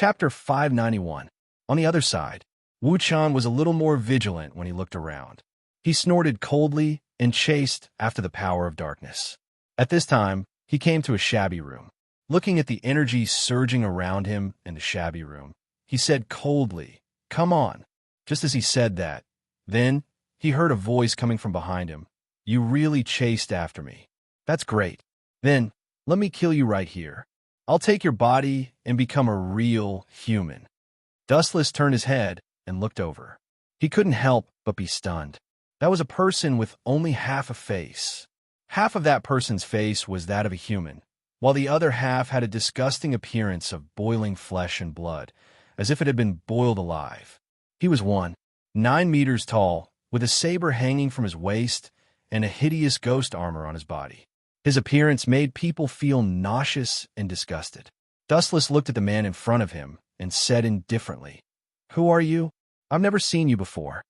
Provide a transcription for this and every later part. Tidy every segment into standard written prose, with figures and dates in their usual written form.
Chapter 591. On the other side, Wu Chan was a little more vigilant when he looked around. He snorted coldly and chased after the power of darkness. At this time, he came to a shabby room. Looking at the energy surging around him in the shabby room, he said coldly, "Come on." Just as he said that, then he heard a voice coming from behind him. "You really chased after me. That's great. Then, let me kill you right here. I'll take your body and become a real human." Dustless turned his head and looked over. He couldn't help but be stunned. That was a person with only half a face. Half of that person's face was that of a human, while the other half had a disgusting appearance of boiling flesh and blood, as if it had been boiled alive. He was 9 meters tall, with a saber hanging from his waist and a hideous ghost armor on his body. His appearance made people feel nauseous and disgusted. Dustless looked at the man in front of him and said indifferently, "Who are you? I've never seen you before."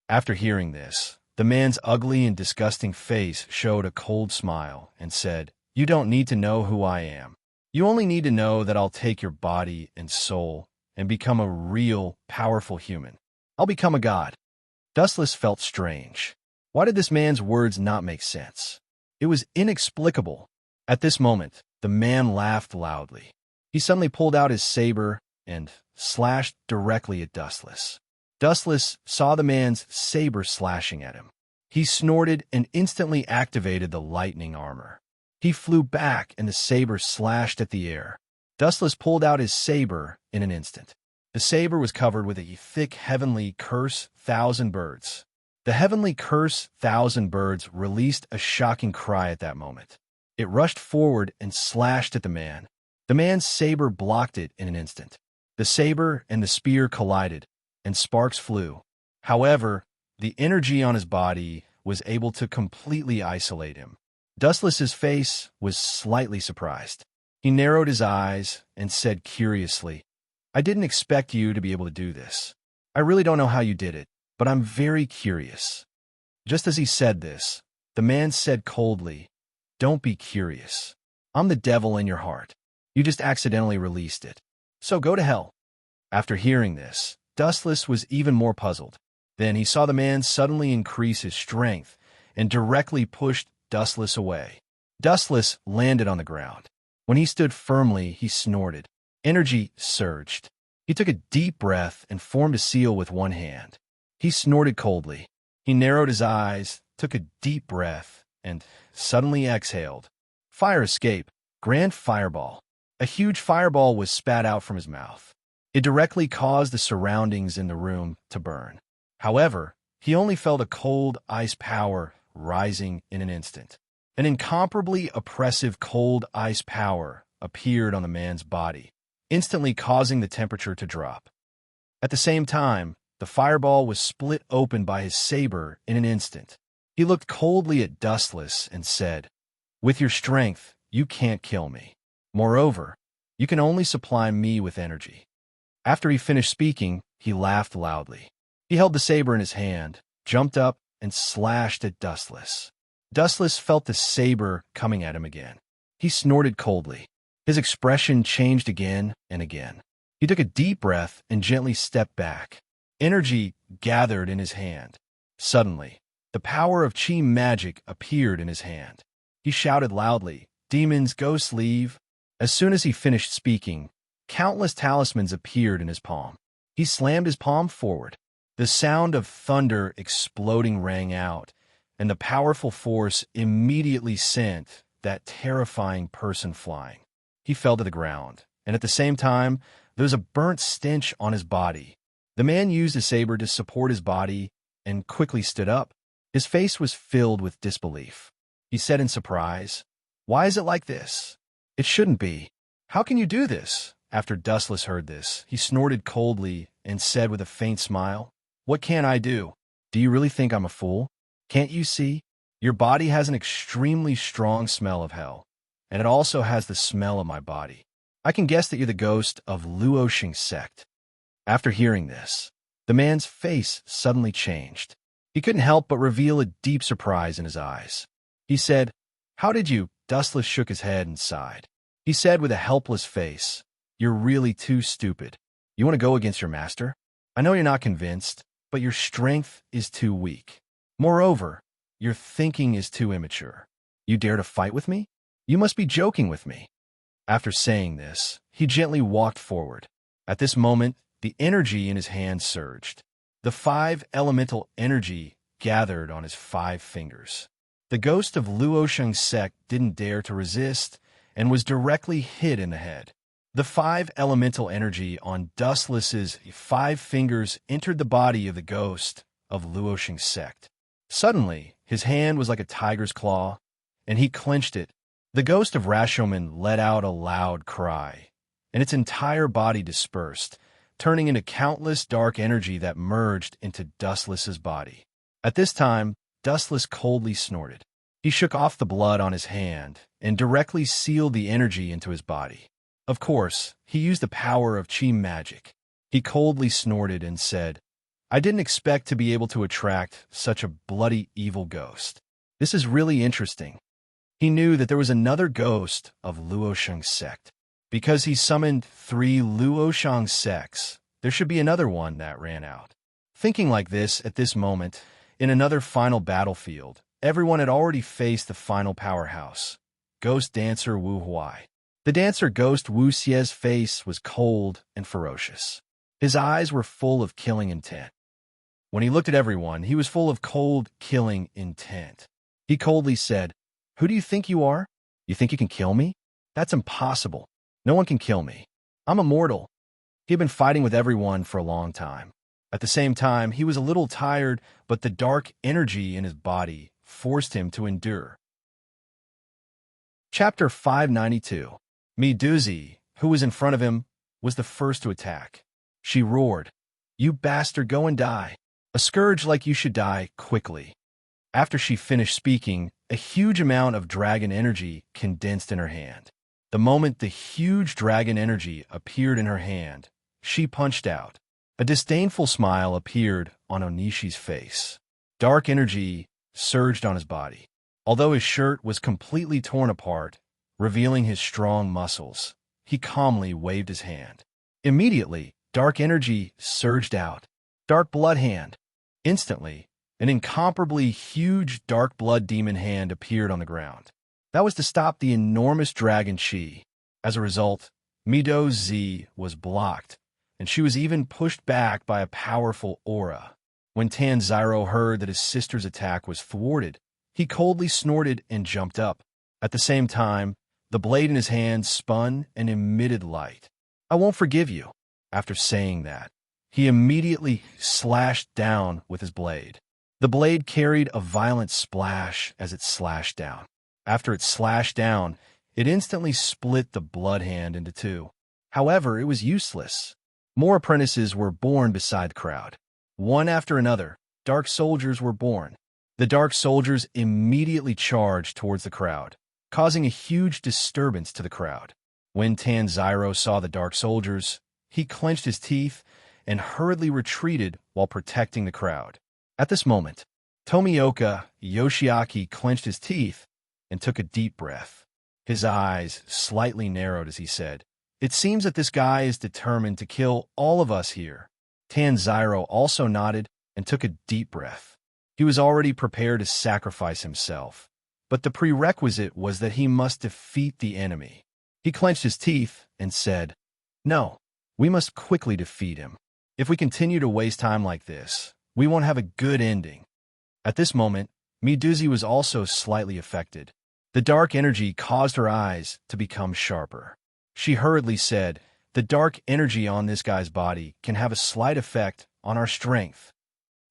After hearing this, the man's ugly and disgusting face showed a cold smile and said, "You don't need to know who I am. You only need to know that I'll take your body and soul and become a real, powerful human. I'll become a god." Dustless felt strange. Why did this man's words not make sense? It was inexplicable. At this moment, the man laughed loudly. He suddenly pulled out his saber and slashed directly at Dustless. Dustless saw the man's saber slashing at him. He snorted and instantly activated the lightning armor. He flew back and the saber slashed at the air. Dustless pulled out his saber in an instant. The saber was covered with a thick heavenly curse, 1,000 birds. The heavenly curse, 1,000 birds, released a shocking cry at that moment. It rushed forward and slashed at the man. The man's saber blocked it in an instant. The saber and the spear collided, and sparks flew. However, the energy on his body was able to completely isolate him. Dustless's face was slightly surprised. He narrowed his eyes and said curiously, "I didn't expect you to be able to do this. I really don't know how you did it, but I'm very curious." Just as he said this, the man said coldly, "Don't be curious. I'm the devil in your heart. You just accidentally released it. So go to hell." After hearing this, Dustless was even more puzzled. Then he saw the man suddenly increase his strength and directly pushed Dustless away. Dustless landed on the ground. When he stood firmly, he snorted. Energy surged. He took a deep breath and formed a seal with one hand. He snorted coldly. He narrowed his eyes, took a deep breath, and suddenly exhaled. Fire escape. Grand fireball. A huge fireball was spat out from his mouth. It directly caused the surroundings in the room to burn. However, he only felt a cold ice power rising in an instant. An incomparably oppressive cold ice power appeared on the man's body, instantly causing the temperature to drop. At the same time, the fireball was split open by his saber in an instant. He looked coldly at Dustless and said, "With your strength, you can't kill me. Moreover, you can only supply me with energy." After he finished speaking, he laughed loudly. He held the saber in his hand, jumped up, and slashed at Dustless. Dustless felt the saber coming at him again. He snorted coldly. His expression changed again and again. He took a deep breath and gently stepped back. Energy gathered in his hand. Suddenly, the power of chi magic appeared in his hand. He shouted loudly, "Demons, ghosts, leave." As soon as he finished speaking, countless talismans appeared in his palm. He slammed his palm forward. The sound of thunder exploding rang out, and the powerful force immediately sent that terrifying person flying. He fell to the ground, and at the same time, there was a burnt stench on his body. The man used his saber to support his body and quickly stood up. His face was filled with disbelief. He said in surprise, "Why is it like this? It shouldn't be. How can you do this?" After Dustless heard this, he snorted coldly and said with a faint smile, "What can I do? Do you really think I'm a fool? Can't you see? Your body has an extremely strong smell of hell, and it also has the smell of my body. I can guess that you're the ghost of Luoxing's sect." After hearing this, the man's face suddenly changed. He couldn't help but reveal a deep surprise in his eyes. He said, "How did you?" Dustless shook his head and sighed. He said with a helpless face, You're really too stupid. You want to go against your master? I know you're not convinced, but your strength is too weak. Moreover, your thinking is too immature. You dare to fight with me? You must be joking with me." After saying this, he gently walked forward. At this moment, the energy in his hand surged. The 5 elemental energy gathered on his 5 fingers. The ghost of Luo Sheng's sect didn't dare to resist and was directly hit in the head. The 5 elemental energy on Dustless's 5 fingers entered the body of the ghost of Luo Sheng's sect. Suddenly, his hand was like a tiger's claw, and he clenched it. The ghost of Rashomon let out a loud cry, and its entire body dispersed, turning into countless dark energy that merged into Dustless's body. At this time, Dustless coldly snorted. He shook off the blood on his hand and directly sealed the energy into his body. Of course, he used the power of chi magic. He coldly snorted and said, "I didn't expect to be able to attract such a bloody evil ghost. This is really interesting." He knew that there was another ghost of Luo Sheng's sect. Because he summoned 3 Luo Sheng sects, there should be another one that ran out. Thinking like this at this moment, in another final battlefield, everyone had already faced the final powerhouse, Ghost Dancer Wu Huai. The dancer ghost Wu Xie's face was cold and ferocious. His eyes were full of killing intent. When he looked at everyone, he was full of cold, killing intent. He coldly said, "Who do you think you are? You think you can kill me? That's impossible. No one can kill me. I'm immortal." He had been fighting with everyone for a long time. At the same time, he was a little tired, but the dark energy in his body forced him to endure. Chapter 592. Meduzi, who was in front of him, was the first to attack. She roared, "You bastard, go and die. A scourge like you should die quickly." After she finished speaking, a huge amount of dragon energy condensed in her hand. The moment the huge dragon energy appeared in her hand, she punched out. A disdainful smile appeared on Onishi's face. Dark energy surged on his body. Although his shirt was completely torn apart, revealing his strong muscles, he calmly waved his hand. Immediately, dark energy surged out. Dark blood hand. Instantly, an incomparably huge dark blood demon hand appeared on the ground. That was to stop the enormous dragon Chi. As a result, Meduzi was blocked, and she was even pushed back by a powerful aura. When Tanjiro heard that his sister's attack was thwarted, he coldly snorted and jumped up. At the same time, the blade in his hand spun and emitted light. "I won't forgive you." After saying that, he immediately slashed down with his blade. The blade carried a violent splash as it slashed down. After it slashed down, it instantly split the blood hand into 2. However, it was useless. More apprentices were born beside the crowd. One after another, dark soldiers were born. The dark soldiers immediately charged towards the crowd, causing a huge disturbance to the crowd. When Tanjiro saw the dark soldiers, he clenched his teeth and hurriedly retreated while protecting the crowd. At this moment, Tomioka Yoshiaki clenched his teeth and took a deep breath. His eyes slightly narrowed as he said, "It seems that this guy is determined to kill all of us here." Tanjiro also nodded and took a deep breath. He was already prepared to sacrifice himself, but the prerequisite was that he must defeat the enemy. He clenched his teeth and said, "No, we must quickly defeat him. If we continue to waste time like this, we won't have a good ending." At this moment, Meduzi was also slightly affected. The dark energy caused her eyes to become sharper. She hurriedly said, "The dark energy on this guy's body can have a slight effect on our strength."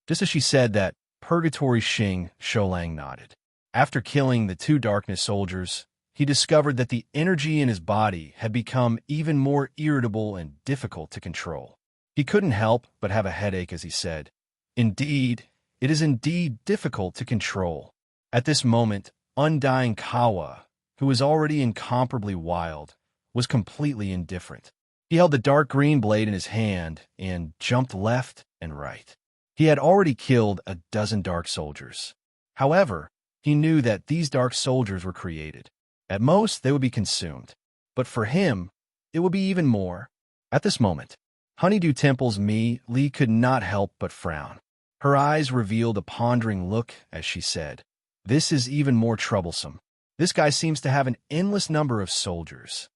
Just as she said that, Purgatory Xing Shoulang nodded. After killing the 2 darkness soldiers, he discovered that the energy in his body had become even more irritable and difficult to control. He couldn't help but have a headache as he said, "Indeed, it is indeed difficult to control." At this moment, Undying Kawa, who was already incomparably wild, was completely indifferent. He held the dark green blade in his hand and jumped left and right. He had already killed a dozen dark soldiers. However, he knew that these dark soldiers were created. At most, they would be consumed. But for him, it would be even more. At this moment, Honeydew Temple's Lee could not help but frown. Her eyes revealed a pondering look as she said, "This is even more troublesome. This guy seems to have an endless number of soldiers."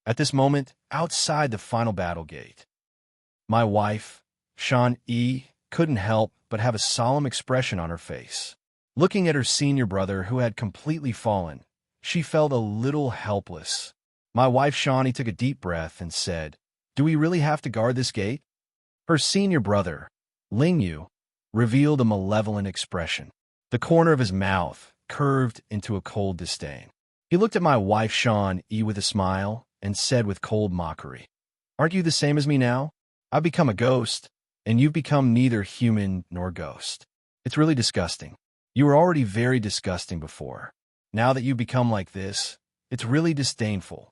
At this moment, outside the final battle gate, my wife, Sean E., couldn't help but have a solemn expression on her face. Looking at her senior brother who had completely fallen, she felt a little helpless. My wife Shawnee took a deep breath and said, "Do we really have to guard this gate?" Her senior brother, Lingyu, revealed a malevolent expression. The corner of his mouth curved into a cold disdain. He looked at my wife Sean E. with a smile and said with cold mockery, "Aren't you the same as me now? I've become a ghost, and you've become neither human nor ghost. It's really disgusting. You were already very disgusting before. Now that you've become like this, it's really disdainful."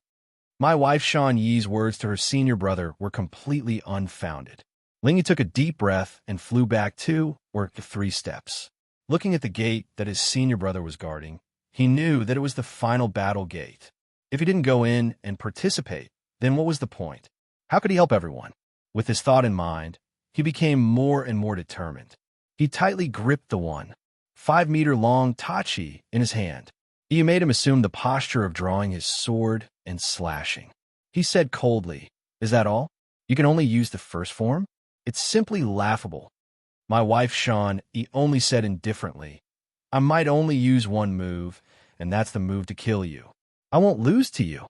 My wife Sean Yee's words to her senior brother were completely unfounded. Lingyi took a deep breath and flew back 2 or 3 steps. Looking at the gate that his senior brother was guarding, he knew that it was the final battle gate. If he didn't go in and participate, then what was the point? How could he help everyone? With this thought in mind, he became more and more determined. He tightly gripped the 5-meter-long tachi in his hand. He made him assume the posture of drawing his sword and slashing. He said coldly, "Is that all? You can only use the first form? It's simply laughable." My wife Sean only said indifferently, "I might only use one move, and that's the move to kill you. I won't lose to you."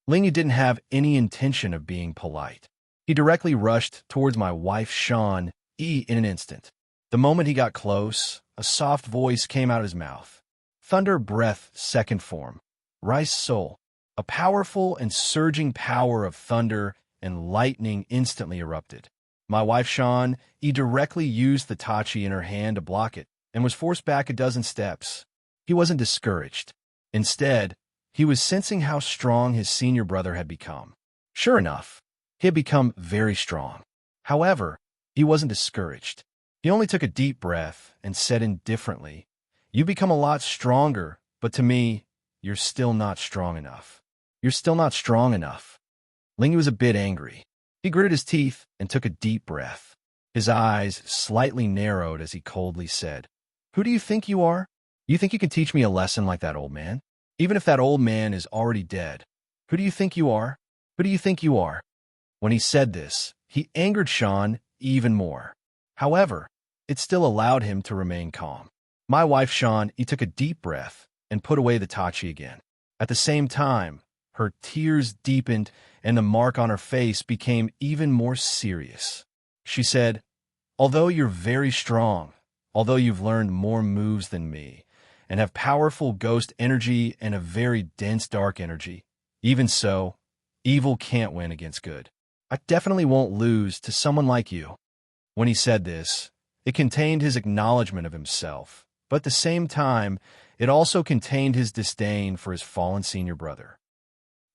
Lingyu didn't have any intention of being polite. He directly rushed towards my wife Sean in an instant. The moment he got close, a soft voice came out of his mouth. "Thunder Breath Second Form. Rice Soul." A powerful and surging power of thunder and lightning instantly erupted. My wife Sean directly used the tachi in her hand to block it and was forced back a dozen steps. He wasn't discouraged. Instead, he was sensing how strong his senior brother had become. Sure enough, he had become very strong. However, he wasn't discouraged. He only took a deep breath and said indifferently, "You've become a lot stronger, but to me, you're still not strong enough. You're still not strong enough." Lingyu was a bit angry. He gritted his teeth and took a deep breath. His eyes slightly narrowed as he coldly said, "Who do you think you are? You think you can teach me a lesson like that old man? Even if that old man is already dead. Who do you think you are? Who do you think you are?" When he said this, he angered Sean even more. However, it still allowed him to remain calm. My wife Sean took a deep breath and put away the tachi again. At the same time, her tears deepened and the mark on her face became even more serious. She said, "Although you're very strong, although you've learned more moves than me, and have powerful ghost energy and a very dense dark energy, even so, evil can't win against good. I definitely won't lose to someone like you." When he said this, it contained his acknowledgement of himself, but at the same time, it also contained his disdain for his fallen senior brother.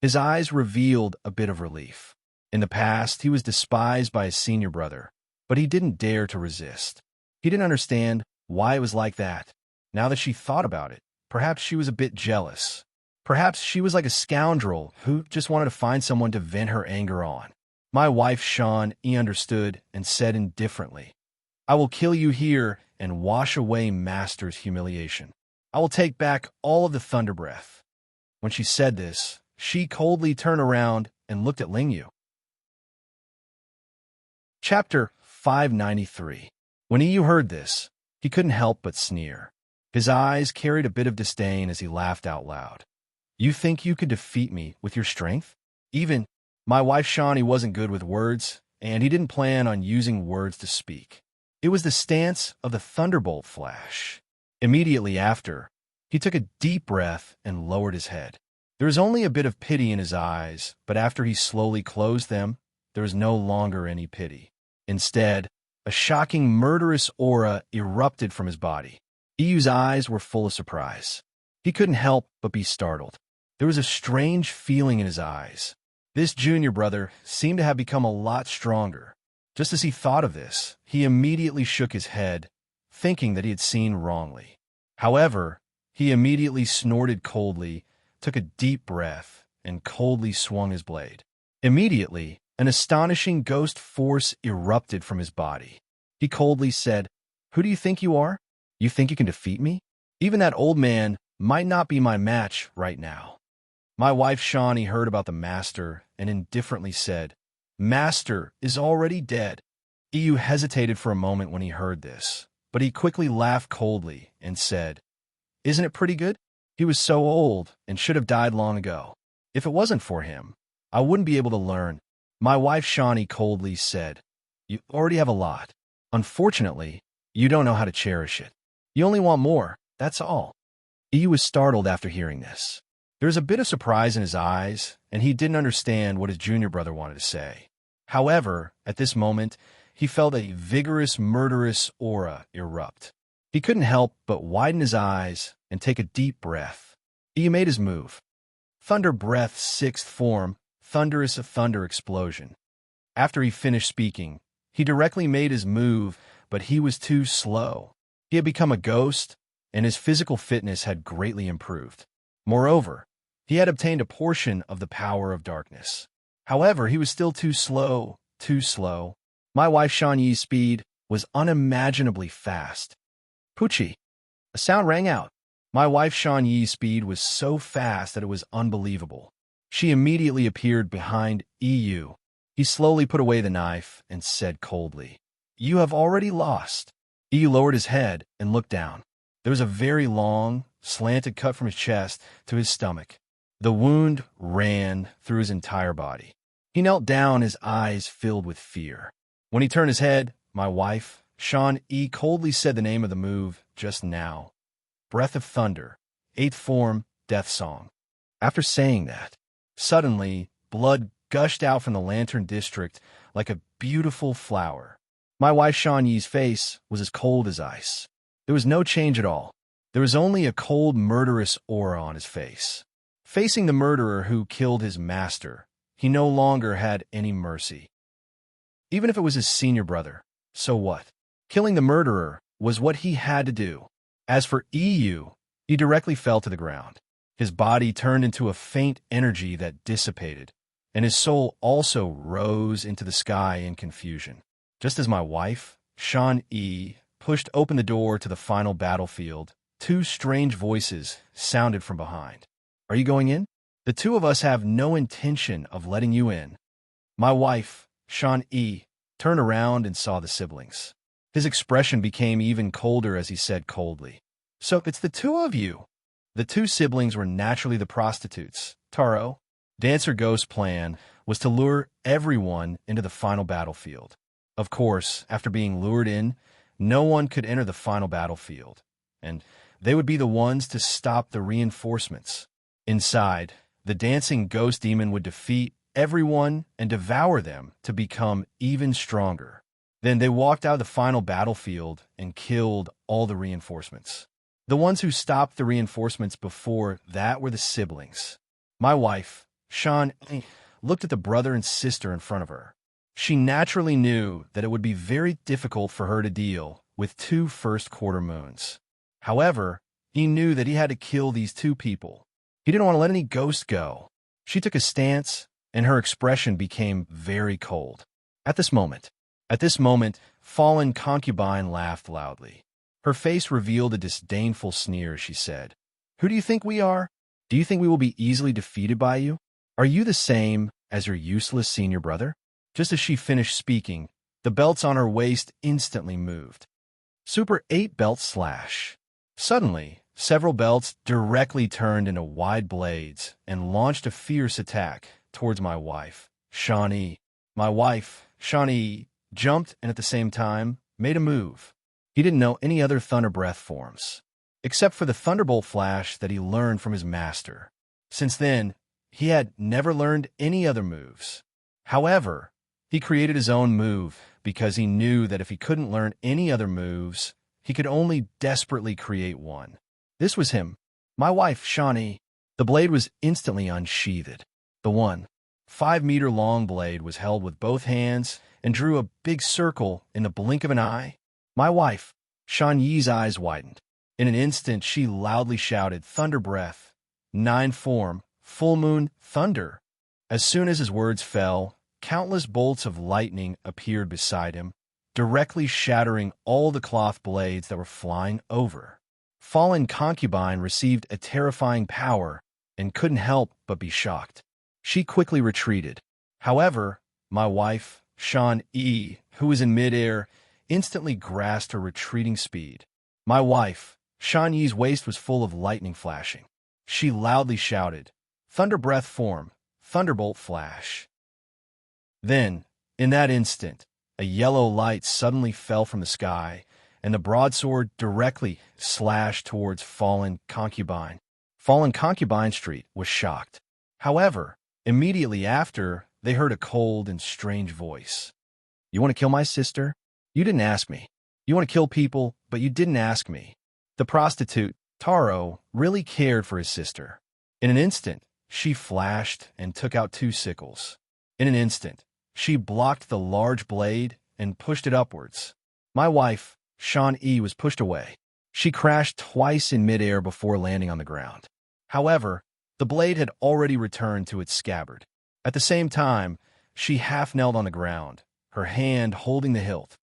His eyes revealed a bit of relief. In the past, he was despised by his senior brother, but he didn't dare to resist. He didn't understand why it was like that. Now that she thought about it, perhaps she was a bit jealous. Perhaps she was like a scoundrel who just wanted to find someone to vent her anger on. My wife Sean understood and said indifferently, "I will kill you here and wash away Master's humiliation. I will take back all of the thunder breath." When she said this, she coldly turned around and looked at Lingyu. Chapter 593. When Yu heard this, he couldn't help but sneer. His eyes carried a bit of disdain as he laughed out loud. "You think you could defeat me with your strength?" Even my wife Shawnee wasn't good with words, and he didn't plan on using words to speak. It was the stance of the thunderbolt flash. Immediately after, he took a deep breath and lowered his head. There was only a bit of pity in his eyes, but after he slowly closed them, there was no longer any pity. Instead, a shocking, murderous aura erupted from his body. Iyu's eyes were full of surprise. He couldn't help but be startled. There was a strange feeling in his eyes. This junior brother seemed to have become a lot stronger. Just as he thought of this, he immediately shook his head, thinking that he had seen wrongly. However, he immediately snorted coldly, took a deep breath, and coldly swung his blade. Immediately, an astonishing ghost force erupted from his body. He coldly said, "Who do you think you are? You think you can defeat me? Even that old man might not be my match right now." My wife Shawnee heard about the master and indifferently said, "Master is already dead." EU hesitated for a moment when he heard this, but he quickly laughed coldly and said, "Isn't it pretty good? He was so old and should have died long ago. If it wasn't for him, I wouldn't be able to learn." My wife Shawnee coldly said, "You already have a lot. Unfortunately, you don't know how to cherish it. You only want more, that's all." EU was startled after hearing this. There was a bit of surprise in his eyes, and he didn't understand what his junior brother wanted to say. However, at this moment, he felt a vigorous, murderous aura erupt. He couldn't help but widen his eyes and take a deep breath. He made his move. Thunder Breath, 6th form, Thunderous, a thunder explosion. After he finished speaking, he directly made his move, but he was too slow. He had become a ghost, and his physical fitness had greatly improved. Moreover, he had obtained a portion of the power of darkness. However, he was still too slow, too slow. My wife Shawnee's speed was unimaginably fast. Poochie! A sound rang out. My wife Shawnee's speed was so fast that it was unbelievable. She immediately appeared behind EU. He slowly put away the knife and said coldly, "You have already lost." EU lowered his head and looked down. There was a very long, slanted cut from his chest to his stomach. The wound ran through his entire body. He knelt down, his eyes filled with fear. When he turned his head, my wife, Shawnee, coldly said the name of the move just now. Breath of Thunder, 8th form, Death Song. After saying that, suddenly, blood gushed out from the Lantern District like a beautiful flower. My wife Shawnee's face was as cold as ice. There was no change at all. There was only a cold, murderous aura on his face. Facing the murderer who killed his master, he no longer had any mercy. Even if it was his senior brother, so what? Killing the murderer was what he had to do. As for EU, he directly fell to the ground. His body turned into a faint energy that dissipated, and his soul also rose into the sky in confusion. Just as my wife, Shawnee, pushed open the door to the final battlefield, two strange voices sounded from behind. "Are you going in? The two of us have no intention of letting you in." My wife, Shawnee, turned around and saw the siblings. His expression became even colder as he said coldly, "So it's the two of you." The two siblings were naturally the prostitutes. Taro, Dancer Ghost's plan was to lure everyone into the final battlefield. Of course, after being lured in, no one could enter the final battlefield, and they would be the ones to stop the reinforcements. Inside, the dancing ghost demon would defeat everyone and devour them to become even stronger. Then they walked out of the final battlefield and killed all the reinforcements. The ones who stopped the reinforcements before that were the siblings. My wife, Shawn, looked at the brother and sister in front of her. She naturally knew that it would be very difficult for her to deal with two first-quarter moons. However, he knew that he had to kill these two people. He didn't want to let any ghost go. She took a stance, and her expression became very cold. At this moment, fallen concubine laughed loudly. Her face revealed a disdainful sneer as she said, "Who do you think we are? Do you think we will be easily defeated by you? Are you the same as your useless senior brother?" Just as she finished speaking, the belts on her waist instantly moved. Super 8 belt slash. Suddenly, several belts directly turned into wide blades and launched a fierce attack towards my wife, Shawnee. My wife, Shawnee, jumped and at the same time made a move. He didn't know any other Thunder Breath forms, except for the Thunderbolt Flash that he learned from his master. Since then, he had never learned any other moves. However, he created his own move because he knew that if he couldn't learn any other moves, he could only desperately create one. This was him, my wife, Shawnee. The blade was instantly unsheathed. The 1.5-meter-long blade was held with both hands and drew a big circle in the blink of an eye. My wife, Shawnee's eyes widened. In an instant, she loudly shouted, "Thunder Breath, 9 form, full moon, thunder." As soon as his words fell, countless bolts of lightning appeared beside him, directly shattering all the cloth blades that were flying over. Fallen Concubine received a terrifying power and couldn't help but be shocked. She quickly retreated. However, my wife, Sean E., who was in midair, instantly grasped her retreating speed. My wife, Sean Ye's waist was full of lightning flashing. She loudly shouted, "Thunder breath form, thunderbolt flash." Then, in that instant, a yellow light suddenly fell from the sky, and the broadsword directly slashed towards Fallen Concubine. Fallen Concubine Street was shocked. However, immediately after, they heard a cold and strange voice. "You want to kill my sister? You didn't ask me. You want to kill people, but you didn't ask me." The prostitute, Taro, really cared for his sister. In an instant, she flashed and took out 2 sickles. In an instant, she blocked the large blade and pushed it upwards. My wife, Sean E., was pushed away. She crashed twice in midair before landing on the ground. However, the blade had already returned to its scabbard. At the same time, she half-knelt on the ground, her hand holding the hilt.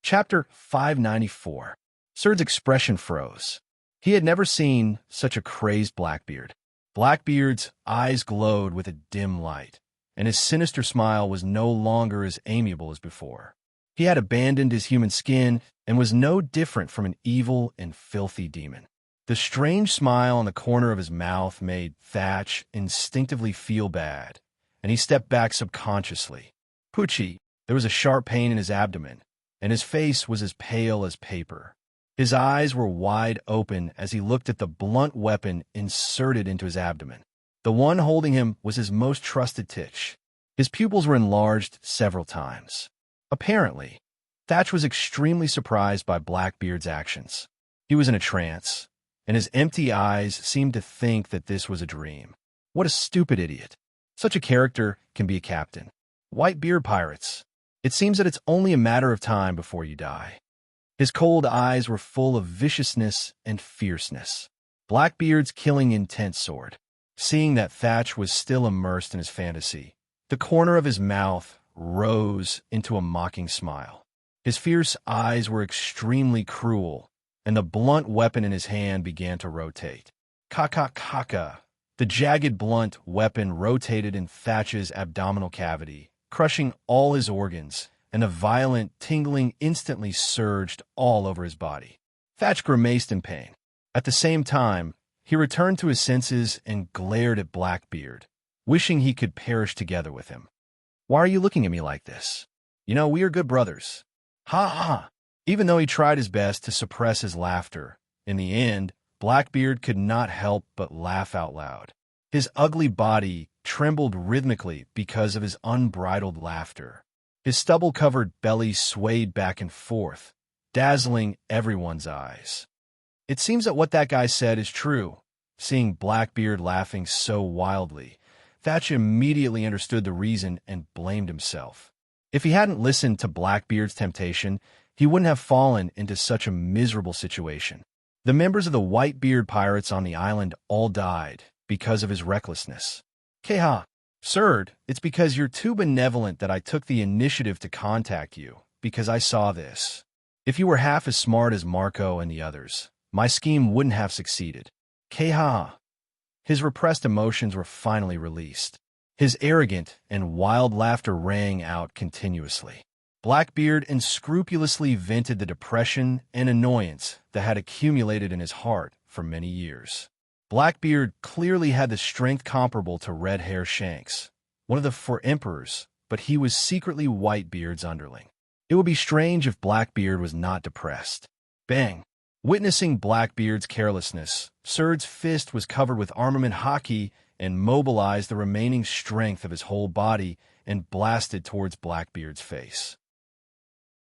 Chapter 594. Surd's expression froze. He had never seen such a crazed Blackbeard. Blackbeard's eyes glowed with a dim light, and his sinister smile was no longer as amiable as before. He had abandoned his human skin and was no different from an evil and filthy demon. The strange smile on the corner of his mouth made Thatch instinctively feel bad, and he stepped back subconsciously. Poochie, there was a sharp pain in his abdomen, and his face was as pale as paper. His eyes were wide open as he looked at the blunt weapon inserted into his abdomen. The one holding him was his most trusted Titch. His pupils were enlarged several times. Apparently, Thatch was extremely surprised by Blackbeard's actions. He was in a trance, and his empty eyes seemed to think that this was a dream. What a stupid idiot. Such a character can be a captain. Whitebeard pirates. It seems that it's only a matter of time before you die. His cold eyes were full of viciousness and fierceness. Blackbeard's killing intent soared. Seeing that Thatch was still immersed in his fantasy, the corner of his mouth rose into a mocking smile. His fierce eyes were extremely cruel, and the blunt weapon in his hand began to rotate. Ka-ka-ka-ka. The jagged blunt weapon rotated in Thatch's abdominal cavity, crushing all his organs, and a violent tingling instantly surged all over his body. Thatch grimaced in pain. At the same time, he returned to his senses and glared at Blackbeard, wishing he could perish together with him. "Why are you looking at me like this? You know, we are good brothers." Ha ha! Even though he tried his best to suppress his laughter, in the end, Blackbeard could not help but laugh out loud. His ugly body trembled rhythmically because of his unbridled laughter. His stubble-covered belly swayed back and forth, dazzling everyone's eyes. It seems that what that guy said is true. Seeing Blackbeard laughing so wildly, Thatch immediately understood the reason and blamed himself. If he hadn't listened to Blackbeard's temptation, he wouldn't have fallen into such a miserable situation. The members of the Whitebeard pirates on the island all died because of his recklessness. Keha, Surd, it's because you're too benevolent that I took the initiative to contact you, because I saw this. If you were half as smart as Marco and the others, my scheme wouldn't have succeeded. Keha. His repressed emotions were finally released. His arrogant and wild laughter rang out continuously. Blackbeard unscrupulously vented the depression and annoyance that had accumulated in his heart for many years. Blackbeard clearly had the strength comparable to Red Hair Shanks, one of the 4 emperors, but he was secretly Whitebeard's underling. It would be strange if Blackbeard was not depressed. Bang! Witnessing Blackbeard's carelessness, Surd's fist was covered with armament hockey and mobilized the remaining strength of his whole body and blasted towards Blackbeard's face.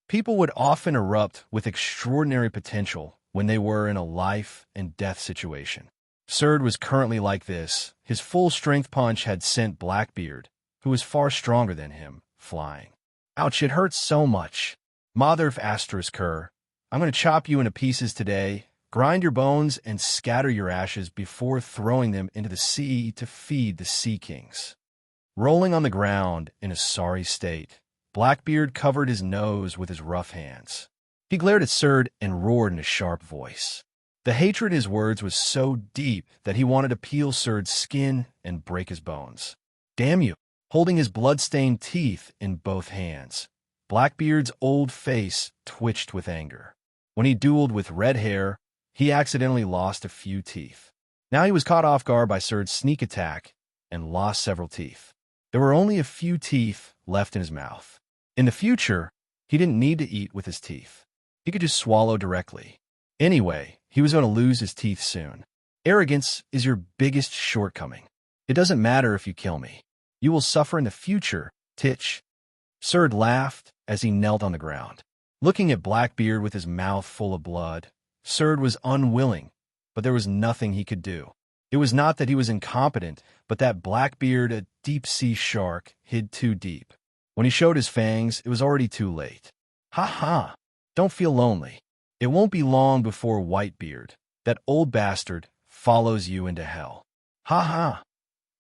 People would often erupt with extraordinary potential when they were in a life and death situation. Surd was currently like this. His full strength punch had sent Blackbeard, who was far stronger than him, flying. Ouch, it hurts so much. Mother of Asterisk Cur, I'm going to chop you into pieces today, Grind your bones and scatter your ashes before throwing them into the sea to feed the sea kings. Rolling on the ground in a sorry state, Blackbeard covered his nose with his rough hands. He glared at Serd and roared in a sharp voice. The hatred in his words was so deep that he wanted to peel Serd's skin and break his bones. Damn you! Holding his blood-stained teeth in both hands, Blackbeard's old face twitched with anger. When he dueled with Red Hair, he accidentally lost a few teeth. Now he was caught off guard by Serd's sneak attack and lost several teeth. There were only a few teeth left in his mouth. In the future, he didn't need to eat with his teeth. He could just swallow directly. Anyway, he was going to lose his teeth soon. Arrogance is your biggest shortcoming. It doesn't matter if you kill me. You will suffer in the future, Titch. Serd laughed as he knelt on the ground. Looking at Blackbeard with his mouth full of blood, Serd was unwilling, but there was nothing he could do. It was not that he was incompetent, but that Blackbeard, a deep-sea shark, hid too deep. When he showed his fangs, it was already too late. Ha ha! Don't feel lonely. It won't be long before Whitebeard, that old bastard, follows you into hell. Ha ha!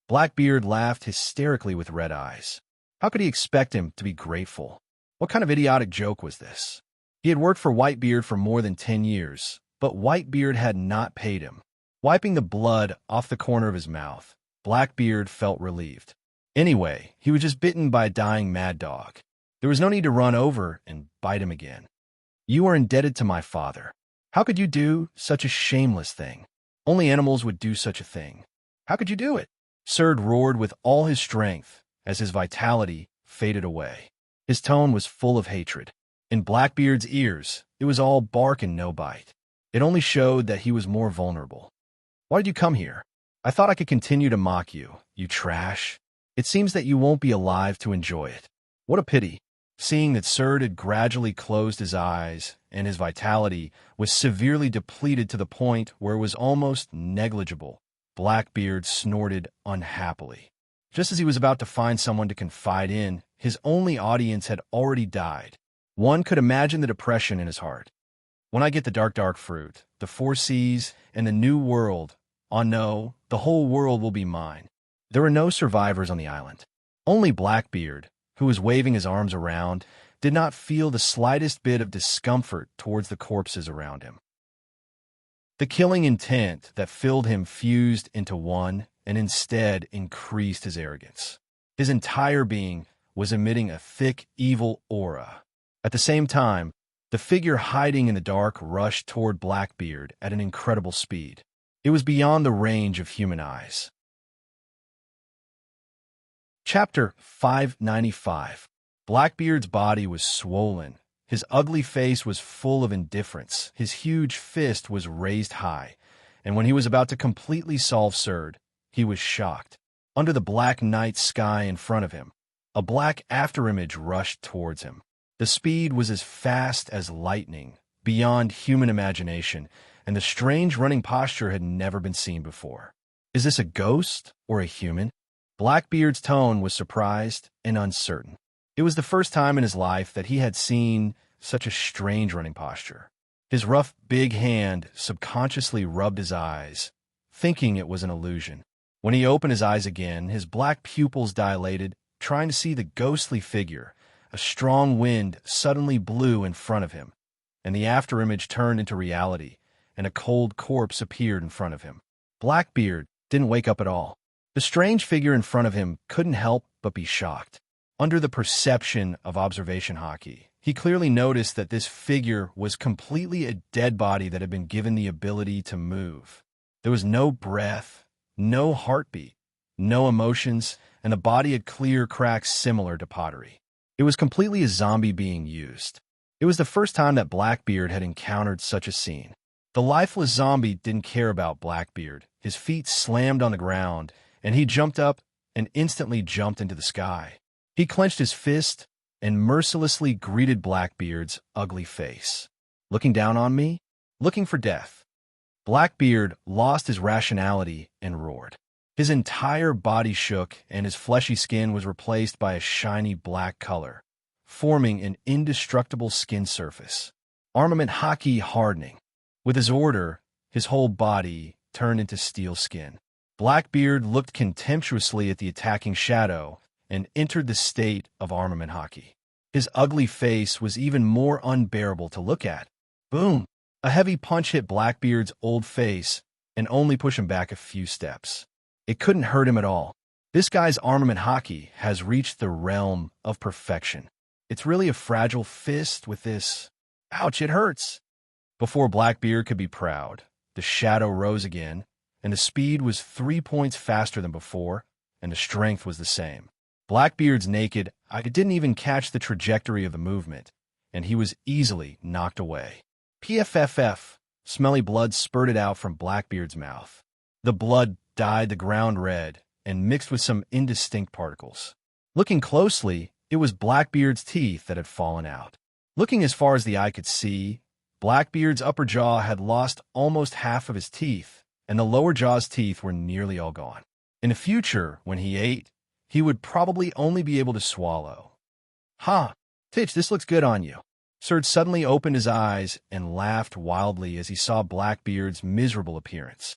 Blackbeard laughed hysterically with red eyes. How could he expect him to be grateful? What kind of idiotic joke was this? He had worked for Whitebeard for more than 10 years, but Whitebeard had not paid him. Wiping the blood off the corner of his mouth, Blackbeard felt relieved. Anyway, he was just bitten by a dying mad dog. There was no need to run over and bite him again. You are indebted to my father. How could you do such a shameless thing? Only animals would do such a thing. How could you do it? Serd roared with all his strength as his vitality faded away. His tone was full of hatred. In Blackbeard's ears, it was all bark and no bite. It only showed that he was more vulnerable. Why did you come here? I thought I could continue to mock you, you trash. It seems that you won't be alive to enjoy it. What a pity. Seeing that Serd had gradually closed his eyes and his vitality was severely depleted to the point where it was almost negligible, Blackbeard snorted unhappily. Just as he was about to find someone to confide in, his only audience had already died. One could imagine the depression in his heart. When I get the dark fruit, the 4 seas, and the new world, oh no, the whole world will be mine. There were no survivors on the island. Only Blackbeard, who was waving his arms around, did not feel the slightest bit of discomfort towards the corpses around him. The killing intent that filled him fused into one and instead increased his arrogance. His entire being was emitting a thick, evil aura. At the same time, the figure hiding in the dark rushed toward Blackbeard at an incredible speed. It was beyond the range of human eyes. Chapter 595. Blackbeard's body was swollen. His ugly face was full of indifference. His huge fist was raised high, and when he was about to completely solve Serd, he was shocked. Under the black night sky in front of him, a black afterimage rushed towards him. The speed was as fast as lightning, beyond human imagination, and the strange running posture had never been seen before. Is this a ghost or a human? Blackbeard's tone was surprised and uncertain. It was the first time in his life that he had seen such a strange running posture. His rough, big hand subconsciously rubbed his eyes, thinking it was an illusion. When he opened his eyes again, his black pupils dilated, trying to see the ghostly figure. A strong wind suddenly blew in front of him, and the afterimage turned into reality, and a cold corpse appeared in front of him. Blackbeard didn't wake up at all. The strange figure in front of him couldn't help but be shocked. Under the perception of observation hockey, he clearly noticed that this figure was completely a dead body that had been given the ability to move. There was no breath, no heartbeat, no emotions, and the body had clear cracks similar to pottery. It was completely a zombie being used. It was the first time that Blackbeard had encountered such a scene. The lifeless zombie didn't care about Blackbeard. His feet slammed on the ground, and he jumped up and instantly jumped into the sky. He clenched his fist and mercilessly greeted Blackbeard's ugly face. Looking down on me? Looking for death. Blackbeard lost his rationality and roared. His entire body shook and his fleshy skin was replaced by a shiny black color, forming an indestructible skin surface. Armament hockey hardening. With his order, his whole body turned into steel skin. Blackbeard looked contemptuously at the attacking shadow and entered the state of armament hockey. His ugly face was even more unbearable to look at. Boom! A heavy punch hit Blackbeard's old face and only pushed him back a few steps. It couldn't hurt him at all. This guy's armament hockey has reached the realm of perfection. It's really a fragile fist with this. Ouch, it hurts. Before Blackbeard could be proud, the shadow rose again, and the speed was 3 points faster than before, and the strength was the same. Blackbeard's naked eye didn't even catch the trajectory of the movement, and he was easily knocked away. PFFF, smelly blood spurted out from Blackbeard's mouth. The blood dyed the ground red and mixed with some indistinct particles. Looking closely, it was Blackbeard's teeth that had fallen out. Looking as far as the eye could see, Blackbeard's upper jaw had lost almost half of his teeth, and the lower jaw's teeth were nearly all gone. In the future, when he ate, he would probably only be able to swallow. "Ha! Titch, this looks good on you." Surge suddenly opened his eyes and laughed wildly as he saw Blackbeard's miserable appearance.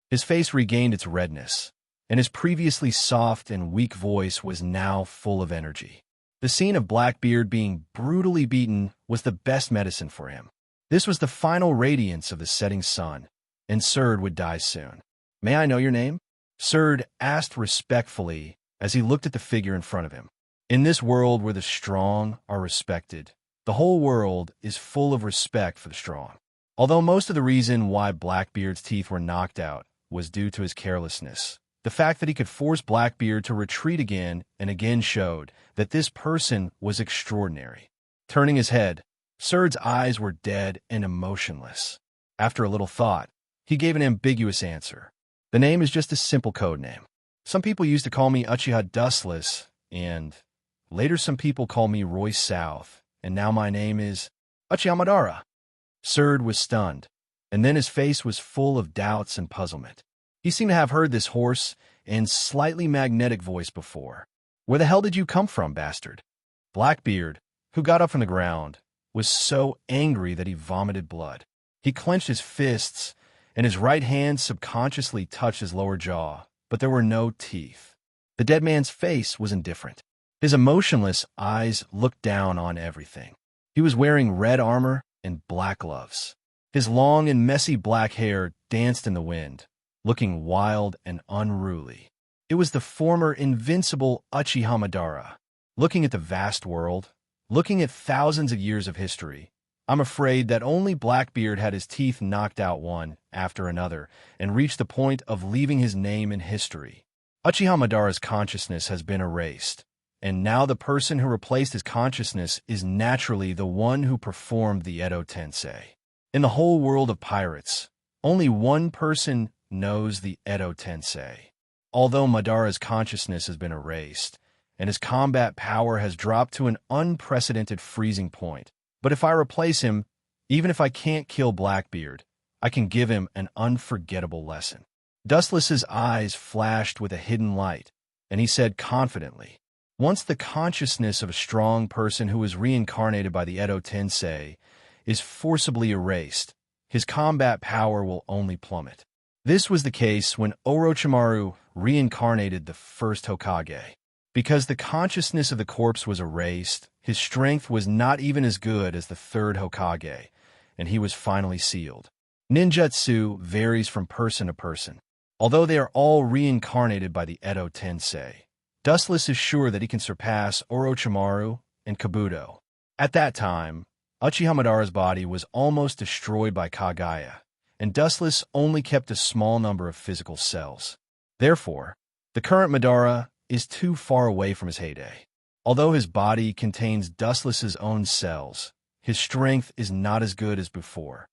His face regained its redness, and his previously soft and weak voice was now full of energy. The scene of Blackbeard being brutally beaten was the best medicine for him. This was the final radiance of the setting sun, and Surd would die soon. "May I know your name?" Surd asked respectfully as he looked at the figure in front of him. In this world where the strong are respected, the whole world is full of respect for the strong. Although most of the reason why Blackbeard's teeth were knocked out was due to his carelessness, the fact that he could force Blackbeard to retreat again and again showed that this person was extraordinary. Turning his head, Surd's eyes were dead and emotionless. After a little thought, he gave an ambiguous answer. "The name is just a simple code name. Some people used to call me Uchiha Dustless, and later some people call me Royce South, and now my name is Uchiha Madara." Surd was stunned, and then his face was full of doubts and puzzlement. He seemed to have heard this hoarse and slightly magnetic voice before. "Where the hell did you come from, bastard?" Blackbeard, who got up from the ground, was so angry that he vomited blood. He clenched his fists, and his right hand subconsciously touched his lower jaw, but there were no teeth. The dead man's face was indifferent. His emotionless eyes looked down on everything. He was wearing red armor and black gloves. His long and messy black hair danced in the wind, looking wild and unruly. It was the former invincible Uchiha Madara. Looking at the vast world, looking at thousands of years of history, I'm afraid that only Blackbeard had his teeth knocked out one after another and reached the point of leaving his name in history. Uchiha Madara's consciousness has been erased, and now the person who replaced his consciousness is naturally the one who performed the Edo Tensei. In the whole world of pirates, only one person knows the Edo Tensei. Although Madara's consciousness has been erased, and his combat power has dropped to an unprecedented freezing point, but if I replace him, even if I can't kill Blackbeard, I can give him an unforgettable lesson. Dustless's eyes flashed with a hidden light, and he said confidently, "Once the consciousness of a strong person who is reincarnated by the Edo Tensei is forcibly erased, his combat power will only plummet." This was the case when Orochimaru reincarnated the first Hokage. Because the consciousness of the corpse was erased, his strength was not even as good as the third Hokage, and he was finally sealed. Ninjutsu varies from person to person. Although they are all reincarnated by the Edo Tensei, Dustless is sure that he can surpass Orochimaru and Kabuto. At that time, Uchiha Madara's body was almost destroyed by Kagaya, and Dustless only kept a small number of physical cells. Therefore, the current Madara is too far away from his heyday. Although his body contains Dustless's own cells, his strength is not as good as before.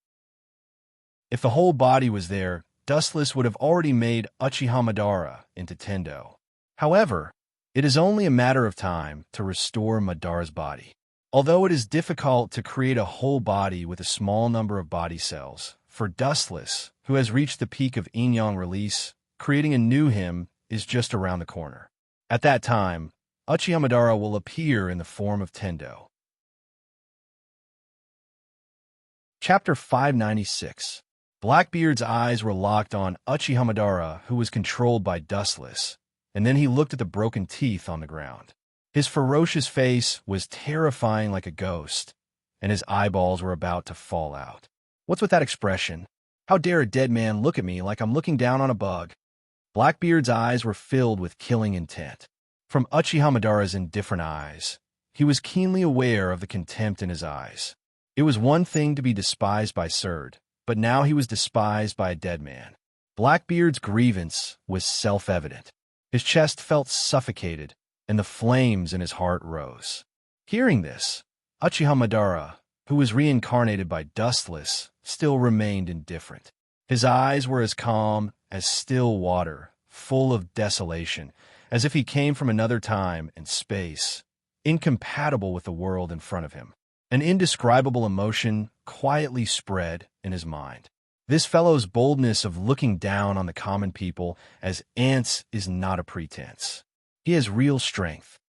If the whole body was there, Dustless would have already made Uchiha Madara into Tendo. However, it is only a matter of time to restore Madara's body. Although it is difficult to create a whole body with a small number of body cells, for Dustless, who has reached the peak of yin-yang release, creating a new him is just around the corner. At that time, Uchiha Madara will appear in the form of Tendo. Chapter 596. Blackbeard's eyes were locked on Uchiha Madara, who was controlled by Dustless, and then he looked at the broken teeth on the ground. His ferocious face was terrifying like a ghost, and his eyeballs were about to fall out. What's with that expression? How dare a dead man look at me like I'm looking down on a bug? Blackbeard's eyes were filled with killing intent. From Uchiha Madara's indifferent eyes, he was keenly aware of the contempt in his eyes. It was one thing to be despised by Surd, but now he was despised by a dead man. Blackbeard's grievance was self-evident. His chest felt suffocated, and the flames in his heart rose. Hearing this, Uchiha Madara, who was reincarnated by Dustless, still remained indifferent. His eyes were as calm as still water, full of desolation, as if he came from another time and space, incompatible with the world in front of him. An indescribable emotion quietly spread in his mind. This fellow's boldness of looking down on the common people as ants is not a pretense. He has real strength.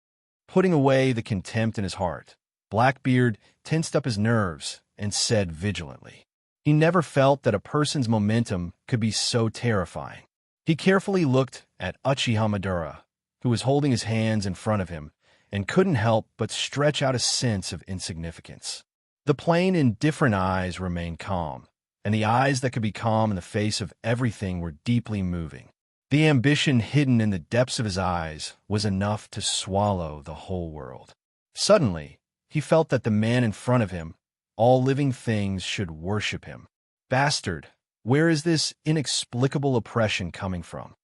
Putting away the contempt in his heart, Blackbeard tensed up his nerves and said vigilantly. He never felt that a person's momentum could be so terrifying. He carefully looked at Uchiha Madara, who was holding his hands in front of him, and couldn't help but stretch out a sense of insignificance. The plain, indifferent eyes remained calm, and the eyes that could be calm in the face of everything were deeply moving. The ambition hidden in the depths of his eyes was enough to swallow the whole world. Suddenly, he felt that the man in front of him, all living things should worship him. Bastard, where is this inexplicable oppression coming from?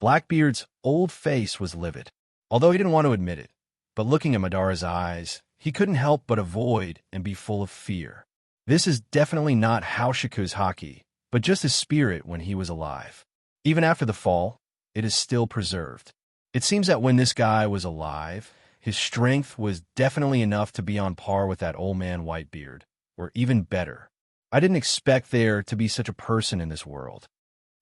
Blackbeard's old face was livid, although he didn't want to admit it. But looking at Madara's eyes, he couldn't help but avoid and be full of fear. This is definitely not Haoshoku's haki, but just his spirit when he was alive. Even after the fall, it is still preserved. It seems that when this guy was alive, his strength was definitely enough to be on par with that old man Whitebeard, or even better. I didn't expect there to be such a person in this world.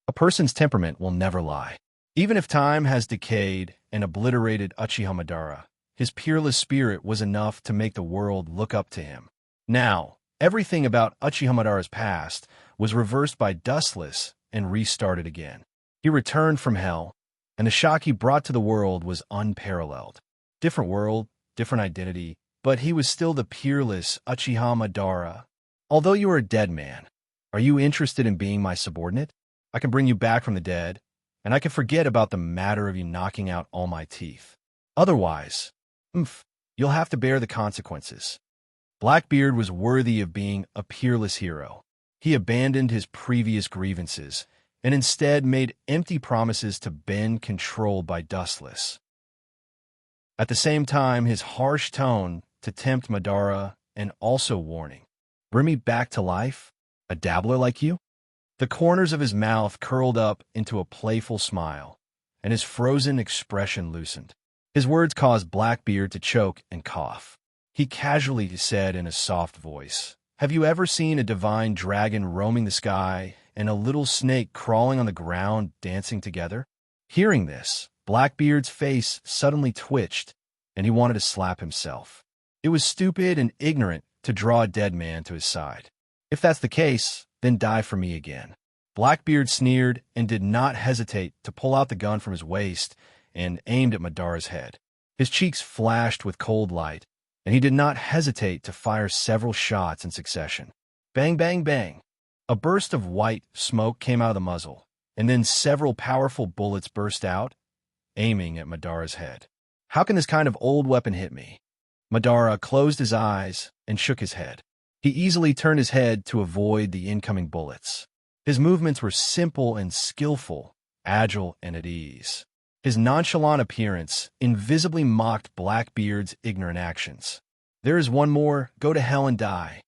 A person's temperament will never lie. Even if time has decayed and obliterated Uchiha Madara, his peerless spirit was enough to make the world look up to him. Now, everything about Uchiha Madara's past was reversed by Dustless and restarted again. He returned from hell, and the shock he brought to the world was unparalleled. Different world, different identity, but he was still the peerless Uchiha Madara. Although you are a dead man, are you interested in being my subordinate? I can bring you back from the dead, and I can forget about the matter of you knocking out all my teeth. Otherwise, you'll have to bear the consequences. Blackbeard was worthy of being a peerless hero. He abandoned his previous grievances and instead made empty promises to bend controlled by Dustless. At the same time, his harsh tone to tempt Madara and also warning, "Bring me back to life? A dabbler like you?" The corners of his mouth curled up into a playful smile, and his frozen expression loosened. His words caused Blackbeard to choke and cough. He casually said in a soft voice, "Have you ever seen a divine dragon roaming the sky and a little snake crawling on the ground dancing together?" Hearing this, Blackbeard's face suddenly twitched, and he wanted to slap himself. It was stupid and ignorant to draw a dead man to his side. If that's the case, then die for me again. Blackbeard sneered and did not hesitate to pull out the gun from his waist and aimed at Madara's head. His cheeks flashed with cold light, and he did not hesitate to fire several shots in succession. Bang, bang, bang. A burst of white smoke came out of the muzzle, and then several powerful bullets burst out, aiming at Madara's head. How can this kind of old weapon hit me? Madara closed his eyes and shook his head. He easily turned his head to avoid the incoming bullets. His movements were simple and skillful, agile and at ease. His nonchalant appearance invisibly mocked Blackbeard's ignorant actions. "There is one more, go to hell and die."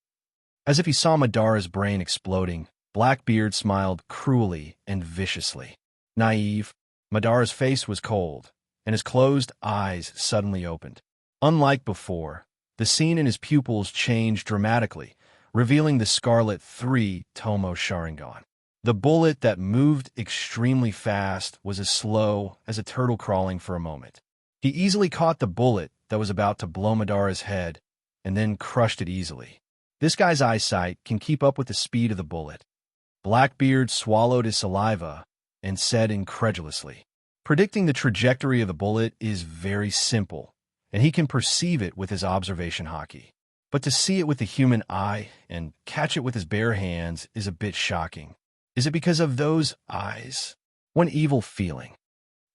As if he saw Madara's brain exploding, Blackbeard smiled cruelly and viciously. Naive, Madara's face was cold, and his closed eyes suddenly opened. Unlike before, the scene in his pupils changed dramatically, revealing the Scarlet 3 Tomo Sharingan. The bullet that moved extremely fast was as slow as a turtle crawling for a moment. He easily caught the bullet that was about to blow Madara's head and then crushed it easily. This guy's eyesight can keep up with the speed of the bullet. Blackbeard swallowed his saliva and said incredulously, "Predicting the trajectory of the bullet is very simple, and he can perceive it with his observation hockey. But to see it with the human eye and catch it with his bare hands is a bit shocking. Is it because of those eyes?" One evil feeling.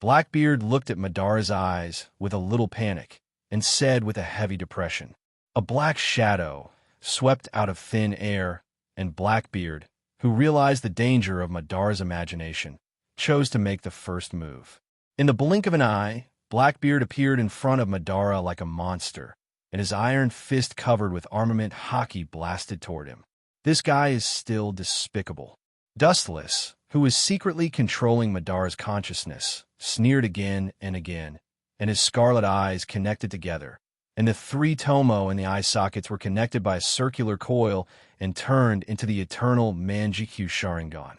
Blackbeard looked at Madara's eyes with a little panic and said with a heavy depression, "A black shadow swept out of thin air," and Blackbeard, who realized the danger of Madara's imagination, chose to make the first move. In the blink of an eye, Blackbeard appeared in front of Madara like a monster, and his iron fist covered with armament hockey blasted toward him. This guy is still despicable. Dustless, who was secretly controlling Madara's consciousness, sneered again and again, and his scarlet eyes connected together, and the three tomo in the eye sockets were connected by a circular coil and turned into the eternal Manjikyu Sharingan.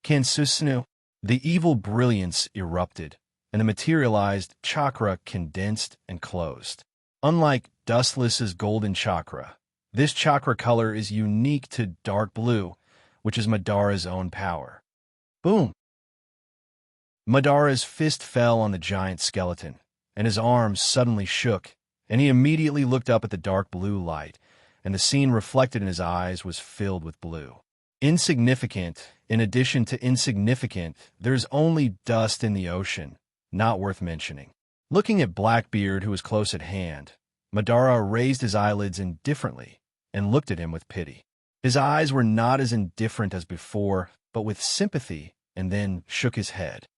Kensusunu, the evil brilliance erupted, and the materialized chakra condensed and closed. Unlike Dustless's golden chakra, this chakra color is unique to dark blue, which is Madara's own power. Boom! Madara's fist fell on the giant skeleton, and his arms suddenly shook, and he immediately looked up at the dark blue light, and the scene reflected in his eyes was filled with blue. Insignificant, in addition to insignificant, there's only dust in the ocean, not worth mentioning. Looking at Blackbeard, who was close at hand, Madara raised his eyelids indifferently and looked at him with pity. His eyes were not as indifferent as before, but with sympathy, and then shook his head.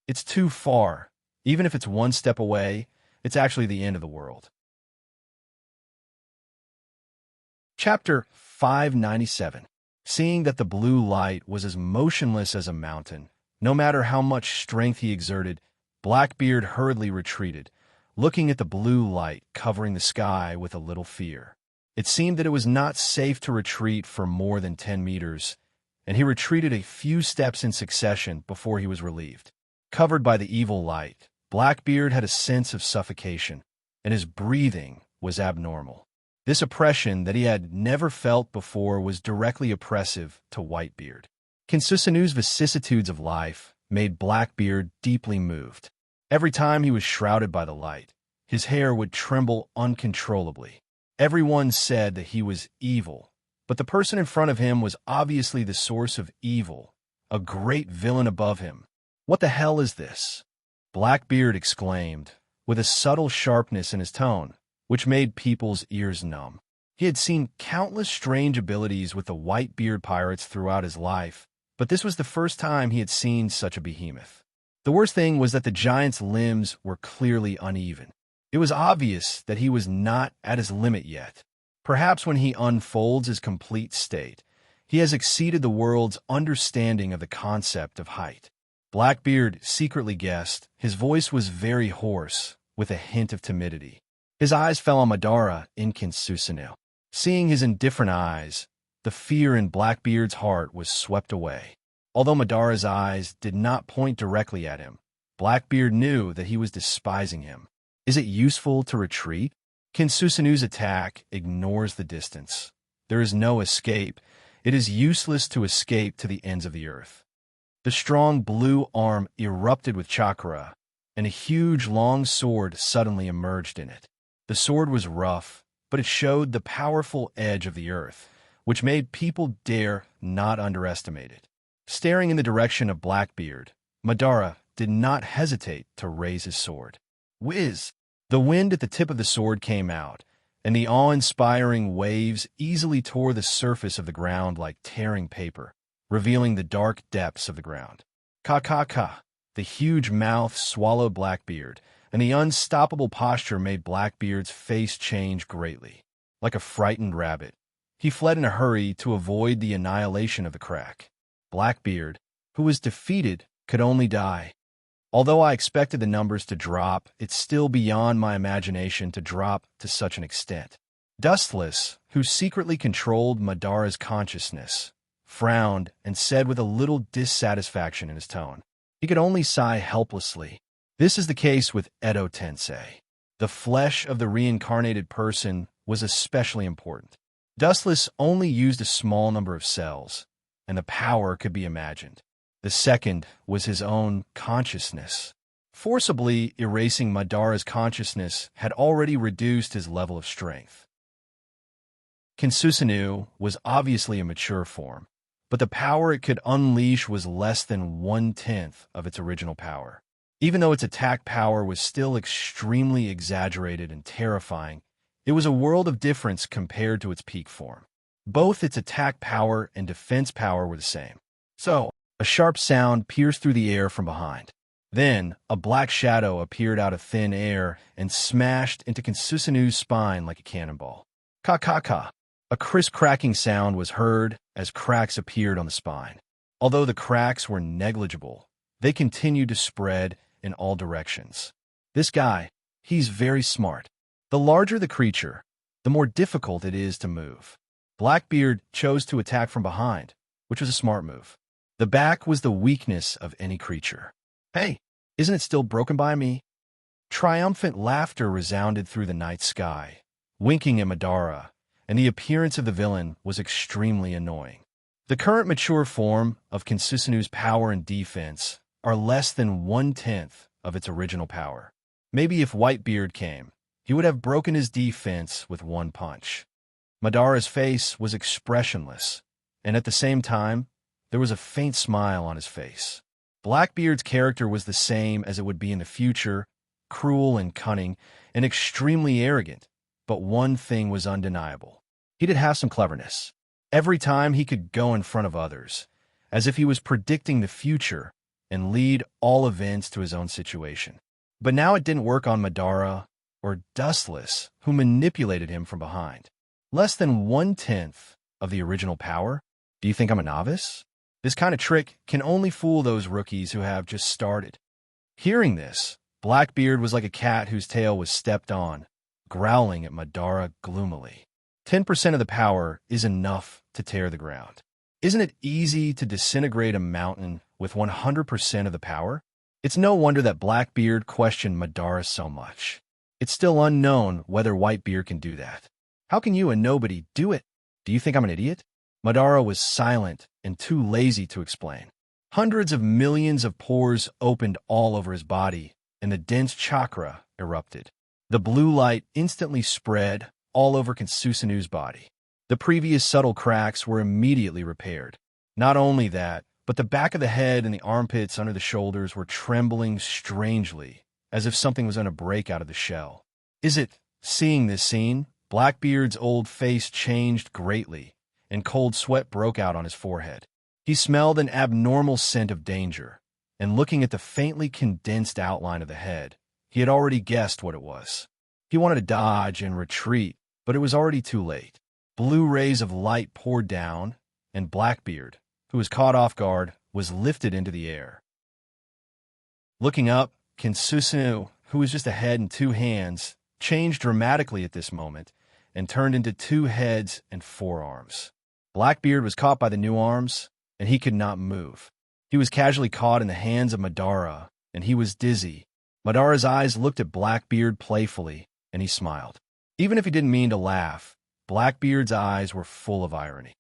It's too far. Even if it's one step away, it's actually the end of the world. Chapter 597. Seeing that the blue light was as motionless as a mountain, no matter how much strength he exerted, Blackbeard hurriedly retreated, looking at the blue light covering the sky with a little fear. It seemed that it was not safe to retreat for more than 10 meters, and he retreated a few steps in succession before he was relieved. Covered by the evil light, Blackbeard had a sense of suffocation, and his breathing was abnormal. This oppression that he had never felt before was directly oppressive to Whitebeard. Kensusanu's vicissitudes of life made Blackbeard deeply moved. Every time he was shrouded by the light, his hair would tremble uncontrollably. Everyone said that he was evil, but the person in front of him was obviously the source of evil, a great villain above him. "What the hell is this?" Blackbeard exclaimed, with a subtle sharpness in his tone, which made people's ears numb. He had seen countless strange abilities with the Whitebeard pirates throughout his life, but this was the first time he had seen such a behemoth. The worst thing was that the giant's limbs were clearly uneven. It was obvious that he was not at his limit yet. Perhaps when he unfolds his complete state, he has exceeded the world's understanding of the concept of height. Blackbeard secretly guessed. His voice was very hoarse, with a hint of timidity. His eyes fell on Madara in Kensusanu. Seeing his indifferent eyes, the fear in Blackbeard's heart was swept away. Although Madara's eyes did not point directly at him, Blackbeard knew that he was despising him. Is it useful to retreat? Kensusanu's attack ignores the distance. There is no escape. It is useless to escape to the ends of the earth. The strong blue arm erupted with chakra, and a huge long sword suddenly emerged in it. The sword was rough, but it showed the powerful edge of the earth, which made people dare not underestimate it. Staring in the direction of Blackbeard, Madara did not hesitate to raise his sword. Whiz! The wind at the tip of the sword came out, and the awe-inspiring waves easily tore the surface of the ground like tearing paper, revealing the dark depths of the ground. Ka-ka-ka! The huge mouth swallowed Blackbeard, and the unstoppable posture made Blackbeard's face change greatly. Like a frightened rabbit, he fled in a hurry to avoid the annihilation of the crack. Blackbeard, who was defeated, could only die. Although I expected the numbers to drop, it's still beyond my imagination to drop to such an extent. Dustless, who secretly controlled Madara's consciousness, frowned and said with a little dissatisfaction in his tone. He could only sigh helplessly. This is the case with Edo Tensei. The flesh of the reincarnated person was especially important. Dustless only used a small number of cells, and the power could be imagined. The second was his own consciousness. Forcibly erasing Madara's consciousness had already reduced his level of strength. Kinsusinu was obviously a mature form, but the power it could unleash was less than 1/10 of its original power. Even though its attack power was still extremely exaggerated and terrifying, it was a world of difference compared to its peak form. Both its attack power and defense power were the same. So, a sharp sound pierced through the air from behind. Then, a black shadow appeared out of thin air and smashed into Kinsusinu's spine like a cannonball. Ka-ka-ka! A crisp cracking sound was heard as cracks appeared on the spine. Although the cracks were negligible, they continued to spread in all directions. This guy, he's very smart. The larger the creature, the more difficult it is to move. Blackbeard chose to attack from behind, which was a smart move. The back was the weakness of any creature. Hey, isn't it still broken by me? Triumphant laughter resounded through the night sky, winking at Madara, and the appearance of the villain was extremely annoying. The current mature form of Kinsusinu's power and defense are less than 1/10 of its original power. Maybe if Whitebeard came, he would have broken his defense with one punch. Madara's face was expressionless, and at the same time, there was a faint smile on his face. Blackbeard's character was the same as it would be in the future, cruel and cunning, and extremely arrogant, but one thing was undeniable. He did have some cleverness. Every time he could go in front of others, as if he was predicting the future, and lead all events to his own situation. But now it didn't work on Madara or Dustless, who manipulated him from behind. Less than 1/10 of the original power? Do you think I'm a novice? This kind of trick can only fool those rookies who have just started. Hearing this, Blackbeard was like a cat whose tail was stepped on, growling at Madara gloomily. 10% of the power is enough to tear the ground. Isn't it easy to disintegrate a mountain with 100% of the power? It's no wonder that Blackbeard questioned Madara so much. It's still unknown whether Whitebeard can do that. How can you, a nobody, do it? Do you think I'm an idiot? Madara was silent and too lazy to explain. Hundreds of millions of pores opened all over his body, and the dense chakra erupted. The blue light instantly spread all over Kinsusinu's body. The previous subtle cracks were immediately repaired. Not only that, but the back of the head and the armpits under the shoulders were trembling strangely, as if something was going to break out of the shell. Seeing this scene, Blackbeard's old face changed greatly, and cold sweat broke out on his forehead. He smelled an abnormal scent of danger, and looking at the faintly condensed outline of the head, he had already guessed what it was. He wanted to dodge and retreat, but it was already too late. Blue rays of light poured down, and Blackbeard, who was caught off guard, was lifted into the air. Looking up, Kinsusinu, who was just a head and two hands, changed dramatically at this moment and turned into two heads and four arms. Blackbeard was caught by the new arms, and he could not move. He was casually caught in the hands of Madara, and he was dizzy. Madara's eyes looked at Blackbeard playfully, and he smiled. Even if he didn't mean to laugh, Blackbeard's eyes were full of irony.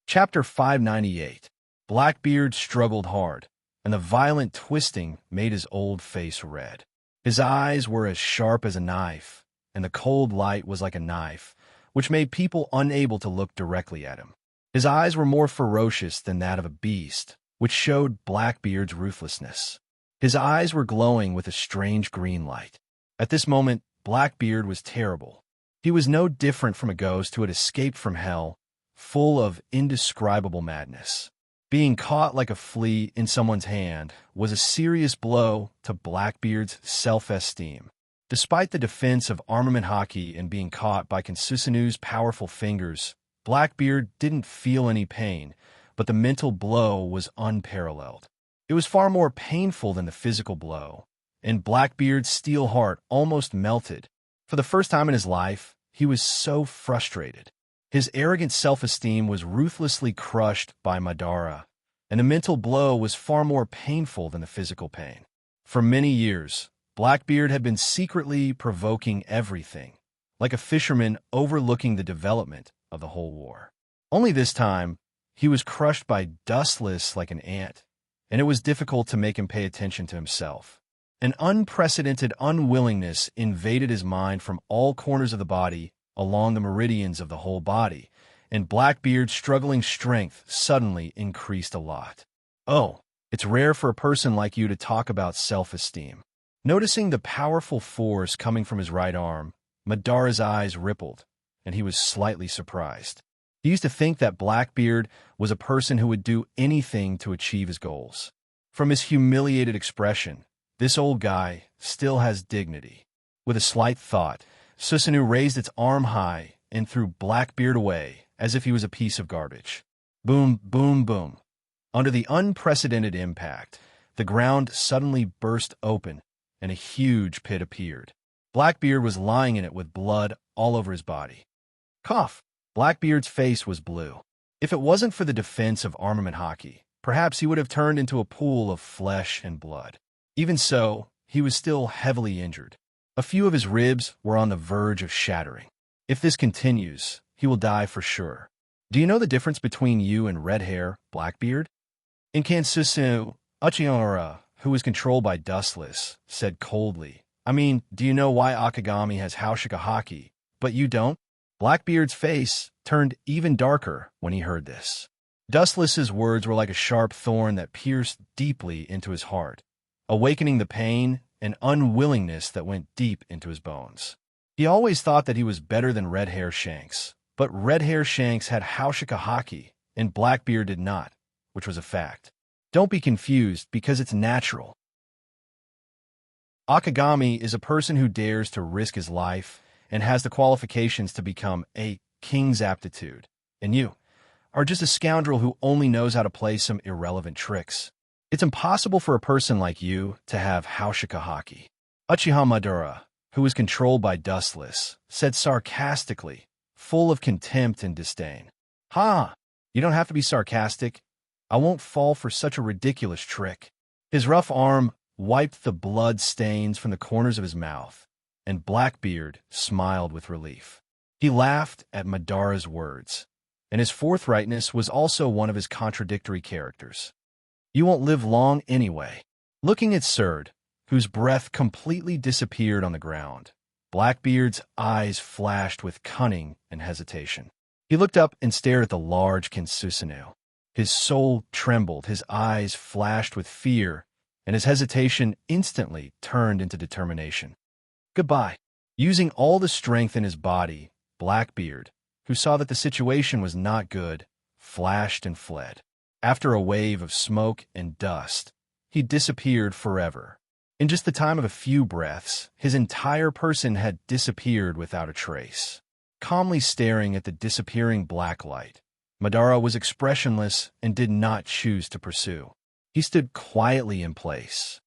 Chapter 598. Blackbeard struggled hard, and the violent twisting made his old face red. His eyes were as sharp as a knife, and the cold light was like a knife, which made people unable to look directly at him. His eyes were more ferocious than that of a beast, which showed Blackbeard's ruthlessness. His eyes were glowing with a strange green light. At this moment, Blackbeard was terrible. He was no different from a ghost who had escaped from hell, full of indescribable madness. Being caught like a flea in someone's hand was a serious blow to Blackbeard's self-esteem. Despite the defense of armament hockey and being caught by Kinsusinu's powerful fingers, Blackbeard didn't feel any pain, but the mental blow was unparalleled. It was far more painful than the physical blow, and Blackbeard's steel heart almost melted. For the first time in his life, he was so frustrated. His arrogant self-esteem was ruthlessly crushed by Madara, and the mental blow was far more painful than the physical pain. For many years, Blackbeard had been secretly provoking everything, like a fisherman overlooking the development of the whole war. Only this time, he was crushed by dustless like an ant, and it was difficult to make him pay attention to himself. An unprecedented unwillingness invaded his mind from all corners of the body along the meridians of the whole body, and Blackbeard's struggling strength suddenly increased a lot. Oh, it's rare for a person like you to talk about self-esteem. Noticing the powerful force coming from his right arm, Madara's eyes rippled, and he was slightly surprised. He used to think that Blackbeard was a person who would do anything to achieve his goals. From his humiliated expression, this old guy still has dignity. With a slight thought, Susanoo raised its arm high and threw Blackbeard away as if he was a piece of garbage. Boom, boom, boom. Under the unprecedented impact, the ground suddenly burst open and a huge pit appeared. Blackbeard was lying in it with blood all over his body. Cough! Blackbeard's face was blue. If it wasn't for the defense of armament hockey, perhaps he would have turned into a pool of flesh and blood. Even so, he was still heavily injured. A few of his ribs were on the verge of shattering. If this continues, he will die for sure. Do you know the difference between you and red hair, Blackbeard? Inkansusu Uchiora, who was controlled by Dustless, said coldly, I mean, do you know why Akagami has Haushika Haki, but you don't? Blackbeard's face turned even darker when he heard this. Dustless's words were like a sharp thorn that pierced deeply into his heart, awakening the pain and unwillingness that went deep into his bones. He always thought that he was better than Red Hair Shanks, but Red Hair Shanks had Haushika Haki, and Blackbeard did not, which was a fact. Don't be confused, because it's natural. Akagami is a person who dares to risk his life and has the qualifications to become a king's aptitude. And you are just a scoundrel who only knows how to play some irrelevant tricks. It's impossible for a person like you to have Haushika Haki. Uchiha Madara, who was controlled by Dustless, said sarcastically, full of contempt and disdain. Ha! You don't have to be sarcastic. I won't fall for such a ridiculous trick. His rough arm wiped the blood stains from the corners of his mouth, and Blackbeard smiled with relief. He laughed at Madara's words, and his forthrightness was also one of his contradictory characters. You won't live long anyway. Looking at Surd, whose breath completely disappeared on the ground, Blackbeard's eyes flashed with cunning and hesitation. He looked up and stared at the large Kinsusanoo. His soul trembled, his eyes flashed with fear, and his hesitation instantly turned into determination. Goodbye. Using all the strength in his body, Blackbeard, who saw that the situation was not good, flashed and fled. After a wave of smoke and dust, he disappeared forever. In just the time of a few breaths, his entire person had disappeared without a trace. Calmly staring at the disappearing black light, Madara was expressionless and did not choose to pursue. He stood quietly in place.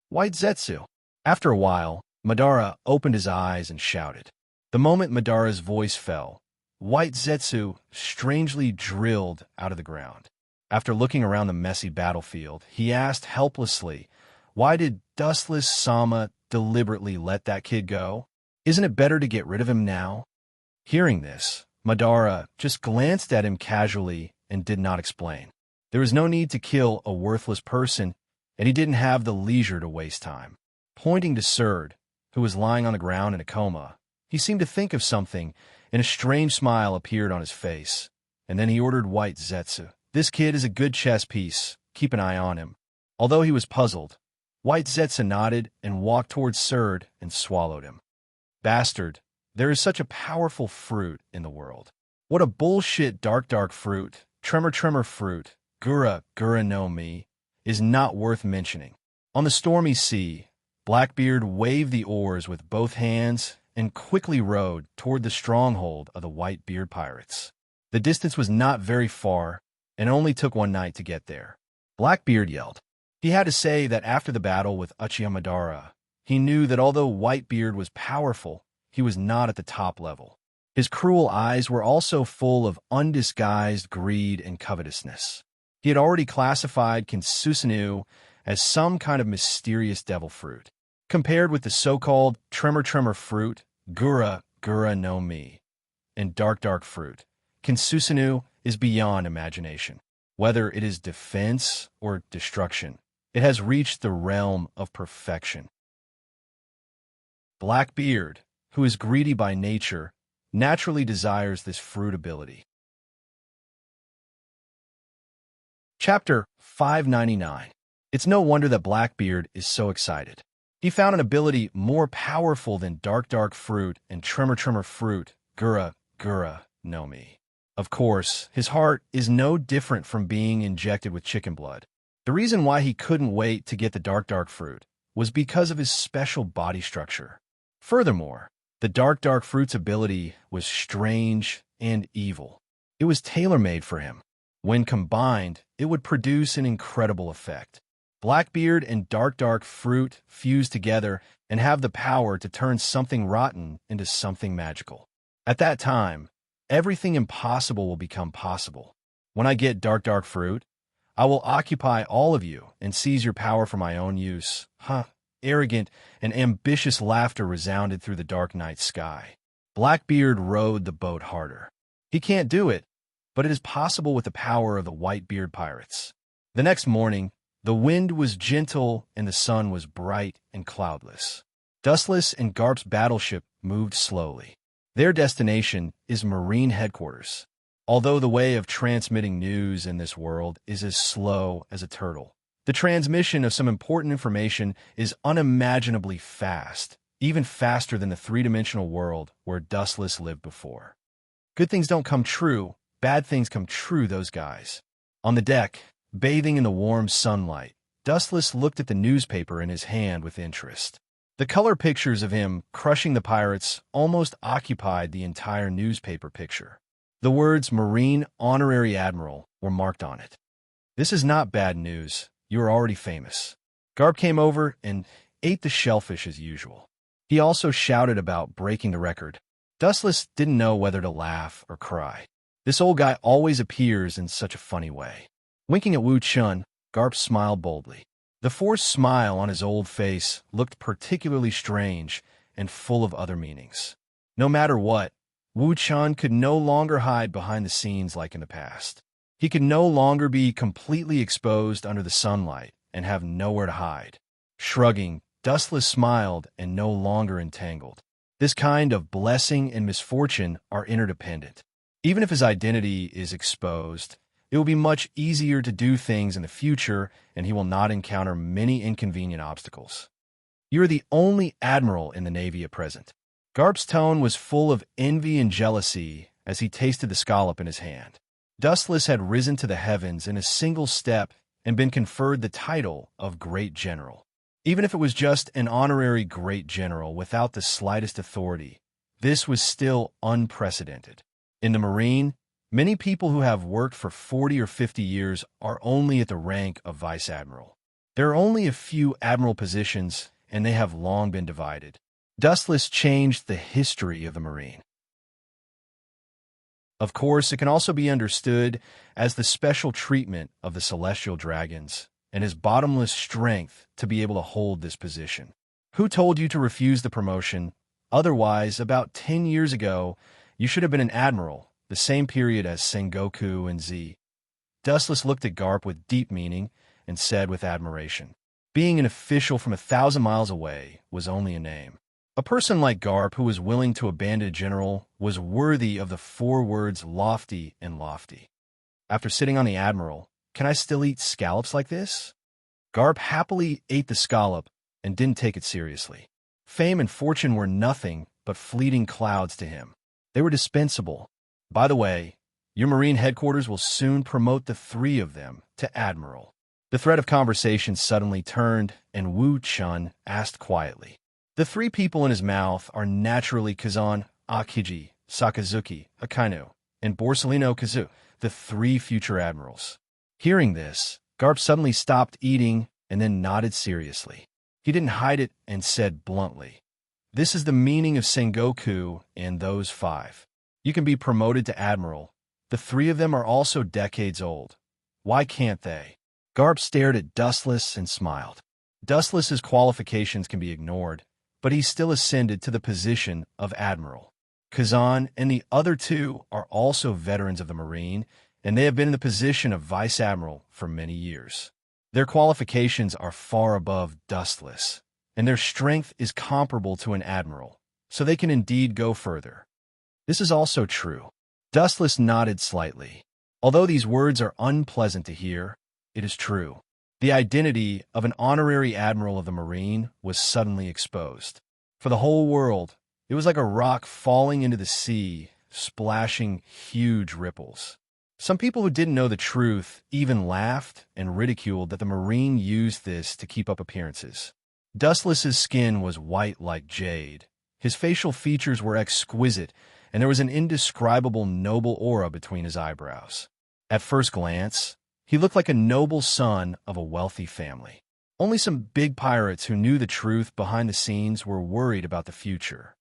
White Zetsu. After a while, Madara opened his eyes and shouted. The moment Madara's voice fell, White Zetsu strangely drilled out of the ground. After looking around the messy battlefield, he asked helplessly, why did Dustless Sama deliberately let that kid go? Isn't it better to get rid of him now? Hearing this, Madara just glanced at him casually and did not explain. There was no need to kill a worthless person, and he didn't have the leisure to waste time. Pointing to Surd, who was lying on the ground in a coma, he seemed to think of something, and a strange smile appeared on his face. And then he ordered White Zetsu. This kid is a good chess piece. Keep an eye on him. Although he was puzzled, White Zetsu nodded and walked towards Surd and swallowed him. Bastard, there is such a powerful fruit in the world. What a bullshit dark fruit, tremor fruit, gura no mi, is not worth mentioning. On the stormy sea, Blackbeard waved the oars with both hands and quickly rowed toward the stronghold of the Whitebeard pirates. The distance was not very far, and only took one night to get there. Blackbeard yelled. He had to say that after the battle with Uchiha Madara, he knew that although Whitebeard was powerful, he was not at the top level. His cruel eyes were also full of undisguised greed and covetousness. He had already classified Kinsusanoo as some kind of mysterious devil fruit. Compared with the so-called tremor fruit, gura Gura no Mi, and dark fruit. Kinsusanu is beyond imagination. Whether it is defense or destruction, it has reached the realm of perfection. Blackbeard, who is greedy by nature, naturally desires this fruit ability. Chapter 599. It's no wonder that Blackbeard is so excited. He found an ability more powerful than dark fruit and tremor fruit, Gura no Mi. Of course, his heart is no different from being injected with chicken blood. The reason why he couldn't wait to get the dark fruit was because of his special body structure. Furthermore, the dark fruit's ability was strange and evil. It was tailor-made for him. When combined, it would produce an incredible effect. Blackbeard and dark fruit fuse together and have the power to turn something rotten into something magical. At that time, everything impossible will become possible. When I get dark fruit, I will occupy all of you and seize your power for my own use. Arrogant and ambitious laughter resounded through the dark night sky. Blackbeard rowed the boat harder. He can't do it, but it is possible with the power of the Whitebeard pirates. The next morning, the wind was gentle and the sun was bright and cloudless. Dustless and Garp's battleship moved slowly. Their destination is Marine headquarters. Although the way of transmitting news in this world is as slow as a turtle, the transmission of some important information is unimaginably fast, even faster than the three-dimensional world where Dustless lived before. Good things don't come true, bad things come true, those guys. On the deck, bathing in the warm sunlight, Dustless looked at the newspaper in his hand with interest. The color pictures of him crushing the pirates almost occupied the entire newspaper picture. The words Marine Honorary Admiral were marked on it. This is not bad news. You are already famous. Garp came over and ate the shellfish as usual. He also shouted about breaking the record. Dustless didn't know whether to laugh or cry. This old guy always appears in such a funny way. Winking at Wu Chun, Garp smiled boldly. The forced smile on his old face looked particularly strange and full of other meanings. No matter what, Wu Chun could no longer hide behind the scenes like in the past. He could no longer be completely exposed under the sunlight and have nowhere to hide. Shrugging, Dustless smiled and no longer entangled. This kind of blessing and misfortune are interdependent. Even if his identity is exposed, it will be much easier to do things in the future and he will not encounter many inconvenient obstacles. You are the only admiral in the Navy at present. Garp's tone was full of envy and jealousy as he tasted the scallop in his hand. Dustless had risen to the heavens in a single step and been conferred the title of Great General. Even if it was just an honorary Great General without the slightest authority, this was still unprecedented. In the Marine, many people who have worked for 40 or 50 years are only at the rank of Vice Admiral. There are only a few admiral positions, and they have long been divided. Dustless changed the history of the Marine. Of course, it can also be understood as the special treatment of the celestial dragons and his bottomless strength to be able to hold this position. Who told you to refuse the promotion? Otherwise, about 10 years ago, you should have been an admiral, the same period as Sengoku and Z. Dustless looked at Garp with deep meaning and said with admiration, being an official from 1,000 miles away was only a name. A person like Garp who was willing to abandon a general was worthy of the 4 words lofty and lofty. After sitting on the admiral, can I still eat scallops like this? Garp happily ate the scallop and didn't take it seriously. Fame and fortune were nothing but fleeting clouds to him. They were dispensable. By the way, your Marine headquarters will soon promote the 3 of them to admiral. The thread of conversation suddenly turned, and Wu Chun asked quietly. The 3 people in his mouth are naturally Kazan, Akiji, Sakazuki, Akainu, and Borsellino Kazu, the 3 future admirals. Hearing this, Garp suddenly stopped eating and then nodded seriously. He didn't hide it and said bluntly, "This is the meaning of Sengoku and those 5. You can be promoted to admiral. The 3 of them are also decades old. Why can't they?" Garp stared at Dustless and smiled. Dustless's qualifications can be ignored, but he still ascended to the position of admiral. Kazan and the other two are also veterans of the Marine, and they have been in the position of Vice Admiral for many years. Their qualifications are far above Dustless, and their strength is comparable to an admiral, so they can indeed go further. This is also true. Dustless nodded slightly. Although these words are unpleasant to hear, it is true. The identity of an honorary admiral of the Marine was suddenly exposed. For the whole world, it was like a rock falling into the sea, splashing huge ripples. Some people who didn't know the truth even laughed and ridiculed that the Marine used this to keep up appearances. Dustless's skin was white like jade. His facial features were exquisite, and there was an indescribable noble aura between his eyebrows. At first glance, he looked like a noble son of a wealthy family. Only some big pirates who knew the truth behind the scenes were worried about the future.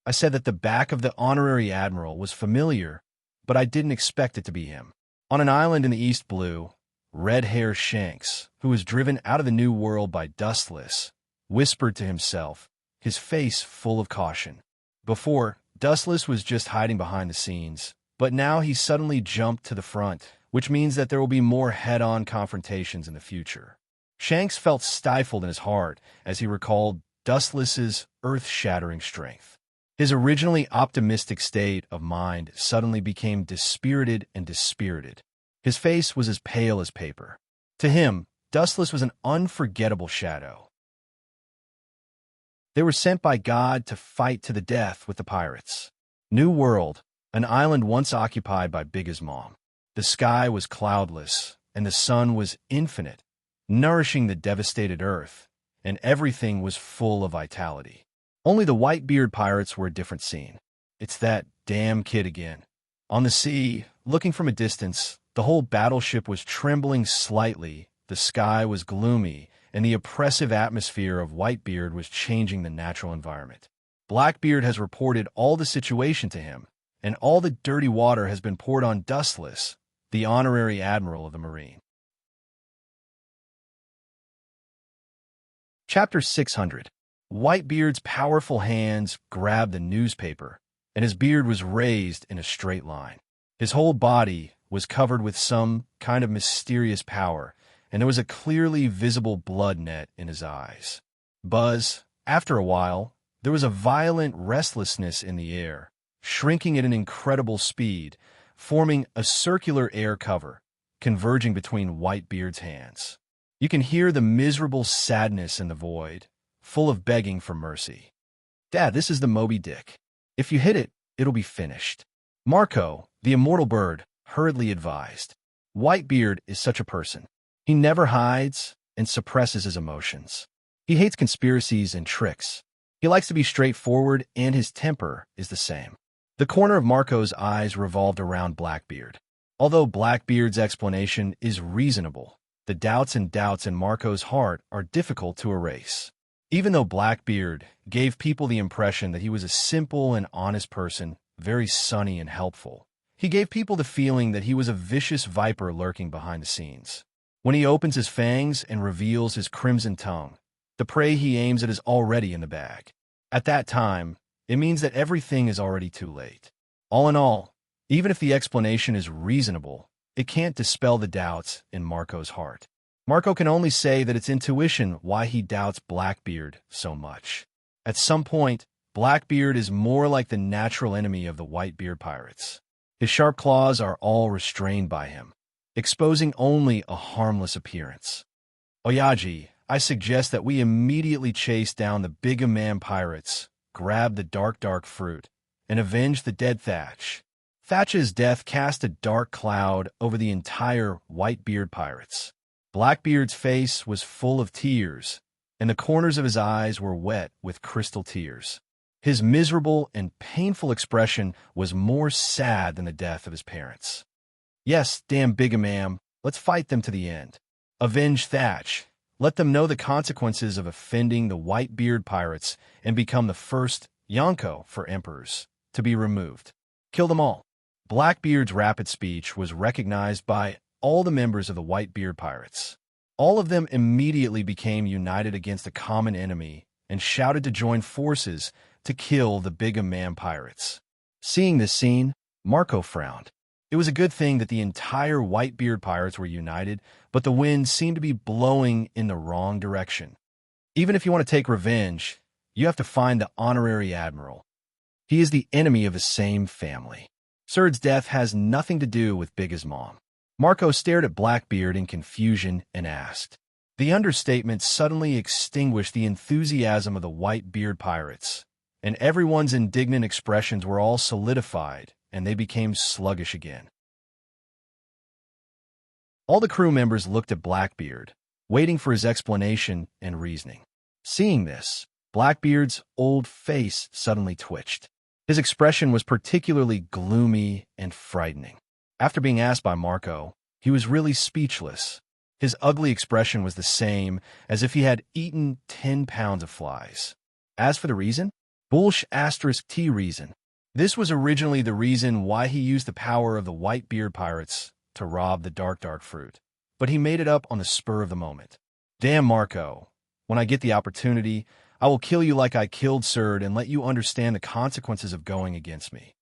I said that the back of the honorary admiral was familiar, but I didn't expect it to be him. On an island in the East Blue, red-haired Shanks, who was driven out of the New World by Dustless, whispered to himself, his face full of caution. Before, Dustless was just hiding behind the scenes, but now he suddenly jumped to the front, which means that there will be more head-on confrontations in the future. Shanks felt stifled in his heart as he recalled Dustless's earth-shattering strength. His originally optimistic state of mind suddenly became dispirited and dispirited. His face was as pale as paper. To him, Dustless was an unforgettable shadow. They were sent by God to fight to the death with the pirates. New World, an island once occupied by Big as Mom. The sky was cloudless, and the sun was infinite, nourishing the devastated earth, and everything was full of vitality. Only the Whitebeard pirates were a different scene. It's that damn kid again. On the sea, looking from a distance, the whole battleship was trembling slightly, the sky was gloomy, and the oppressive atmosphere of Whitebeard was changing the natural environment. Blackbeard has reported all the situation to him, and all the dirty water has been poured on Dustless, the honorary admiral of the Marine. Chapter 600. Whitebeard's powerful hands grabbed the newspaper, and his beard was raised in a straight line. His whole body was covered with some kind of mysterious power, and there was a clearly visible blood net in his eyes. Buzz, after a while, there was a violent restlessness in the air, shrinking at an incredible speed, forming a circular air cover, converging between Whitebeard's hands. You can hear the miserable sadness in the void, full of begging for mercy. Dad, this is the Moby Dick. If you hit it, it'll be finished. Marco, the immortal bird, hurriedly advised. Whitebeard is such a person. He never hides and suppresses his emotions. He hates conspiracies and tricks. He likes to be straightforward, and his temper is the same. The corner of Marco's eyes revolved around Blackbeard. Although Blackbeard's explanation is reasonable, the doubts in Marco's heart are difficult to erase. Even though Blackbeard gave people the impression that he was a simple and honest person, very sunny and helpful, he gave people the feeling that he was a vicious viper lurking behind the scenes. When he opens his fangs and reveals his crimson tongue, the prey he aims at is already in the bag. At that time, it means that everything is already too late. All in all, even if the explanation is reasonable, it can't dispel the doubts in Marco's heart. Marco can only say that it's intuition why he doubts Blackbeard so much. At some point, Blackbeard is more like the natural enemy of the Whitebeard pirates. His sharp claws are all restrained by him, exposing only a harmless appearance. Oyaji, I suggest that we immediately chase down the Big Man pirates, grab the dark fruit, and avenge the dead Thatch. Thatch's death cast a dark cloud over the entire Whitebeard pirates. Blackbeard's face was full of tears, and the corners of his eyes were wet with crystal tears. His miserable and painful expression was more sad than the death of his parents. Yes, damn Bigamam, let's fight them to the end. Avenge Thatch. Let them know the consequences of offending the Whitebeard pirates and become the first Yonko for emperors to be removed. Kill them all. Blackbeard's rapid speech was recognized by all the members of the Whitebeard pirates. All of them immediately became united against a common enemy and shouted to join forces to kill the Bigamam pirates. Seeing this scene, Marco frowned. It was a good thing that the entire Whitebeard pirates were united, but the wind seemed to be blowing in the wrong direction. Even if you want to take revenge, you have to find the honorary admiral. He is the enemy of the same family. Surd's death has nothing to do with Big's mom. Marco stared at Blackbeard in confusion and asked. The understatement suddenly extinguished the enthusiasm of the Whitebeard pirates, and everyone's indignant expressions were all solidified, and they became sluggish again. All the crew members looked at Blackbeard, waiting for his explanation and reasoning. Seeing this, Blackbeard's old face suddenly twitched. His expression was particularly gloomy and frightening. After being asked by Marco, he was really speechless. His ugly expression was the same as if he had eaten 10 pounds of flies. As for the reason, **T reason. This was originally the reason why he used the power of the Whitebeard pirates to rob the dark fruit. But he made it up on the spur of the moment. Damn, Marco. When I get the opportunity, I will kill you like I killed Surd and let you understand the consequences of going against me.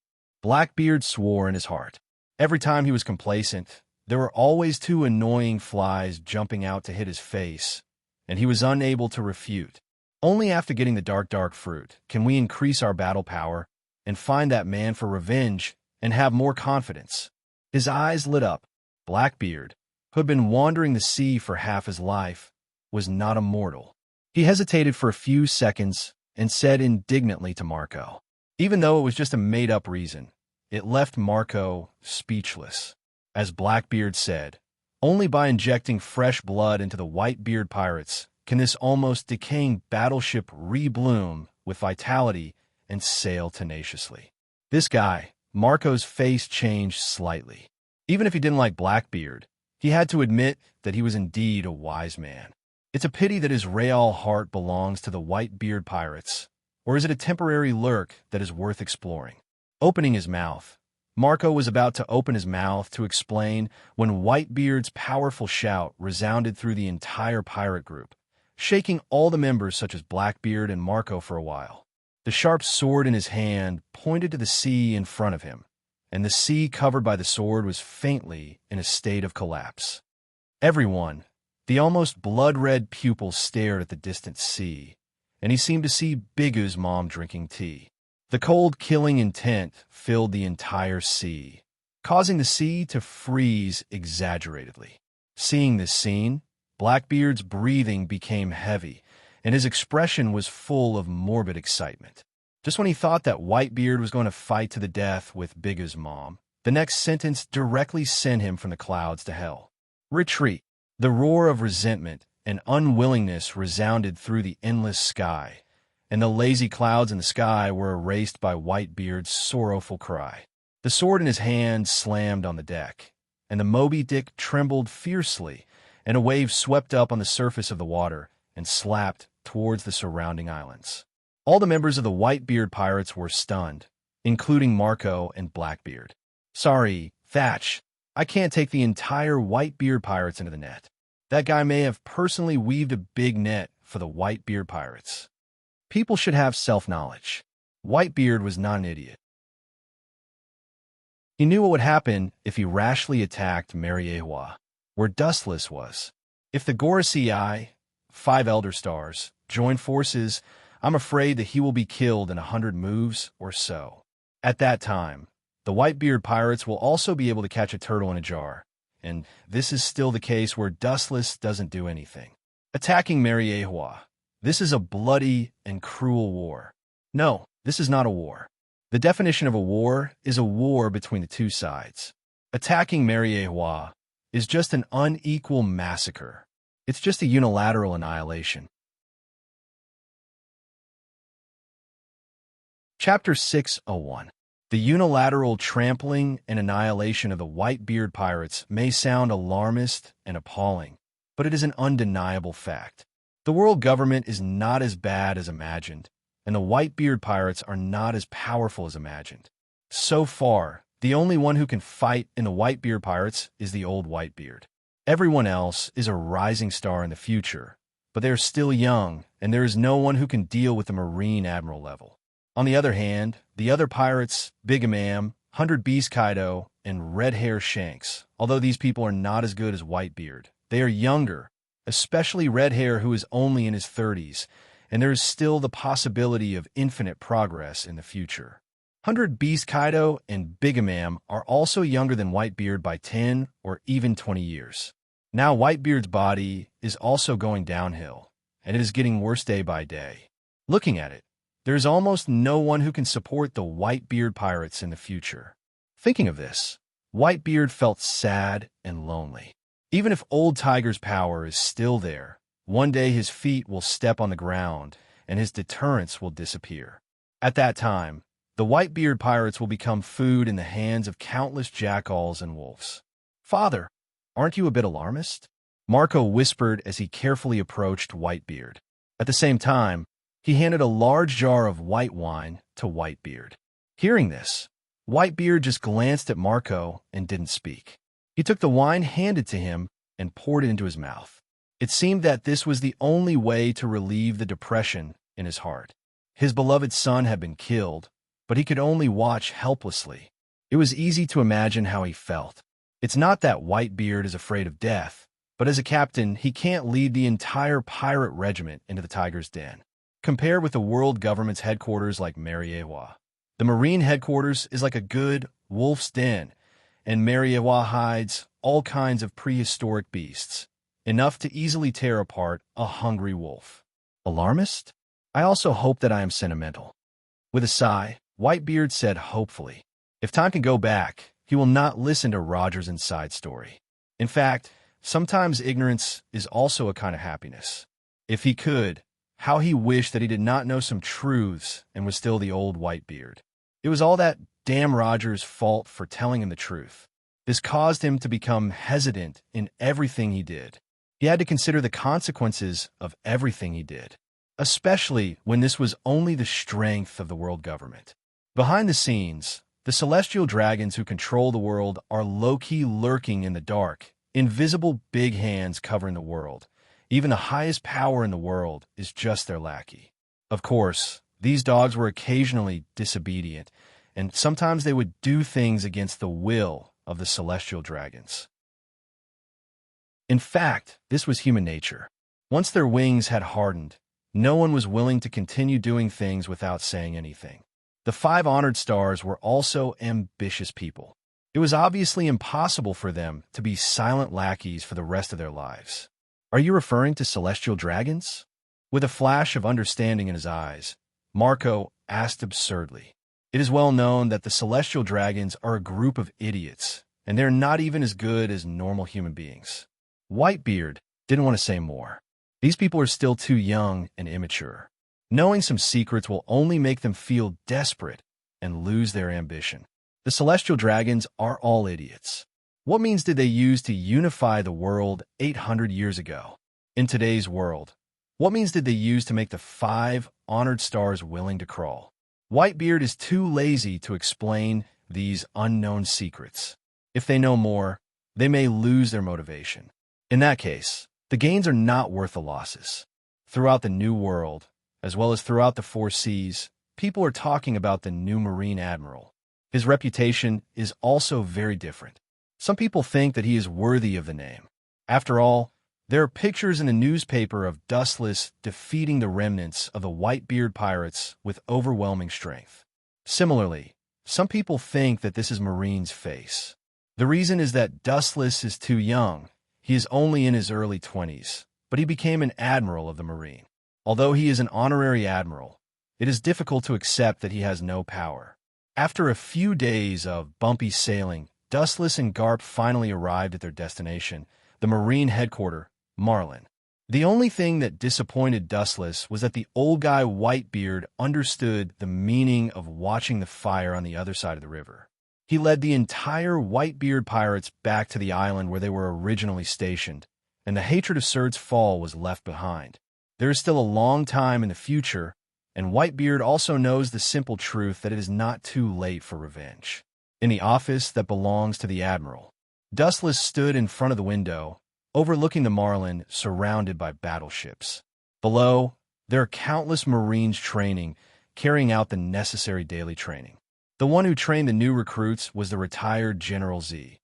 Blackbeard swore in his heart. Every time he was complacent, there were always 2 annoying flies jumping out to hit his face, and he was unable to refute. Only after getting the dark fruit can we increase our battle power and find that man for revenge and have more confidence. His eyes lit up. Blackbeard, who had been wandering the sea for half his life, was not a mortal. He hesitated for a few seconds and said indignantly to Marco. Even though it was just a made-up reason, it left Marco speechless. As Blackbeard said, only by injecting fresh blood into the Whitebeard pirates can this almost decaying battleship rebloom with vitality and sail tenaciously. This guy, Marco's face changed slightly. Even if he didn't like Blackbeard, he had to admit that he was indeed a wise man. It's a pity that his real heart belongs to the Whitebeard pirates, or is it a temporary lurk that is worth exploring? Opening his mouth, Marco was about to open his mouth to explain when Whitebeard's powerful shout resounded through the entire pirate group, shaking all the members such as Blackbeard and Marco for a while. The sharp sword in his hand pointed to the sea in front of him, and the sea covered by the sword was faintly in a state of collapse. Everyone, the almost blood-red pupil, stared at the distant sea, and he seemed to see Bigu's mom drinking tea. The cold, killing intent filled the entire sea, causing the sea to freeze exaggeratedly. Seeing this scene, Blackbeard's breathing became heavy, and his expression was full of morbid excitement. Just when he thought that Whitebeard was going to fight to the death with Bigu's mom, the next sentence directly sent him from the clouds to hell. Retreat. The roar of resentment and unwillingness resounded through the endless sky, and the lazy clouds in the sky were erased by Whitebeard's sorrowful cry. The sword in his hand slammed on the deck, and the Moby Dick trembled fiercely, and a wave swept up on the surface of the water and slapped towards the surrounding islands. All the members of the Whitebeard pirates were stunned, including Marco and Blackbeard. Sorry, Thatch, I can't take the entire Whitebeard pirates into the net. That guy may have personally weaved a big net for the Whitebeard pirates. People should have self-knowledge. Whitebeard was not an idiot. He knew what would happen if he rashly attacked Mariewa, where Dustless was. If the Gorosei, 5 Elder Stars, join forces, I'm afraid that he will be killed in 100 moves or so. At that time, the Whitebeard pirates will also be able to catch a turtle in a jar, and this is still the case where Dustless doesn't do anything. Attacking Mariewa. This is a bloody and cruel war. No, this is not a war. The definition of a war is a war between the 2 sides. Attacking Mariewa is just an unequal massacre. It's just a unilateral annihilation. Chapter 601. The unilateral trampling and annihilation of the Whitebeard pirates may sound alarmist and appalling, but it is an undeniable fact. The world government is not as bad as imagined, and the Whitebeard pirates are not as powerful as imagined. So far, the only one who can fight in the Whitebeard pirates is the old Whitebeard. Everyone else is a rising star in the future, but they are still young, and there is no one who can deal with the Marine Admiral level. On the other hand, the other pirates, Big Imam, 100 Beast Kaido, and Red Hair Shanks, although these people are not as good as Whitebeard, they are younger, especially Red Hair, who is only in his 30s, and there is still the possibility of infinite progress in the future. 100 Beast Kaido and Big Imam are also younger than Whitebeard by 10 or even 20 years. Now Whitebeard's body is also going downhill, and it is getting worse day by day. Looking at it, there is almost no one who can support the Whitebeard pirates in the future. Thinking of this, Whitebeard felt sad and lonely. Even if Old Tiger's power is still there, one day his feet will step on the ground and his deterrence will disappear. At that time, the Whitebeard pirates will become food in the hands of countless jackals and wolves. "Father, aren't you a bit alarmist?" Marco whispered as he carefully approached Whitebeard. At the same time, he handed a large jar of white wine to Whitebeard. Hearing this, Whitebeard just glanced at Marco and didn't speak. He took the wine handed to him and poured it into his mouth. It seemed that this was the only way to relieve the depression in his heart. His beloved son had been killed, but he could only watch helplessly. It was easy to imagine how he felt. It's not that Whitebeard is afraid of death, but as a captain, he can't lead the entire pirate regiment into the tiger's den. Compare with the world government's headquarters like Mariewa. The Marine headquarters is like a good wolf's den, and Mariewa hides all kinds of prehistoric beasts, enough to easily tear apart a hungry wolf. Alarmist? I also hope that I am sentimental. With a sigh, Whitebeard said hopefully, if time can go back, he will not listen to Roger's inside story. In fact, sometimes ignorance is also a kind of happiness. If he could, how he wished that he did not know some truths and was still the old Whitebeard. It was all that damn Roger's fault for telling him the truth. This caused him to become hesitant in everything he did. He had to consider the consequences of everything he did, especially when this was only the strength of the world government. Behind the scenes, the celestial dragons who control the world are low-key lurking in the dark, invisible big hands covering the world. Even the highest power in the world is just their lackey. Of course, these dogs were occasionally disobedient, and sometimes they would do things against the will of the celestial dragons. In fact, this was human nature. Once their wings had hardened, no one was willing to continue doing things without saying anything. The 5 honored stars were also ambitious people. It was obviously impossible for them to be silent lackeys for the rest of their lives. Are you referring to celestial dragons? With a flash of understanding in his eyes, Marco asked absurdly. It is well known that the celestial dragons are a group of idiots, and they're not even as good as normal human beings. Whitebeard didn't want to say more. These people are still too young and immature. Knowing some secrets will only make them feel desperate and lose their ambition. The celestial dragons are all idiots. What means did they use to unify the world 800 years ago? In today's world, what means did they use to make the 5 honored stars willing to crawl? Whitebeard is too lazy to explain these unknown secrets. If they know more, they may lose their motivation. In that case, the gains are not worth the losses. Throughout the New World, as well as throughout the 4 seas, people are talking about the new Marine Admiral. His reputation is also very different. Some people think that he is worthy of the name. After all, there are pictures in the newspaper of Dustless defeating the remnants of the Whitebeard pirates with overwhelming strength. Similarly, some people think that this is Marine's face. The reason is that Dustless is too young. He is only in his early 20s, but he became an admiral of the Marine. Although he is an honorary admiral, it is difficult to accept that he has no power. After a few days of bumpy sailing, Dustless and Garp finally arrived at their destination, the Marine headquarters, Marlin. The only thing that disappointed Dustless was that the old guy Whitebeard understood the meaning of watching the fire on the other side of the river. He led the entire Whitebeard pirates back to the island where they were originally stationed, and the hatred of Surd's fall was left behind. There is still a long time in the future, and Whitebeard also knows the simple truth that it is not too late for revenge. In the office that belongs to the Admiral, Dustless stood in front of the window, overlooking the Marlin surrounded by battleships. Below, there are countless Marines training, carrying out the necessary daily training. The one who trained the new recruits was the retired General Z.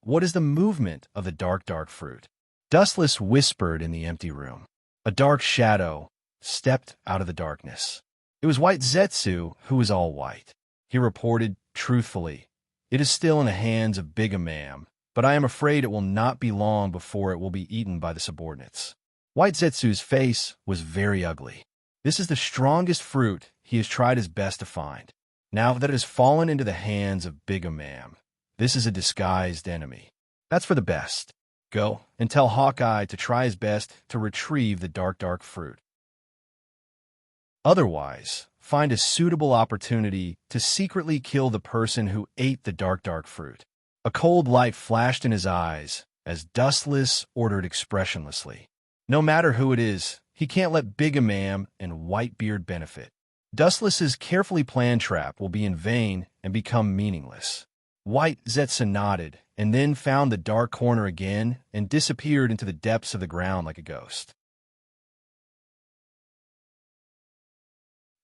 What is the movement of the dark fruit? Dustless whispered in the empty room. A dark shadow stepped out of the darkness. It was White Zetsu, who was all white. He reported truthfully, "It is still in the hands of Bigamam, but I am afraid it will not be long before it will be eaten by the subordinates." White Zetsu's face was very ugly. This is the strongest fruit he has tried his best to find. Now that it has fallen into the hands of Bigamam, this is a disguised enemy. That's for the best. Go and tell Hawkeye to try his best to retrieve the dark fruit. Otherwise, find a suitable opportunity to secretly kill the person who ate the dark fruit. A cold light flashed in his eyes as Dustless ordered expressionlessly. No matter who it is, he can't let Bigamam and Whitebeard benefit. Dustless's carefully planned trap will be in vain and become meaningless. White Zetsu nodded and then found the dark corner again and disappeared into the depths of the ground like a ghost.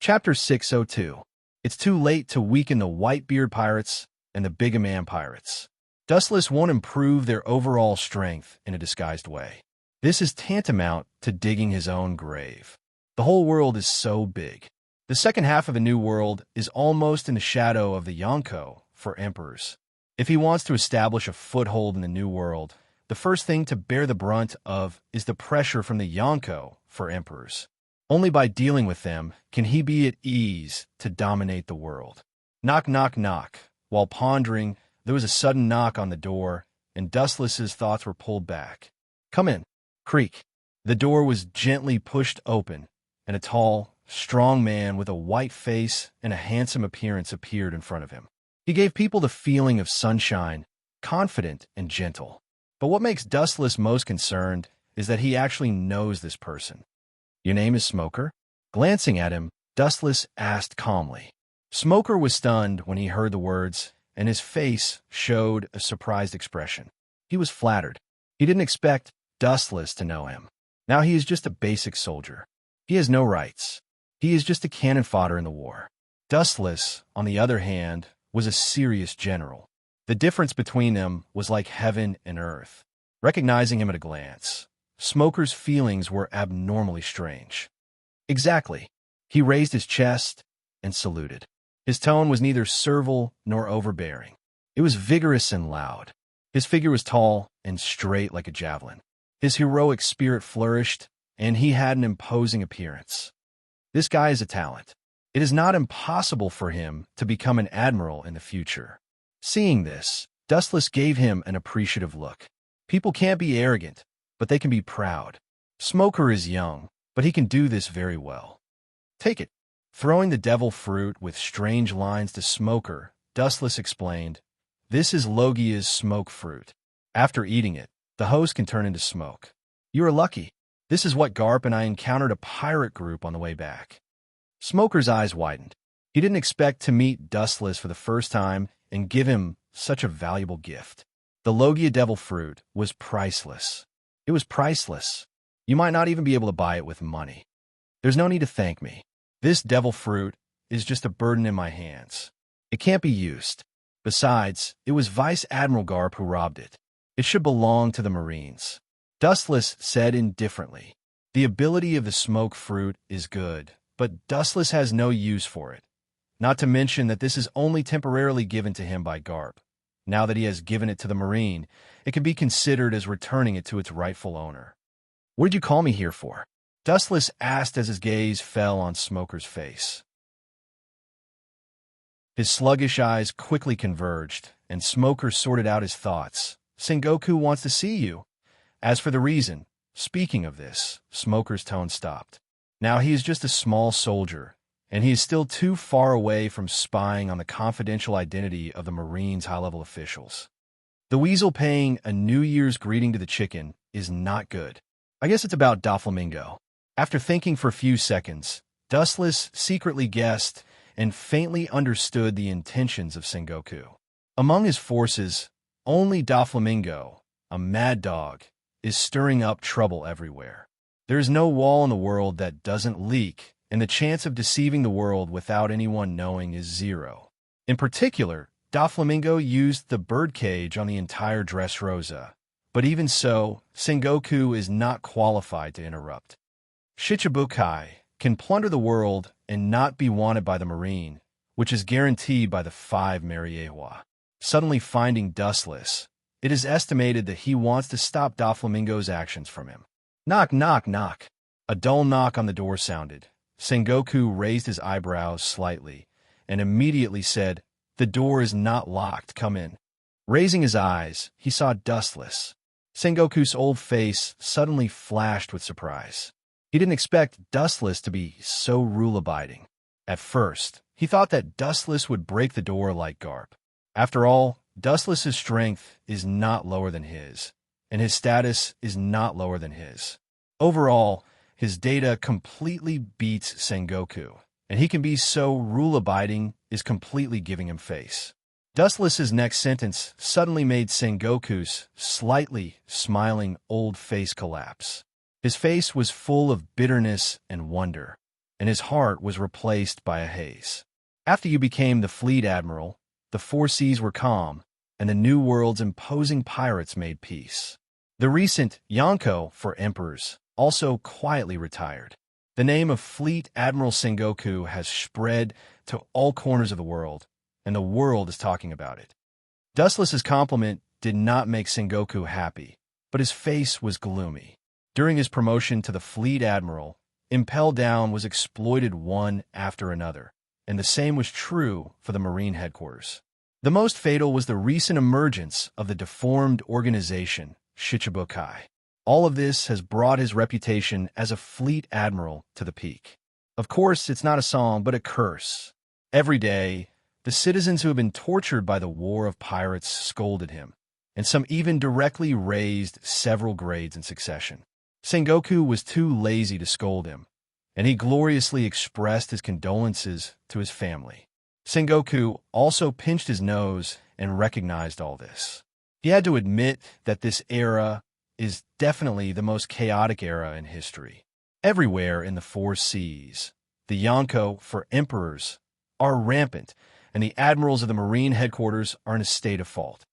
Chapter 602. It's too late to weaken the Whitebeard pirates and the Bigamam pirates. Dustless won't improve their overall strength in a disguised way. This is tantamount to digging his own grave. The whole world is so big. The second half of the new world is almost in the shadow of the Yonko for emperors. If he wants to establish a foothold in the new world, the first thing to bear the brunt of is the pressure from the Yonko for emperors. Only by dealing with them can he be at ease to dominate the world. Knock, knock, knock. While pondering, there was a sudden knock on the door, and Dustless's thoughts were pulled back. "Come in." Creak. The door was gently pushed open, and a tall, strong man with a white face and a handsome appearance appeared in front of him. He gave people the feeling of sunshine, confident and gentle. But what makes Dustless most concerned is that he actually knows this person. "Your name is Smoker?" Glancing at him, Dustless asked calmly. Smoker was stunned when he heard the words, and his face showed a surprised expression. He was flattered. He didn't expect Dustless to know him. Now he is just a basic soldier. He has no rights. He is just a cannon fodder in the war. Dustless, on the other hand, was a serious general. The difference between them was like heaven and earth. Recognizing him at a glance, Smoker's feelings were abnormally strange. "Exactly." He raised his chest and saluted. His tone was neither servile nor overbearing. It was vigorous and loud. His figure was tall and straight like a javelin. His heroic spirit flourished, and he had an imposing appearance. This guy is a talent. It is not impossible for him to become an admiral in the future. Seeing this, Dustless gave him an appreciative look. People can't be arrogant, but they can be proud. Smoker is young, but he can do this very well. "Take it." Throwing the devil fruit with strange lines to Smoker, Dustless explained, "This is Logia's smoke fruit. After eating it, the host can turn into smoke. You are lucky. This is what Garp and I encountered a pirate group on the way back." Smoker's eyes widened. He didn't expect to meet Dustless for the first time and give him such a valuable gift. The Logia devil fruit was priceless. It was priceless. You might not even be able to buy it with money. "There's no need to thank me. This devil fruit is just a burden in my hands. It can't be used. Besides, it was Vice Admiral Garp who robbed it. It should belong to the Marines." Dustless said indifferently, "The ability of the smoke fruit is good, but Dustless has no use for it. Not to mention that this is only temporarily given to him by Garp. Now that he has given it to the Marine, it can be considered as returning it to its rightful owner." "What did you call me here for?" Dustless asked as his gaze fell on Smoker's face. His sluggish eyes quickly converged, and Smoker sorted out his thoughts. "Sengoku wants to see you. As for the reason, speaking of this," Smoker's tone stopped. "Now he is just a small soldier, and he is still too far away from spying on the confidential identity of the Marines' high-level officials. The weasel paying a New Year's greeting to the chicken is not good. I guess it's about Doflamingo." After thinking for a few seconds, Dustless secretly guessed and faintly understood the intentions of Sengoku. Among his forces, only Doflamingo, a mad dog, is stirring up trouble everywhere. There is no wall in the world that doesn't leak and the chance of deceiving the world without anyone knowing is 0. In particular, Doflamingo used the birdcage on the entire Dressrosa, but even so, Sengoku is not qualified to interrupt. Shichibukai can plunder the world and not be wanted by the Marine, which is guaranteed by the 5 Mariewa. Suddenly finding Dustless, it is estimated that he wants to stop Doflamingo's actions from him. Knock, knock, knock. A dull knock on the door sounded. Sengoku raised his eyebrows slightly and immediately said, "The door is not locked, come in." Raising his eyes, he saw Dustless. Sengoku's old face suddenly flashed with surprise. He didn't expect Dustless to be so rule-abiding. At first, he thought that Dustless would break the door like Garp. After all, Dustless's strength is not lower than his, and his status is not lower than his. Overall, his data completely beats Sengoku, and he can be so rule-abiding is completely giving him face. Dustless's next sentence suddenly made Sengoku's slightly smiling old face collapse. His face was full of bitterness and wonder, and his heart was replaced by a haze. After you became the fleet admiral, the 4 seas were calm, and the New World's imposing pirates made peace. The recent Yonko for emperors also quietly retired. The name of Fleet Admiral Sengoku has spread to all corners of the world, and the world is talking about it. Dustless's compliment did not make Sengoku happy, but his face was gloomy. During his promotion to the Fleet Admiral, Impel Down was exploited one after another, and the same was true for the Marine headquarters. The most fatal was the recent emergence of the deformed organization, Shichibukai. All of this has brought his reputation as a fleet admiral to the peak. Of course, it's not a song, but a curse. Every day, the citizens who have been tortured by the war of pirates scolded him, and some even directly raised several grades in succession. Sengoku was too lazy to scold him, and he gloriously expressed his condolences to his family. Sengoku also pinched his nose and recognized all this. He had to admit that this era is definitely the most chaotic era in history. Everywhere in the 4 seas, the Yonko for emperors are rampant, and the admirals of the Marine headquarters are in a state of fault.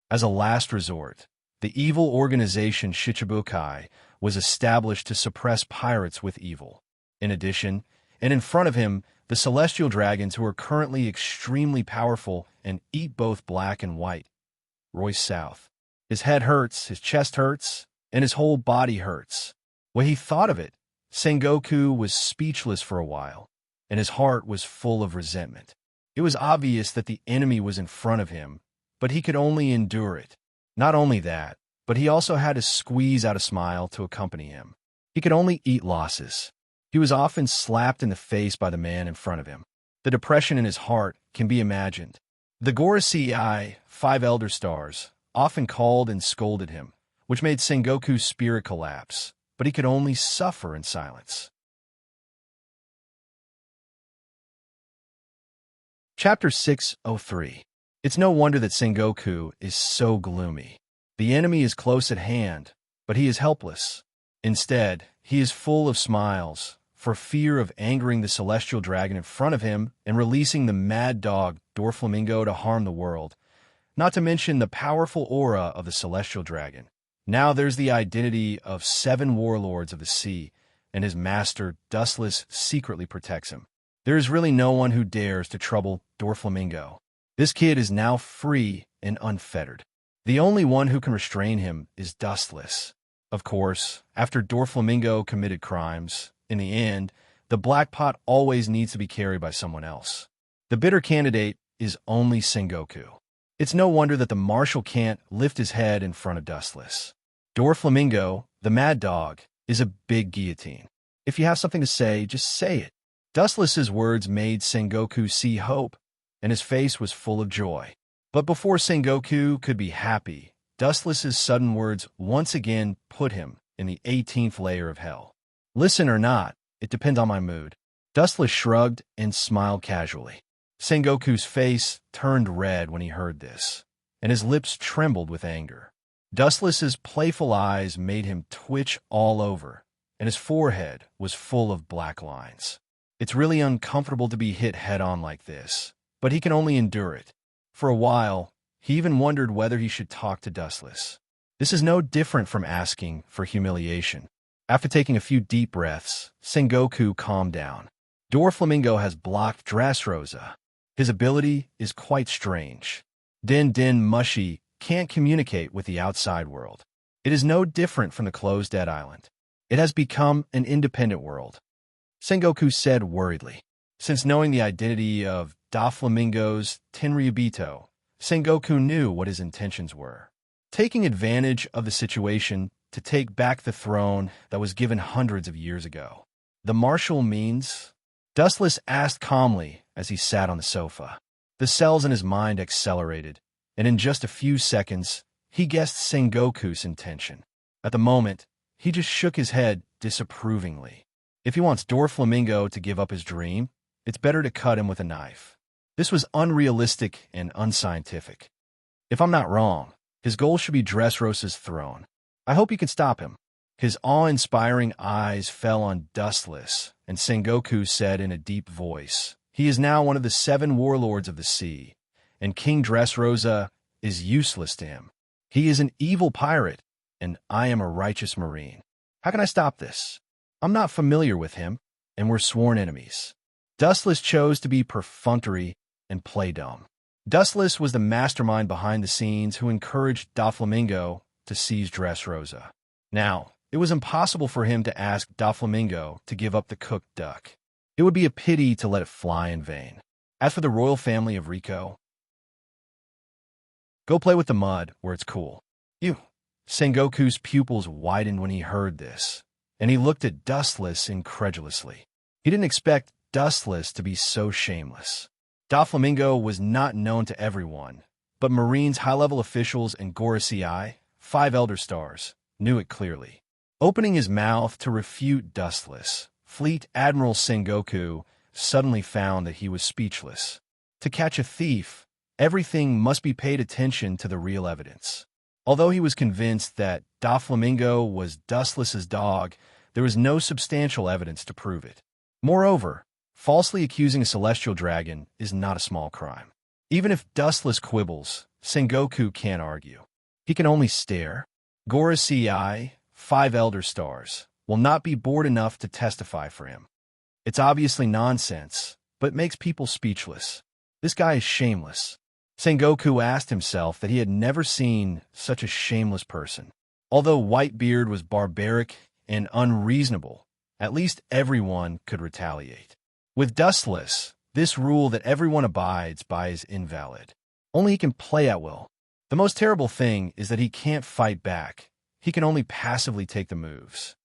As a last resort, the evil organization Shichibukai was established to suppress pirates with evil. In addition, and in front of him, the celestial dragons who are currently extremely powerful and eat both black and white. Royce South. His head hurts, his chest hurts, and his whole body hurts. When he thought of it, Sengoku was speechless for a while, and his heart was full of resentment. It was obvious that the enemy was in front of him, but he could only endure it. Not only that, but he also had to squeeze out a smile to accompany him. He could only eat losses. He was often slapped in the face by the man in front of him. The depression in his heart can be imagined. The Gorosei 5 Elder Stars often called and scolded him, which made Sengoku's spirit collapse, but he could only suffer in silence. Chapter 603. It's no wonder that Sengoku is so gloomy. The enemy is close at hand, but he is helpless. Instead, he is full of smiles, for fear of angering the celestial dragon in front of him and releasing the mad dog Doflamingo to harm the world, not to mention the powerful aura of the celestial dragon. Now there's the identity of 7 warlords of the sea, and his master, Dustless, secretly protects him. There is really no one who dares to trouble Doflamingo. This kid is now free and unfettered. The only one who can restrain him is Dustless. Of course, after Doflamingo committed crimes, in the end, the black pot always needs to be carried by someone else. The bitter candidate is only Sengoku. It's no wonder that the marshal can't lift his head in front of Dustless. Doflamingo, the mad dog, is a big guillotine. If you have something to say, just say it. Dustless's words made Sengoku see hope, and his face was full of joy. But before Sengoku could be happy, Dustless's sudden words once again put him in the 18th layer of hell. Listen or not, it depends on my mood. Dustless shrugged and smiled casually. Sengoku's face turned red when he heard this, and his lips trembled with anger. Dustless's playful eyes made him twitch all over, and his forehead was full of black lines. It's really uncomfortable to be hit head-on like this, but he can only endure it. For a while, he even wondered whether he should talk to Dustless. This is no different from asking for humiliation. After taking a few deep breaths, Sengoku calmed down. Doflamingo has blocked Dressrosa. His ability is quite strange. Din Mushi can't communicate with the outside world. It is no different from the closed dead island. It has become an independent world. Sengoku said worriedly. Since knowing the identity of Doflamingo's Tenryubito, Sengoku knew what his intentions were. Taking advantage of the situation to take back the throne that was given hundreds of years ago. The martial means? Dustless asked calmly as he sat on the sofa. The cells in his mind accelerated, and in just a few seconds, he guessed Sengoku's intention. At the moment, he just shook his head disapprovingly. If he wants Doflamingo to give up his dream, it's better to cut him with a knife. This was unrealistic and unscientific. If I'm not wrong, his goal should be Dressrosa's throne. I hope you can stop him. His awe-inspiring eyes fell on Dustless, and Sengoku said in a deep voice, "He is now one of the 7 warlords of the sea, and King Dressrosa is useless to him. He is an evil pirate, and I am a righteous marine. How can I stop this? I'm not familiar with him, and we're sworn enemies." Dustless chose to be perfunctory and play dumb. Dustless was the mastermind behind the scenes who encouraged Doflamingo to seize Dressrosa. Now, it was impossible for him to ask Doflamingo to give up the cooked duck. It would be a pity to let it fly in vain. As for the royal family of Rico, go play with the mud where it's cool. You. Sengoku's pupils widened when he heard this, and he looked at Dustless incredulously. He didn't expect Dustless to be so shameless. Doflamingo was not known to everyone, but Marine's high-level officials and Gorosei, 5 Elder Stars, knew it clearly. Opening his mouth to refute Dustless, Fleet Admiral Sengoku suddenly found that he was speechless. To catch a thief, everything must be paid attention to the real evidence. Although he was convinced that Doflamingo was Dustless's dog, there was no substantial evidence to prove it. Moreover, falsely accusing a celestial dragon is not a small crime. Even if Dustless quibbles, Sengoku can't argue. He can only stare. Gorosei, 5 Elder Stars, will not be bored enough to testify for him. It's obviously nonsense, but makes people speechless. This guy is shameless. Sengoku asked himself that he had never seen such a shameless person. Although Whitebeard was barbaric and unreasonable, at least everyone could retaliate. With Dustless, this rule that everyone abides by is invalid. Only he can play at will. The most terrible thing is that he can't fight back. He can only passively take the moves.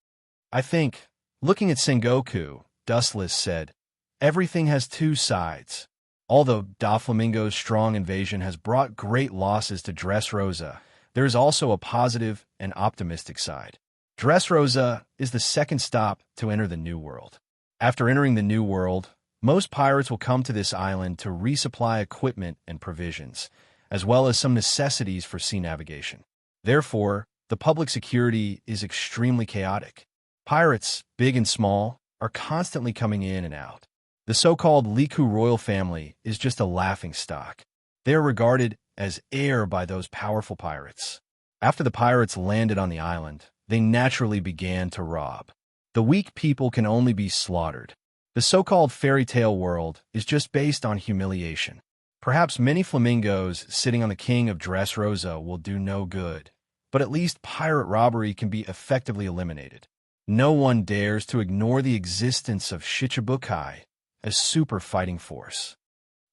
I think, looking at Sengoku, Dustless said, "Everything has 2 sides. Although Doflamingo's strong invasion has brought great losses to Dressrosa, there is also a positive and optimistic side. Dressrosa is the second stop to enter the New World. After entering the New World, most pirates will come to this island to resupply equipment and provisions, as well as some necessities for sea navigation. Therefore, the public security is extremely chaotic. Pirates, big and small, are constantly coming in and out. The so-called Liku royal family is just a laughingstock. They are regarded as heir by those powerful pirates. After the pirates landed on the island, they naturally began to rob. The weak people can only be slaughtered. The so-called fairy tale world is just based on humiliation. Perhaps many flamingos sitting on the king of Dressrosa will do no good, but at least pirate robbery can be effectively eliminated. No one dares to ignore the existence of Shichibukai, a super fighting force.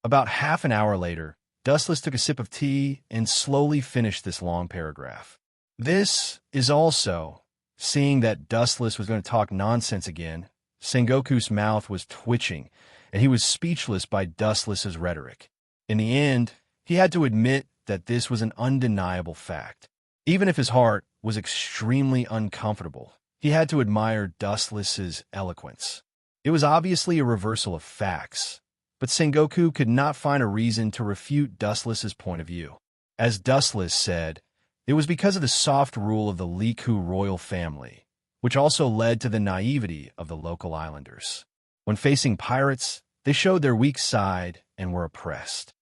About half an hour later, Dustless took a sip of tea and slowly finished this long paragraph. This is also, seeing that Dustless was going to talk nonsense again, Sengoku's mouth was twitching, and he was speechless by Dustless's rhetoric. In the end, he had to admit that this was an undeniable fact. Even if his heart was extremely uncomfortable, he had to admire Dustless's eloquence. It was obviously a reversal of facts, but Sengoku could not find a reason to refute Dustless's point of view. As Dustless said, it was because of the soft rule of the Liku royal family, which also led to the naivety of the local islanders. When facing pirates, they showed their weak side and were oppressed.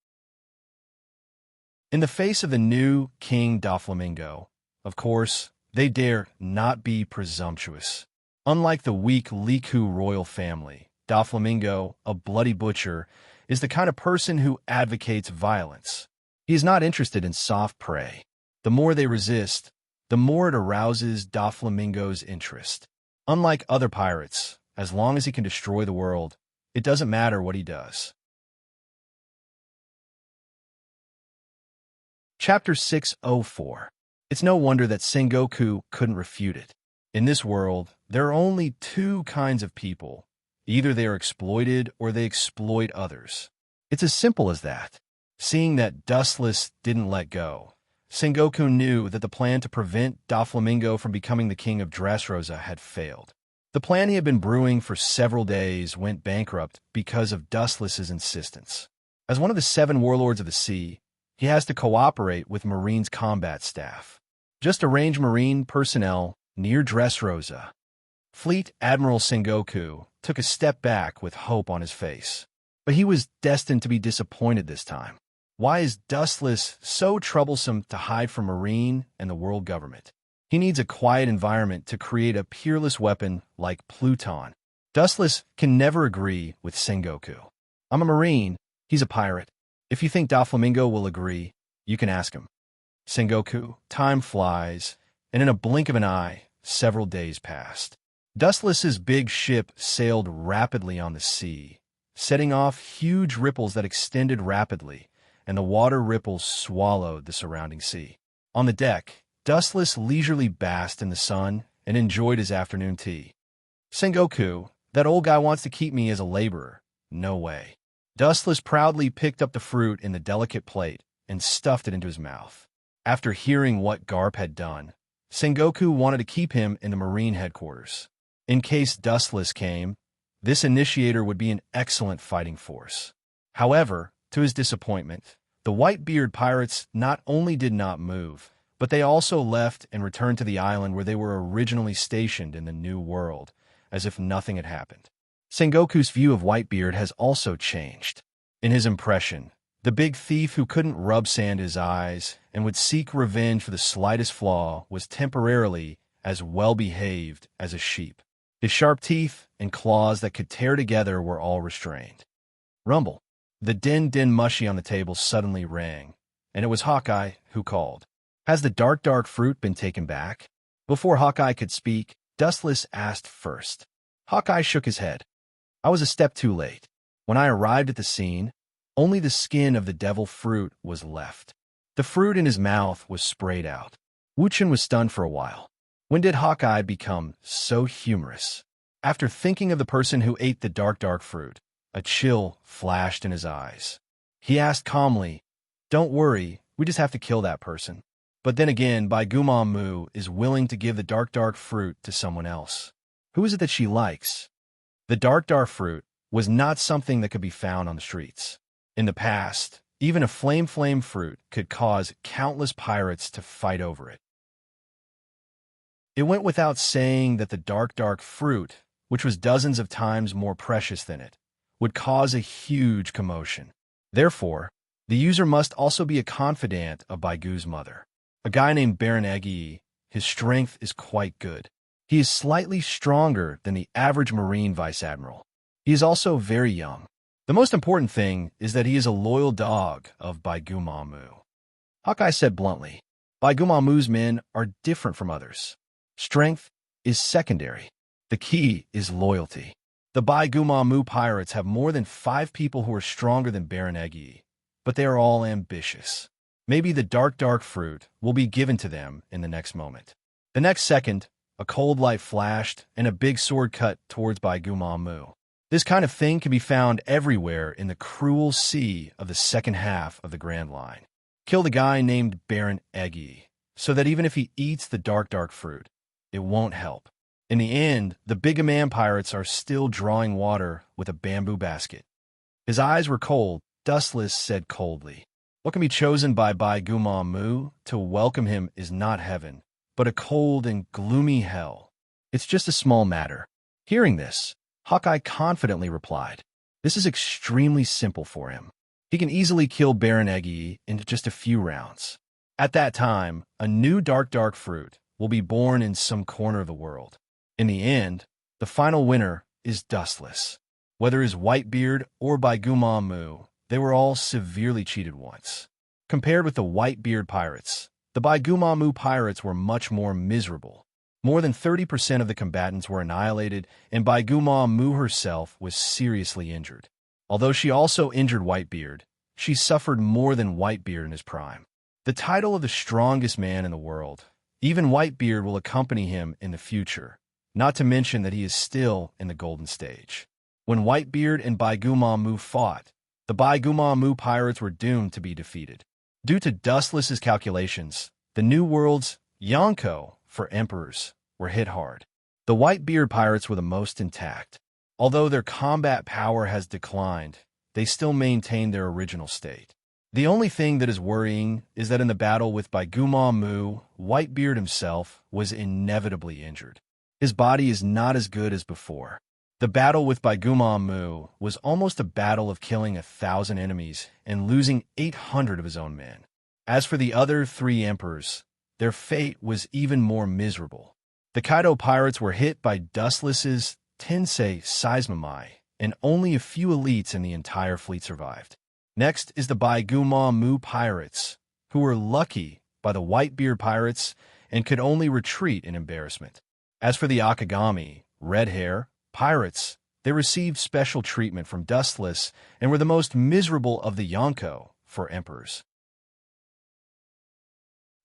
In the face of the new King Doflamingo, of course, they dare not be presumptuous. Unlike the weak Liku royal family, Doflamingo, a bloody butcher, is the kind of person who advocates violence. He is not interested in soft prey. The more they resist, the more it arouses Doflamingo's interest. Unlike other pirates, as long as he can destroy the world, it doesn't matter what he does. Chapter 604. It's no wonder that Sengoku couldn't refute it. In this world, there are only two kinds of people. Either they are exploited or they exploit others. It's as simple as that. Seeing that Dustless didn't let go, Sengoku knew that the plan to prevent Doflamingo from becoming the king of Dressrosa had failed. The plan he had been brewing for several days went bankrupt because of Dustless's insistence. As one of the 7 warlords of the sea, he has to cooperate with Marine's combat staff. Just arrange Marine personnel near Dressrosa. Fleet Admiral Sengoku took a step back with hope on his face. But he was destined to be disappointed this time. Why is Dustless so troublesome to hide from Marine and the world government? He needs a quiet environment to create a peerless weapon like Pluton. Dustless can never agree with Sengoku. I'm a Marine, he's a pirate. If you think Doflamingo will agree, you can ask him. Sengoku, time flies, and in a blink of an eye, several days passed. Dustless's big ship sailed rapidly on the sea, setting off huge ripples that extended rapidly, and the water ripples swallowed the surrounding sea. On the deck, Dustless leisurely basked in the sun and enjoyed his afternoon tea. Sengoku, that old guy wants to keep me as a laborer. No way. Dustless proudly picked up the fruit in the delicate plate and stuffed it into his mouth. After hearing what Garp had done, Sengoku wanted to keep him in the Marine headquarters. In case Dustless came, this initiator would be an excellent fighting force. However, to his disappointment, the Whitebeard pirates not only did not move, but they also left and returned to the island where they were originally stationed in the New World, as if nothing had happened. Sengoku's view of Whitebeard has also changed. In his impression, the big thief who couldn't rub sand his eyes and would seek revenge for the slightest flaw was temporarily as well-behaved as a sheep. His sharp teeth and claws that could tear together were all restrained. Rumble. The din mushy on the table suddenly rang, and it was Hawkeye who called. Has the dark fruit been taken back? Before Hawkeye could speak, Dustless asked first. Hawkeye shook his head. I was a step too late. When I arrived at the scene, only the skin of the devil fruit was left. The fruit in his mouth was sprayed out. Wuchen was stunned for a while. When did Hawkeye become so humorous? After thinking of the person who ate the dark fruit, a chill flashed in his eyes. He asked calmly, Don't worry, we just have to kill that person. But then again, Bai Gumamu is willing to give the dark fruit to someone else. Who is it that she likes? The dark fruit was not something that could be found on the streets. In the past, even a flame fruit could cause countless pirates to fight over it. It went without saying that the dark fruit, which was dozens of times more precious than it, would cause a huge commotion. Therefore, the user must also be a confidant of Baigu's mother. A guy named Baron Egi, his strength is quite good. He is slightly stronger than the average Marine Vice Admiral. He is also very young. The most important thing is that he is a loyal dog of Bai Gumamu. Hawkeye said bluntly, Bai Gumamu's men are different from others. Strength is secondary. The key is loyalty. The Bai Gumamu pirates have more than 5 people who are stronger than Baron Egi, but they are all ambitious. Maybe the dark fruit will be given to them in the next moment. The next second, a cold light flashed and a big sword cut towards Bai Gumamu. This kind of thing can be found everywhere in the cruel sea of the second half of the Grand Line. Kill the guy named Baron Egi, so that even if he eats the dark fruit, it won't help. In the end, the Bigaman pirates are still drawing water with a bamboo basket. His eyes were cold. Dustless said coldly, What can be chosen by Bai Gumamu to welcome him is not heaven, but a cold and gloomy hell. It's just a small matter." Hearing this, Hawkeye confidently replied, "This is extremely simple for him. He can easily kill Baron Eggy in just a few rounds. At that time, a new dark fruit will be born in some corner of the world. In the end, the final winner is Dustless. Whether it is Whitebeard or Baigumamu, they were all severely cheated once. Compared with the Whitebeard pirates, the Baigumamu pirates were much more miserable. More than 30% of the combatants were annihilated, and Baigumamu herself was seriously injured. Although she also injured Whitebeard, she suffered more than Whitebeard in his prime. The title of the strongest man in the world, even Whitebeard will accompany him in the future, not to mention that he is still in the golden stage. When Whitebeard and Baigumamu fought, the Baigumamu pirates were doomed to be defeated. Due to Dustless's calculations, the New World's Yonko for emperors were hit hard. The Whitebeard pirates were the most intact. Although their combat power has declined, they still maintain their original state. The only thing that is worrying is that in the battle with Baigumamu, Whitebeard himself was inevitably injured. His body is not as good as before. The battle with Baigumamu was almost a battle of killing 1,000 enemies and losing 800 of his own men. As for the other 3 emperors, their fate was even more miserable. The Kaido pirates were hit by Dustless's Tensei Seismomai, and only a few elites in the entire fleet survived. Next is the Baigumamu pirates, who were lucky by the Whitebeard pirates and could only retreat in embarrassment. As for the Akagami, red hair, pirates, they received special treatment from Dustless and were the most miserable of the Yonko for emperors.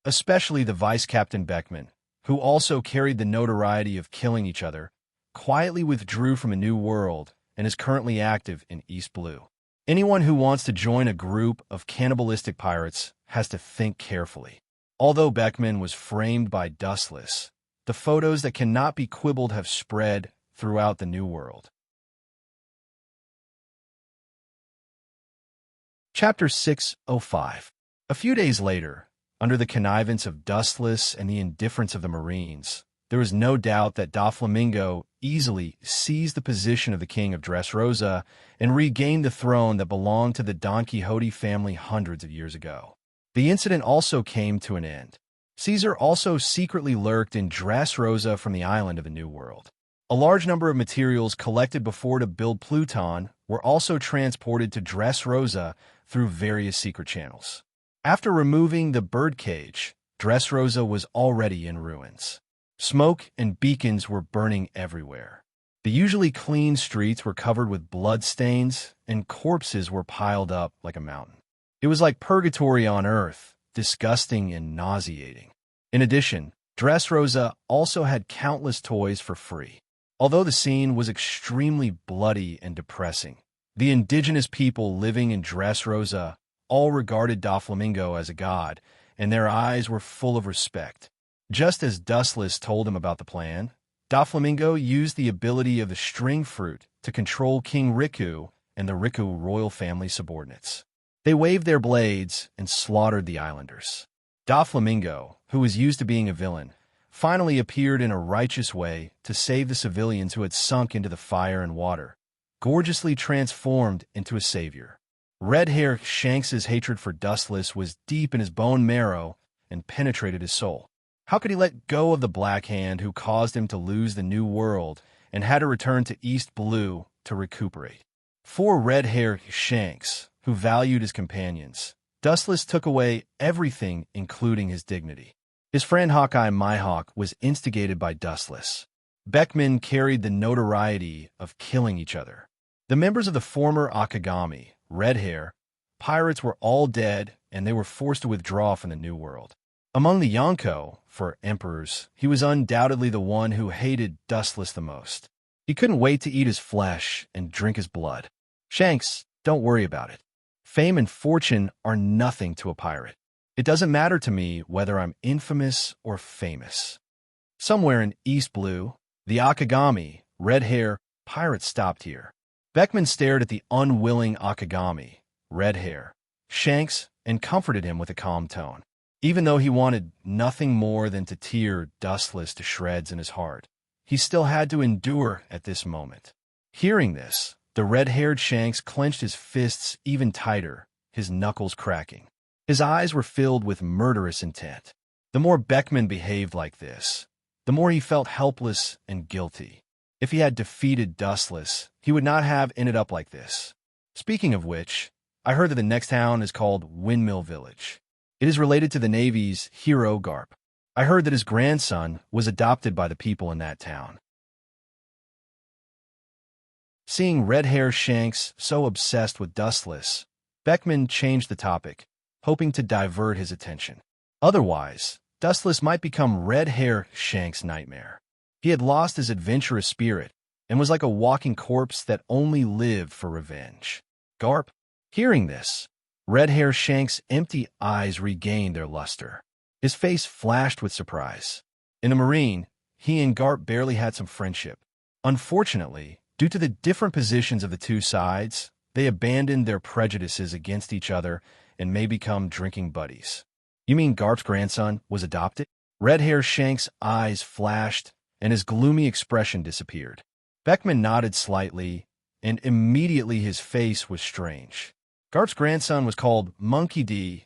Especially the Vice Captain Beckman, who also carried the notoriety of killing each other, quietly withdrew from a new world and is currently active in East Blue. Anyone who wants to join a group of cannibalistic pirates has to think carefully. Although Beckman was framed by Dustless, the photos that cannot be quibbled have spread throughout the New World. Chapter 605. A few days later, under the connivance of Dustless and the indifference of the Marines, there is no doubt that Doflamingo easily seized the position of the king of Dressrosa and regained the throne that belonged to the Don Quixote family hundreds of years ago. The incident also came to an end. Caesar also secretly lurked in Dressrosa from the island of the New World. A large number of materials collected before to build Pluton were also transported to Dressrosa through various secret channels. After removing the birdcage, Dressrosa was already in ruins. Smoke and beacons were burning everywhere. The usually clean streets were covered with blood stains, and corpses were piled up like a mountain. It was like purgatory on earth, disgusting and nauseating. In addition, Dressrosa also had countless toys for free. Although the scene was extremely bloody and depressing, the indigenous people living in Dressrosa all regarded Doflamingo as a god, and their eyes were full of respect. Just as Dustless told him about the plan, Doflamingo used the ability of the string fruit to control King Riku and the Riku royal family subordinates. They waved their blades and slaughtered the islanders. Doflamingo, who was used to being a villain, finally appeared in a righteous way to save the civilians who had sunk into the fire and water, gorgeously transformed into a savior. Red Hair Shanks's hatred for Dustless was deep in his bone marrow and penetrated his soul. How could he let go of the Black Hand who caused him to lose the New World and had to return to East Blue to recuperate? For Red Hair Shanks, who valued his companions, Dustless took away everything, including his dignity. His friend Hawkeye Mihawk was instigated by Dustless. Beckman carried the notoriety of killing each other. The members of the former Akagami, Red Hair, pirates were all dead, and they were forced to withdraw from the New World. Among the Yonko, for emperors, he was undoubtedly the one who hated Dustless the most. He couldn't wait to eat his flesh and drink his blood. Shanks, don't worry about it. Fame and fortune are nothing to a pirate. It doesn't matter to me whether I'm infamous or famous. Somewhere in East Blue, the Akagami, Red Hair, pirates stopped here. Beckman stared at the unwilling Akagami, Red Hair, Shanks, and comforted him with a calm tone. Even though he wanted nothing more than to tear Dustless to shreds in his heart, he still had to endure at this moment. Hearing this, the red-haired Shanks clenched his fists even tighter, his knuckles cracking. His eyes were filled with murderous intent. The more Beckman behaved like this, the more he felt helpless and guilty. If he had defeated Dustless, he would not have ended up like this. Speaking of which, I heard that the next town is called Windmill Village. It is related to the Navy's hero Garp. I heard that his grandson was adopted by the people in that town. Seeing red-haired Shanks so obsessed with Dustless, Beckman changed the topic, hoping to divert his attention. Otherwise, Dustless might become red-haired Shanks' nightmare. He had lost his adventurous spirit and was like a walking corpse that only lived for revenge. Garp, hearing this, red-haired Shanks' empty eyes regained their luster. His face flashed with surprise. In the Marine, he and Garp barely had some friendship. Unfortunately, due to the different positions of the two sides, they abandoned their prejudices against each other and may become drinking buddies. You mean Garp's grandson was adopted? Red-haired Shanks' eyes flashed, and his gloomy expression disappeared. Beckman nodded slightly, and immediately his face was strange. Garp's grandson was called Monkey D.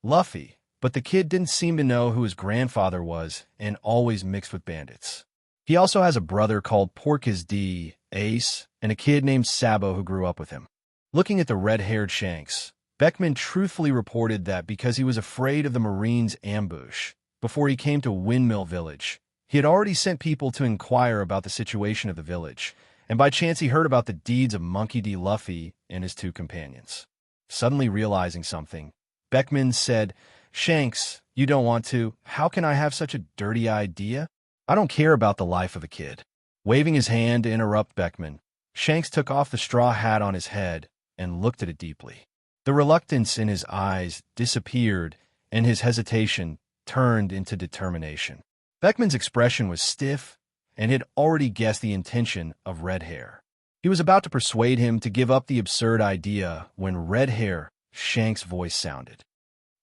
Luffy, but the kid didn't seem to know who his grandfather was and always mixed with bandits. He also has a brother called Porkis D. Ace, and a kid named Sabo who grew up with him. Looking at the red-haired Shanks, Beckman truthfully reported that because he was afraid of the Marines' ambush, before he came to Windmill Village, he had already sent people to inquire about the situation of the village, and by chance he heard about the deeds of Monkey D. Luffy and his two companions. Suddenly realizing something, Beckman said, "Shanks, you don't want to. How can I have such a dirty idea? I don't care about the life of a kid." Waving his hand to interrupt Beckman, Shanks took off the straw hat on his head and looked at it deeply. The reluctance in his eyes disappeared, and his hesitation turned into determination. Beckman's expression was stiff, and he had already guessed the intention of Red Hair. He was about to persuade him to give up the absurd idea when Red Hair Shanks' voice sounded.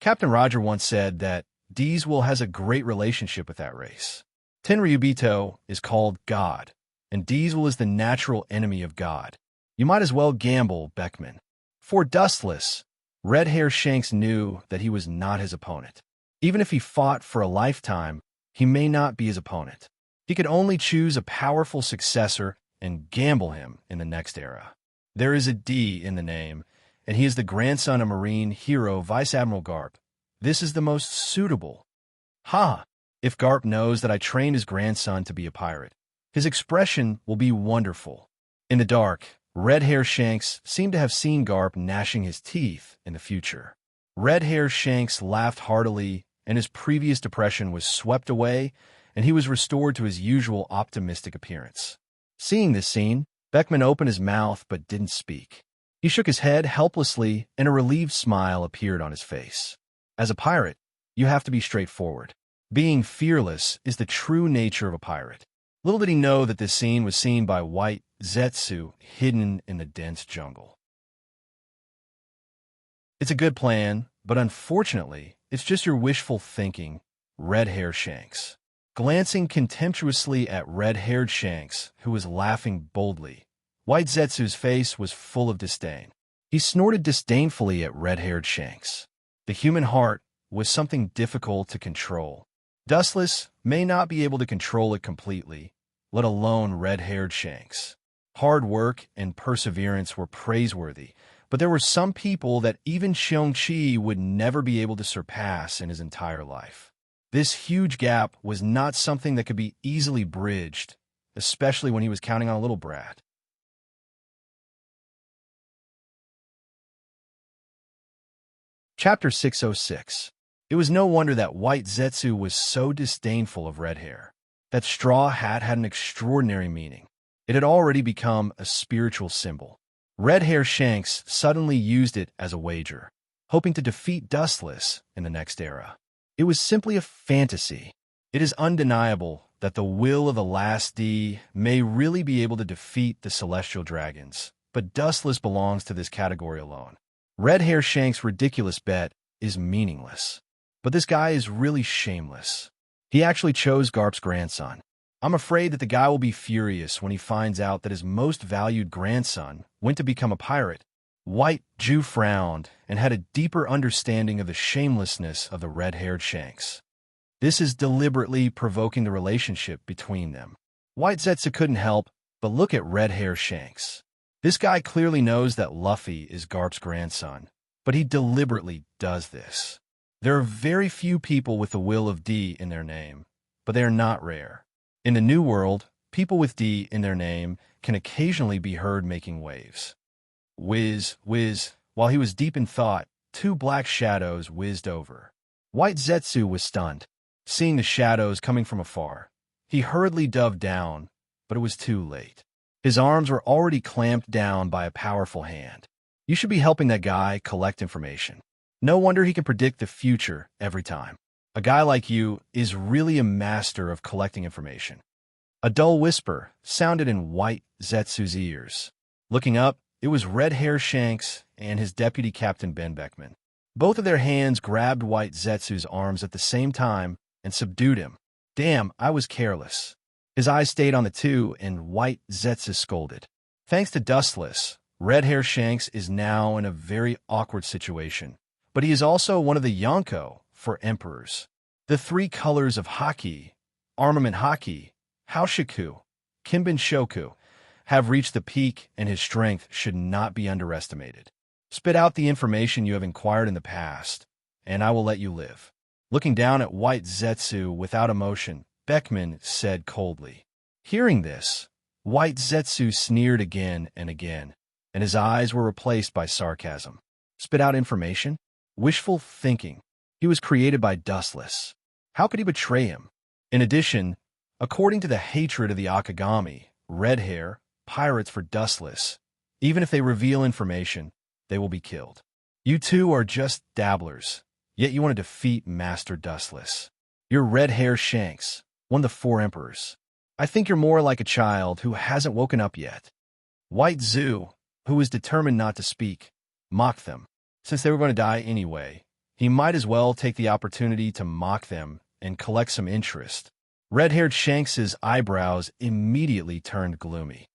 Captain Roger once said that Diesel has a great relationship with that race. Tenryubito is called God, and Diesel is the natural enemy of God. You might as well gamble, Beckman. For Dustless, Red Hair Shanks knew that he was not his opponent. Even if he fought for a lifetime, he may not be his opponent. He could only choose a powerful successor and gamble him in the next era. There is a D in the name, and he is the grandson of Marine hero Vice Admiral Garp. This is the most suitable. Ha! If Garp knows that I trained his grandson to be a pirate, his expression will be wonderful. In the dark, Red Hair Shanks seemed to have seen Garp gnashing his teeth in the future. Red Hair Shanks laughed heartily, and his previous depression was swept away, and he was restored to his usual optimistic appearance. Seeing this scene, Beckman opened his mouth but didn't speak. He shook his head helplessly, and a relieved smile appeared on his face. As a pirate, you have to be straightforward. Being fearless is the true nature of a pirate. Little did he know that this scene was seen by White Zetsu hidden in the dense jungle. It's a good plan, but unfortunately, it's just your wishful thinking, Red Hair Shanks. Glancing contemptuously at red-haired Shanks, who was laughing boldly, White Zetsu's face was full of disdain. He snorted disdainfully at red-haired Shanks. The human heart was something difficult to control. Dustless may not be able to control it completely, let alone red-haired Shanks. Hard work and perseverance were praiseworthy, but there were some people that even Xiongqi would never be able to surpass in his entire life. This huge gap was not something that could be easily bridged, especially when he was counting on a little brat. Chapter 606. It was no wonder that White Zetsu was so disdainful of red hair. That straw hat had an extraordinary meaning. It had already become a spiritual symbol. Red Hair Shanks suddenly used it as a wager, hoping to defeat Dustless in the next era. It was simply a fantasy. It is undeniable that the will of the last D may really be able to defeat the celestial dragons, but Dustless belongs to this category alone. Red Hair Shanks' ridiculous bet is meaningless. But this guy is really shameless. He actually chose Garp's grandson. I'm afraid that the guy will be furious when he finds out that his most valued grandson went to become a pirate. White Jew frowned and had a deeper understanding of the shamelessness of the red-haired Shanks. This is deliberately provoking the relationship between them. White Zetsu couldn't help but look at red-haired Shanks. This guy clearly knows that Luffy is Garp's grandson, but he deliberately does this. There are very few people with the will of D in their name, but they are not rare. In the New World, people with D in their name can occasionally be heard making waves. Whiz, whiz, while he was deep in thought, two black shadows whizzed over. White Zetsu was stunned, seeing the shadows coming from afar. He hurriedly dove down, but it was too late. His arms were already clamped down by a powerful hand. You should be helping that guy collect information. No wonder he can predict the future every time. A guy like you is really a master of collecting information. A dull whisper sounded in White Zetsu's ears. Looking up, it was red-haired Shanks and his deputy captain Ben Beckman. Both of their hands grabbed White Zetsu's arms at the same time and subdued him. Damn, I was careless. His eyes stayed on the two, and White Zetsu scolded. Thanks to Dustless, red-haired Shanks is now in a very awkward situation, but he is also one of the Yonko for emperors. The three colors of Haki, armament Haki, Haoshiku, Kinbin Shoku, have reached the peak, and his strength should not be underestimated. Spit out the information you have inquired in the past, and I will let you live. Looking down at White Zetsu without emotion, Beckman said coldly. Hearing this, White Zetsu sneered again and again, and his eyes were replaced by sarcasm. Spit out information? Wishful thinking. He was created by Dustless. How could he betray him? In addition, according to the hatred of the Akagami, red hair, pirates for Dustless, even if they reveal information, they will be killed. You two are just dabblers, yet you want to defeat Master Dustless. You're red-haired Shanks, one of the four emperors. I think you're more like a child who hasn't woken up yet. White Zu, who was determined not to speak, mocked them. Since they were going to die anyway, he might as well take the opportunity to mock them and collect some interest. Red-haired Shanks's eyebrows immediately turned gloomy.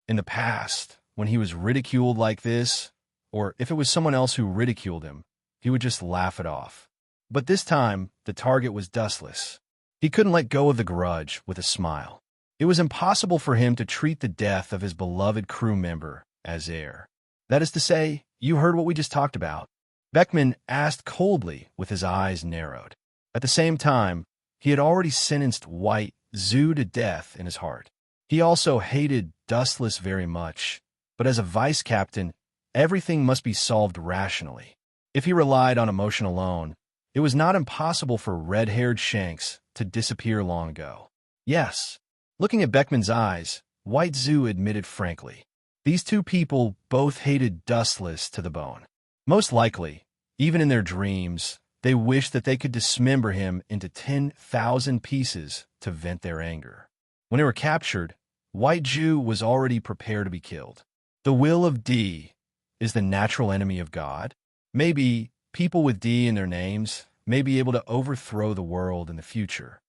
In the past, when he was ridiculed like this, or if it was someone else who ridiculed him, he would just laugh it off. But this time, the target was Dustless. He couldn't let go of the grudge with a smile. It was impossible for him to treat the death of his beloved crew member as air. That is to say, you heard what we just talked about. Beckman asked coldly with his eyes narrowed. At the same time, he had already sentenced White Zu to death in his heart. He also hated Dustless very much, but as a vice captain, everything must be solved rationally. If he relied on emotion alone, it was not impossible for red-haired Shanks to disappear long ago. Yes, looking at Beckman's eyes, White Zu admitted frankly. These two people both hated Dustless to the bone. Most likely, even in their dreams, they wished that they could dismember him into 10,000 pieces to vent their anger. When they were captured, White Jew was already prepared to be killed. The will of D is the natural enemy of God. Maybe people with D in their names may be able to overthrow the world in the future.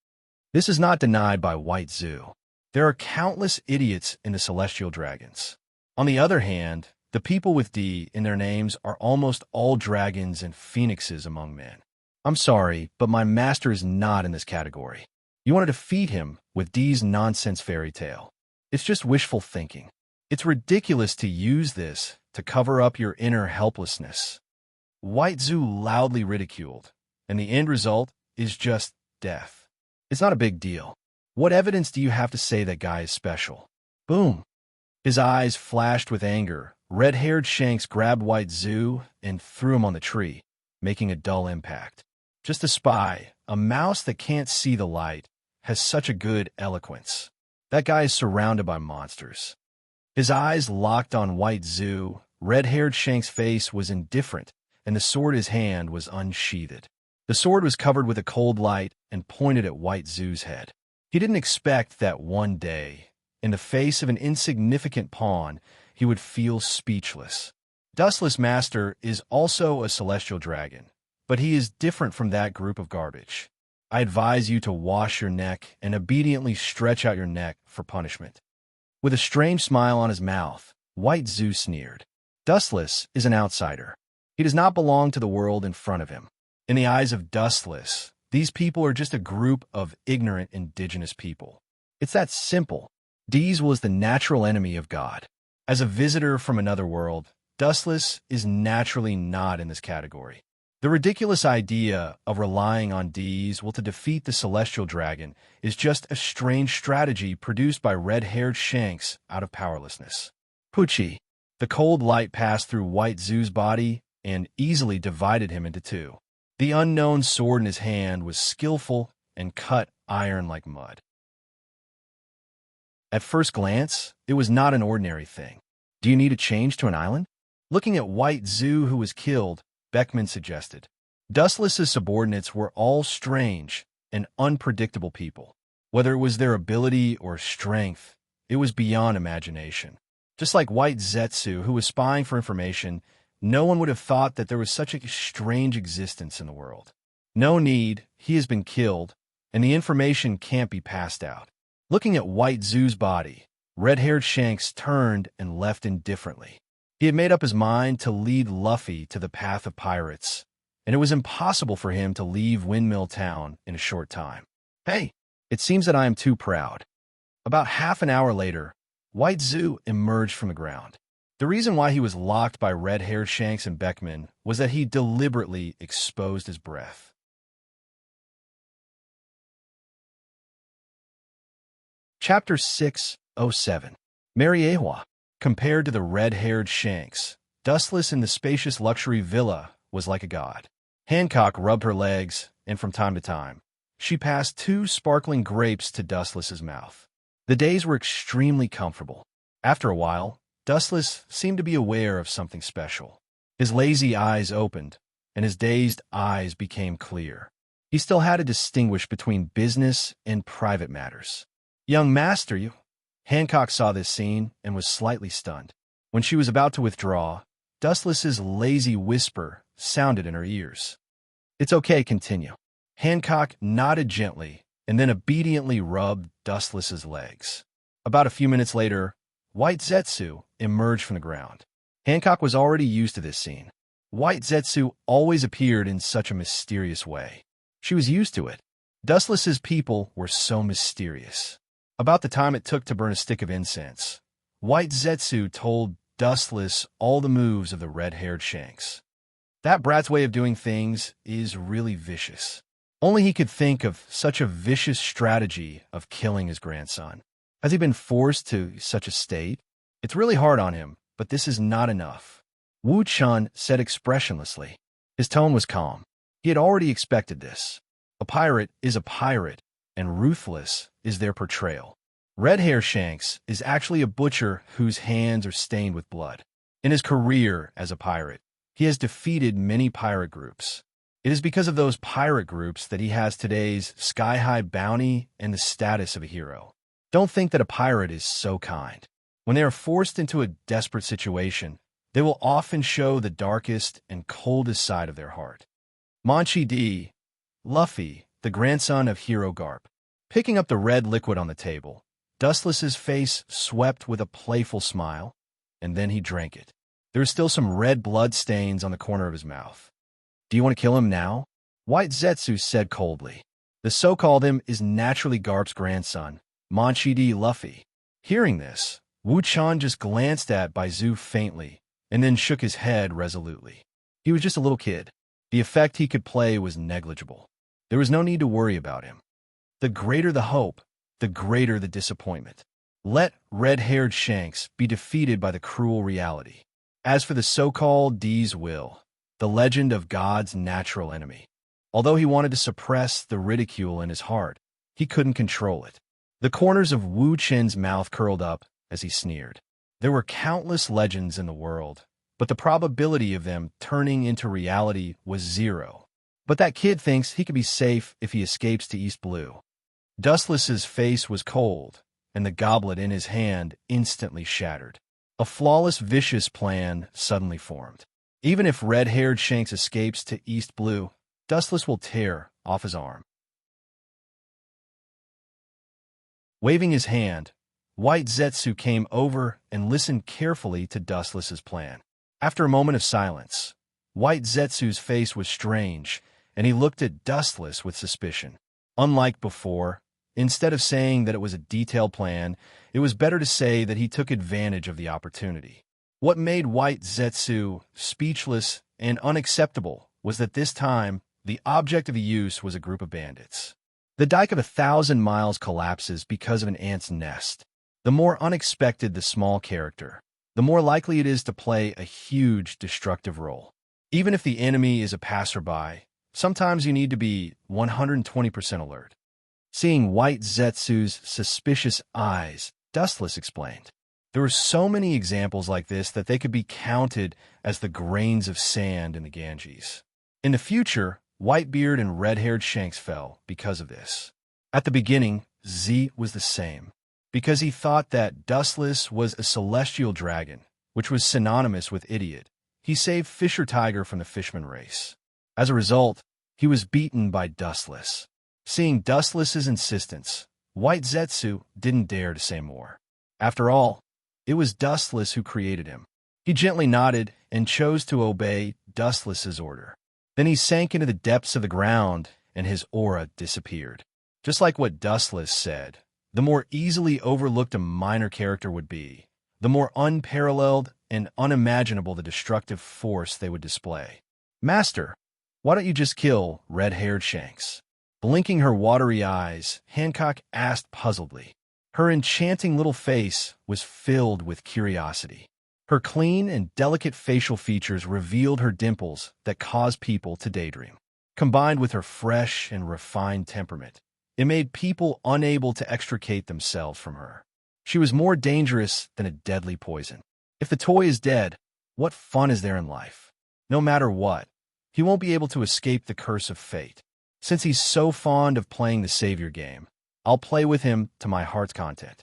This is not denied by White Zu. There are countless idiots in the Celestial Dragons. On the other hand, the people with D in their names are almost all dragons and phoenixes among men. I'm sorry, but my master is not in this category. You want to defeat him with D's nonsense fairy tale. It's just wishful thinking. It's ridiculous to use this to cover up your inner helplessness. White Zu loudly ridiculed, and the end result is just death. It's not a big deal. What evidence do you have to say that guy is special? Boom. His eyes flashed with anger. Red-haired Shanks grabbed White Zu and threw him on the tree, making a dull impact. Just a spy, a mouse that can't see the light, has such a good eloquence. That guy is surrounded by monsters. His eyes locked on White Zu. Red-haired Shanks' face was indifferent, and the sword in his hand was unsheathed. The sword was covered with a cold light and pointed at White Zu's head. He didn't expect that one day, in the face of an insignificant pawn, he would feel speechless. Dustless Master is also a celestial dragon, but he is different from that group of garbage. I advise you to wash your neck and obediently stretch out your neck for punishment." With a strange smile on his mouth, White Zoo sneered. Dustless is an outsider. He does not belong to the world in front of him. In the eyes of Dustless, these people are just a group of ignorant indigenous people. It's that simple. Dees was the natural enemy of God. As a visitor from another world, Dustless is naturally not in this category. The ridiculous idea of relying on Dees to defeat the celestial dragon is just a strange strategy produced by red-haired Shanks out of powerlessness. Poochie. The cold light passed through White Zoo's body and easily divided him into two. The unknown sword in his hand was skillful and cut iron like mud. At first glance, it was not an ordinary thing. "Do you need a change to an island?" Looking at White Zoo, who was killed, Beckman suggested. Dustless's subordinates were all strange and unpredictable people. Whether it was their ability or strength, it was beyond imagination. Just like White Zetsu, who was spying for information, no one would have thought that there was such a strange existence in the world. No need, he has been killed, and the information can't be passed out. Looking at White Zoo's body, red-haired Shanks turned and left indifferently. He had made up his mind to lead Luffy to the path of pirates, and it was impossible for him to leave Windmill Town in a short time. "Hey, it seems that I am too proud." About half an hour later, White Zoo emerged from the ground. The reason why he was locked by red-haired Shanks and Beckman was that he deliberately exposed his breath. Chapter 607. Mariewa. Compared to the red-haired Shanks, Dustless in the spacious luxury villa was like a god. Hancock rubbed her legs, and from time to time, she passed 2 sparkling grapes to Dustless's mouth. The days were extremely comfortable. After a while, Dustless seemed to be aware of something special. His lazy eyes opened, and his dazed eyes became clear. He still had to distinguish between business and private matters. "Young master, you..." Hancock saw this scene and was slightly stunned. When she was about to withdraw, Dustless's lazy whisper sounded in her ears. "It's okay, continue." Hancock nodded gently and then obediently rubbed Dustless's legs. About a few minutes later, White Zetsu emerged from the ground. Hancock was already used to this scene. White Zetsu always appeared in such a mysterious way. She was used to it. Dustless's people were so mysterious. About the time it took to burn a stick of incense, White Zetsu told Dustless all the moves of the red-haired Shanks. That brat's way of doing things is really vicious. Only he could think of such a vicious strategy of killing his grandson. Has he been forced to such a state? It's really hard on him, but this is not enough. Wu Chun said expressionlessly. His tone was calm. He had already expected this. A pirate is a pirate, and ruthless is their portrayal. Red-Hair Shanks is actually a butcher whose hands are stained with blood. In his career as a pirate, he has defeated many pirate groups. It is because of those pirate groups that he has today's sky-high bounty and the status of a hero. Don't think that a pirate is so kind. When they are forced into a desperate situation, they will often show the darkest and coldest side of their heart. Manchi D. Luffy, the grandson of Hero Garp. Picking up the red liquid on the table, Dustless's face swept with a playful smile, and then he drank it. There were still some red blood stains on the corner of his mouth. "Do you want to kill him now?" White Zetsu said coldly. The so-called him is naturally Garp's grandson, Manchi D. Luffy. Hearing this, Wu Chan just glanced at Baizu faintly, and then shook his head resolutely. He was just a little kid. The effect he could play was negligible. There was no need to worry about him. The greater the hope, the greater the disappointment. Let red-haired Shanks be defeated by the cruel reality. As for the so-called D's will, the legend of God's natural enemy. Although he wanted to suppress the ridicule in his heart, he couldn't control it. The corners of Wu Chen's mouth curled up as he sneered. There were countless legends in the world, but the probability of them turning into reality was 0. But that kid thinks he could be safe if he escapes to East Blue. Dustless's face was cold, and the goblet in his hand instantly shattered. A flawless, vicious plan suddenly formed. Even if red-haired Shanks escapes to East Blue, Dustless will tear off his arm. Waving his hand, White Zetsu came over and listened carefully to Dustless's plan. After a moment of silence, White Zetsu's face was strange, and he looked at Dustless with suspicion. Unlike before, instead of saying that it was a detailed plan, it was better to say that he took advantage of the opportunity. What made White Zetsu speechless and unacceptable was that this time, the object of the use was a group of bandits. The dike of 1,000 miles collapses because of an ant's nest. The more unexpected the small character, the more likely it is to play a huge destructive role. Even if the enemy is a passerby, sometimes you need to be 120% alert. Seeing White Zetsu's suspicious eyes, Dustless explained. There were so many examples like this that they could be counted as the grains of sand in the Ganges. In the future, Whitebeard and red-haired Shanks fell because of this. At the beginning, Z was the same, because he thought that Dustless was a celestial dragon, which was synonymous with idiot. He saved Fisher Tiger from the Fishman race. As a result, he was beaten by Dustless. Seeing Dustless's insistence, White Zetsu didn't dare to say more. After all, it was Dustless who created him. He gently nodded and chose to obey Dustless's order. Then he sank into the depths of the ground, and his aura disappeared. Just like what Dustless said, the more easily overlooked a minor character would be, the more unparalleled and unimaginable the destructive force they would display. Master, why don't you just kill red-haired Shanks? Blinking her watery eyes, Hancock asked puzzledly. Her enchanting little face was filled with curiosity. Her clean and delicate facial features revealed her dimples that caused people to daydream. Combined with her fresh and refined temperament, it made people unable to extricate themselves from her. She was more dangerous than a deadly poison. If the toy is dead, what fun is there in life? No matter what, he won't be able to escape the curse of fate. Since he's so fond of playing the savior game, I'll play with him to my heart's content.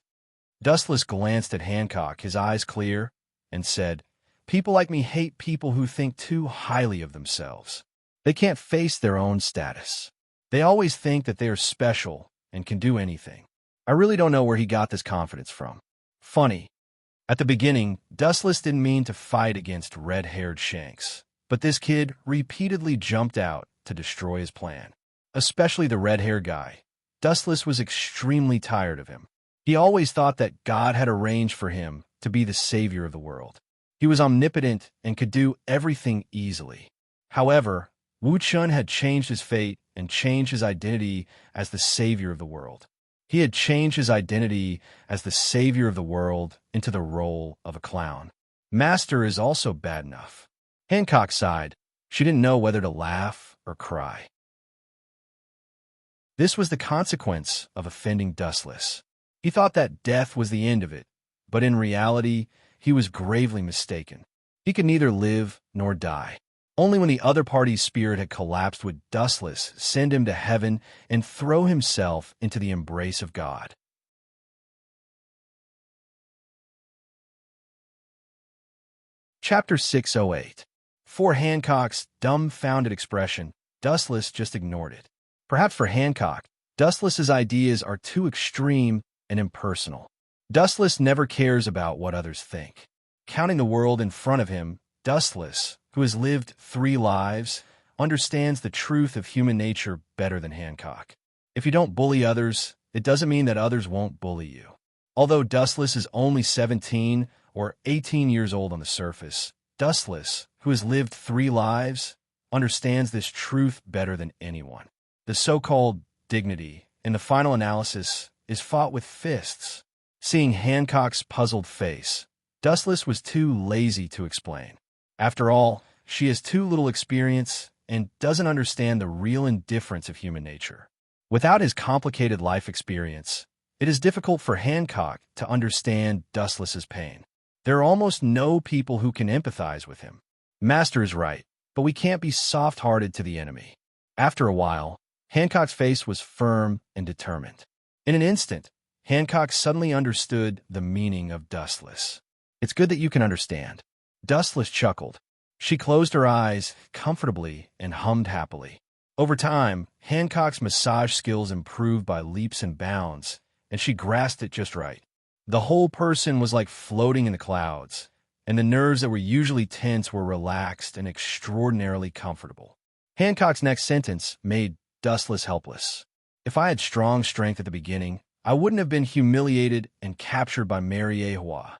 Dustless glanced at Hancock, his eyes clear, and said, People like me hate people who think too highly of themselves. They can't face their own status. They always think that they are special and can do anything. I really don't know where he got this confidence from. Funny. At the beginning, Dustless didn't mean to fight against red-haired Shanks, but this kid repeatedly jumped out to destroy his plan. Especially the red-haired guy. Dustless was extremely tired of him. He always thought that God had arranged for him to be the savior of the world. He was omnipotent and could do everything easily. However, Wu Chun had changed his fate and changed his identity as the savior of the world. He had changed his identity as the savior of the world into the role of a clown. Master is also bad enough. Hancock sighed. She didn't know whether to laugh or cry. This was the consequence of offending Dustless. He thought that death was the end of it, but in reality, he was gravely mistaken. He could neither live nor die. Only when the other party's spirit had collapsed would Dustless send him to heaven and throw himself into the embrace of God. Chapter 608. For Hancock's dumbfounded expression, Dustless just ignored it. Perhaps for Hancock, Dustless's ideas are too extreme and impersonal. Dustless never cares about what others think. Counting the world in front of him, Dustless, who has lived 3 lives, understands the truth of human nature better than Hancock. If you don't bully others, it doesn't mean that others won't bully you. Although Dustless is only 17 or 18 years old on the surface, Dustless, who has lived 3 lives, understands this truth better than anyone. The so-called dignity, in the final analysis, is fought with fists. Seeing Hancock's puzzled face, Dustless was too lazy to explain. After all, she has too little experience and doesn't understand the real indifference of human nature. Without his complicated life experience, it is difficult for Hancock to understand Dustless's pain. There are almost no people who can empathize with him. Master is right, but we can't be soft-hearted to the enemy. After a while, Hancock's face was firm and determined. In an instant, Hancock suddenly understood the meaning of Dustless. It's good that you can understand. Dustless chuckled. She closed her eyes comfortably and hummed happily. Over time, Hancock's massage skills improved by leaps and bounds, and she grasped it just right. The whole person was like floating in the clouds, and the nerves that were usually tense were relaxed and extraordinarily comfortable. Hancock's next sentence made Dustless helpless. If I had strong strength at the beginning, I wouldn't have been humiliated and captured by Mary Ahua.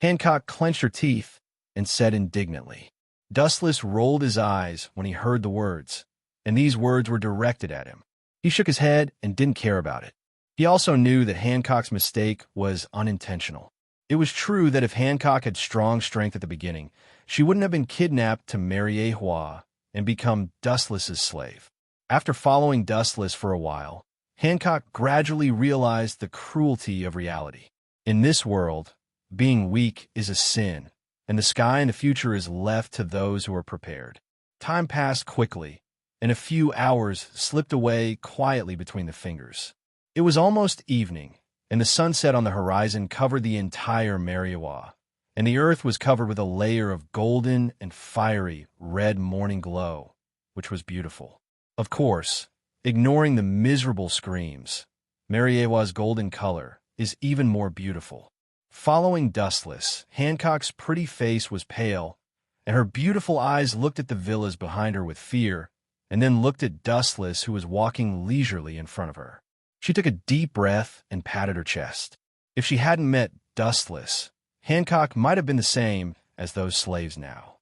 Hancock clenched her teeth and said indignantly. Dustless rolled his eyes when he heard the words, and these words were directed at him. He shook his head and didn't care about it. He also knew that Hancock's mistake was unintentional. It was true that if Hancock had strong strength at the beginning, she wouldn't have been kidnapped to marry Ahua and become Dustless's slave. After following Dustless for a while, Hancock gradually realized the cruelty of reality. In this world, being weak is a sin, and the sky in the future is left to those who are prepared. Time passed quickly, and a few hours slipped away quietly between the fingers. It was almost evening, and the sunset on the horizon covered the entire Mariawa, and the earth was covered with a layer of golden and fiery red morning glow, which was beautiful. Of course, ignoring the miserable screams, Mariawa's golden color is even more beautiful. Following Dustless, Hancock's pretty face was pale, and her beautiful eyes looked at the villas behind her with fear, and then looked at Dustless, who was walking leisurely in front of her. She took a deep breath and patted her chest. If she hadn't met Dustless, Hancock might have been the same as those slaves now.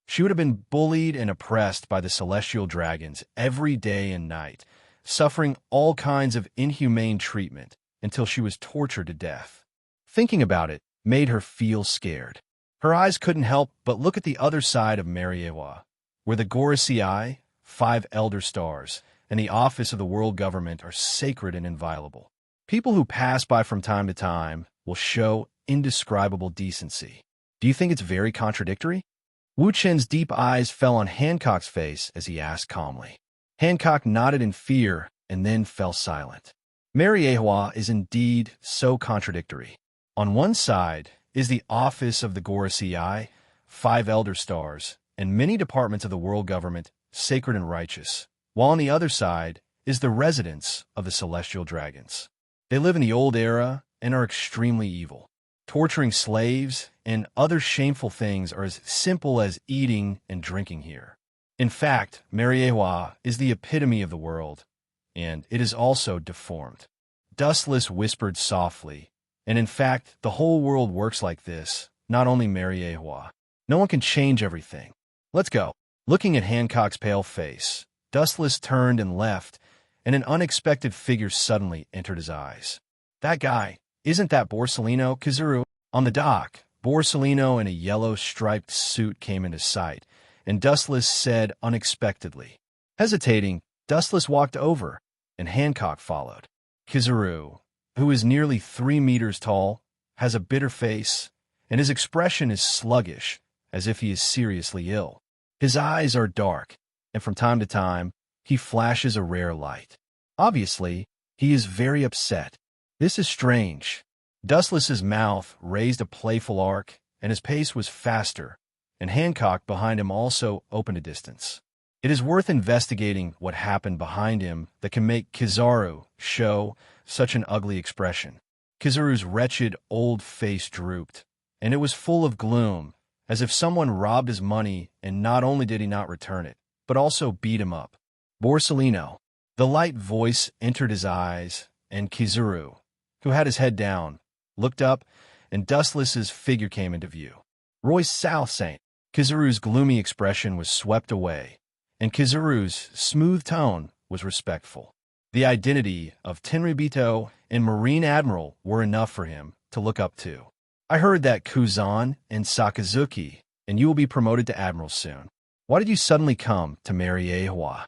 She would have been bullied and oppressed by the celestial dragons every day and night, suffering all kinds of inhumane treatment until she was tortured to death. Thinking about it made her feel scared. Her eyes couldn't help but look at the other side of Mariawa, where the Gorasii, 5 elder stars, and the office of the world government are sacred and inviolable. People who pass by from time to time will show indescribable decency. Do you think it's very contradictory? Wu Chen's deep eyes fell on Hancock's face as he asked calmly. Hancock nodded in fear and then fell silent. Mary Ahua is indeed so contradictory. On one side is the office of the Gorasii, 5 elder stars, and many departments of the world government, sacred and righteous, while on the other side is the residence of the celestial dragons. They live in the old era and are extremely evil. Torturing slaves and other shameful things are as simple as eating and drinking here. In fact, Mariawa is the epitome of the world, and it is also deformed. Dustless whispered softly, and in fact, the whole world works like this, not only Mariawa. No one can change everything. Let's go. Looking at Hancock's pale face, Dustless turned and left, and an unexpected figure suddenly entered his eyes. That guy, isn't that Borsellino Kizuru? On the dock, Borsellino in a yellow striped suit came into sight, and Dustless said unexpectedly. Hesitating, Dustless walked over, and Hancock followed. Kizuru, who is nearly 3 meters tall, has a bitter face, and his expression is sluggish, as if he is seriously ill. His eyes are dark, and from time to time, he flashes a rare light. Obviously, he is very upset. This is strange. Dustless's mouth raised a playful arc, and his pace was faster, and Hancock behind him also opened a distance. It is worth investigating what happened behind him that can make Kizaru show such an ugly expression. Kizaru's wretched old face drooped, and it was full of gloom, as if someone robbed his money and not only did he not return it, but also beat him up. Borsellino. The light voice entered his eyes, and Kizuru, who had his head down, looked up, and Dustless's figure came into view. Royce South Saint. Kizaru's gloomy expression was swept away, and Kizaru's smooth tone was respectful. The identity of Tenribito and Marine Admiral were enough for him to look up to. I heard that Kuzan and Sakazuki, and you will be promoted to Admiral soon. Why did you suddenly come to marry Ahua?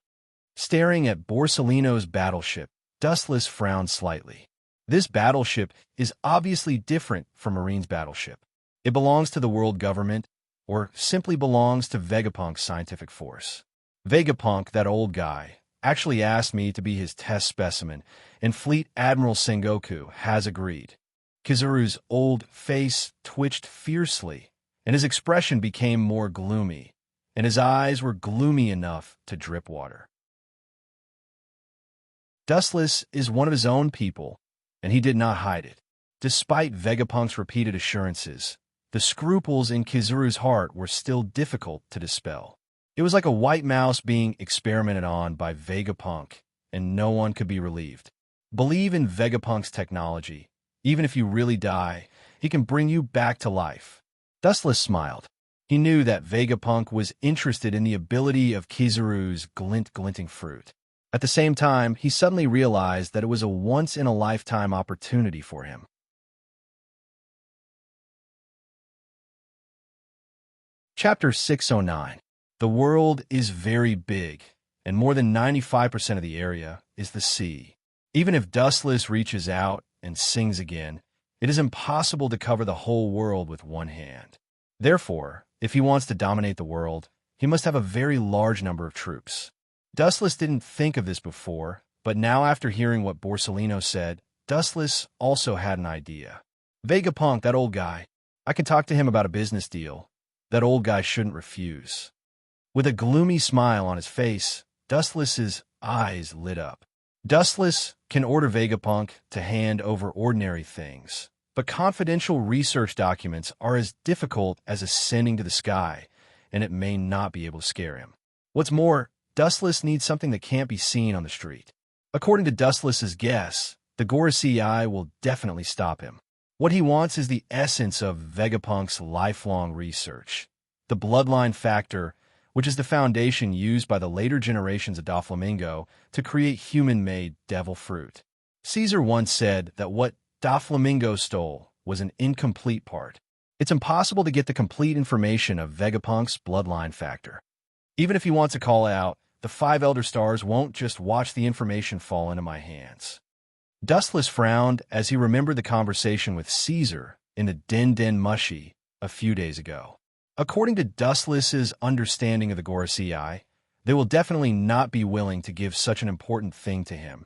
Staring at Borsellino's battleship, Dustless frowned slightly. This battleship is obviously different from Marine's battleship. It belongs to the world government, or simply belongs to Vegapunk's scientific force. Vegapunk, that old guy, actually asked me to be his test specimen, and Fleet Admiral Sengoku has agreed. Kizaru's old face twitched fiercely, and his expression became more gloomy, and his eyes were gloomy enough to drip water. Dustless is one of his own people, and he did not hide it. Despite Vegapunk's repeated assurances, the scruples in Kizaru's heart were still difficult to dispel. It was like a white mouse being experimented on by Vegapunk, and no one could be relieved. Believe in Vegapunk's technology. Even if you really die, he can bring you back to life. Dustless smiled. He knew that Vegapunk was interested in the ability of Kizaru's glinting fruit. At the same time, he suddenly realized that it was a once-in-a-lifetime opportunity for him. Chapter 609. The world is very big, and more than 95% of the area is the sea. Even if Dustless reaches out and sings again, it is impossible to cover the whole world with one hand. Therefore, if he wants to dominate the world, he must have a very large number of troops. Dustless didn't think of this before, but now after hearing what Borsalino said, Dustless also had an idea. Vegapunk, that old guy. I can talk to him about a business deal. That old guy shouldn't refuse. With a gloomy smile on his face, Dustless's eyes lit up. Dustless can order Vegapunk to hand over ordinary things, but confidential research documents are as difficult as ascending to the sky, and it may not be able to scare him. What's more, Dustless needs something that can't be seen on the street. According to Dustless's guess, the Gorosei Eye will definitely stop him. What he wants is the essence of Vegapunk's lifelong research, the bloodline factor, which is the foundation used by the later generations of Doflamingo to create human-made devil fruit. Caesar once said that what Doflamingo stole was an incomplete part. It's impossible to get the complete information of Vegapunk's bloodline factor. Even if he wants to call out, the 5 Elder Stars won't just watch the information fall into my hands. Dustless frowned as he remembered the conversation with Caesar in the Den Mushi a few days ago. According to Dustless's understanding of the Gorosei Eye, they will definitely not be willing to give such an important thing to him,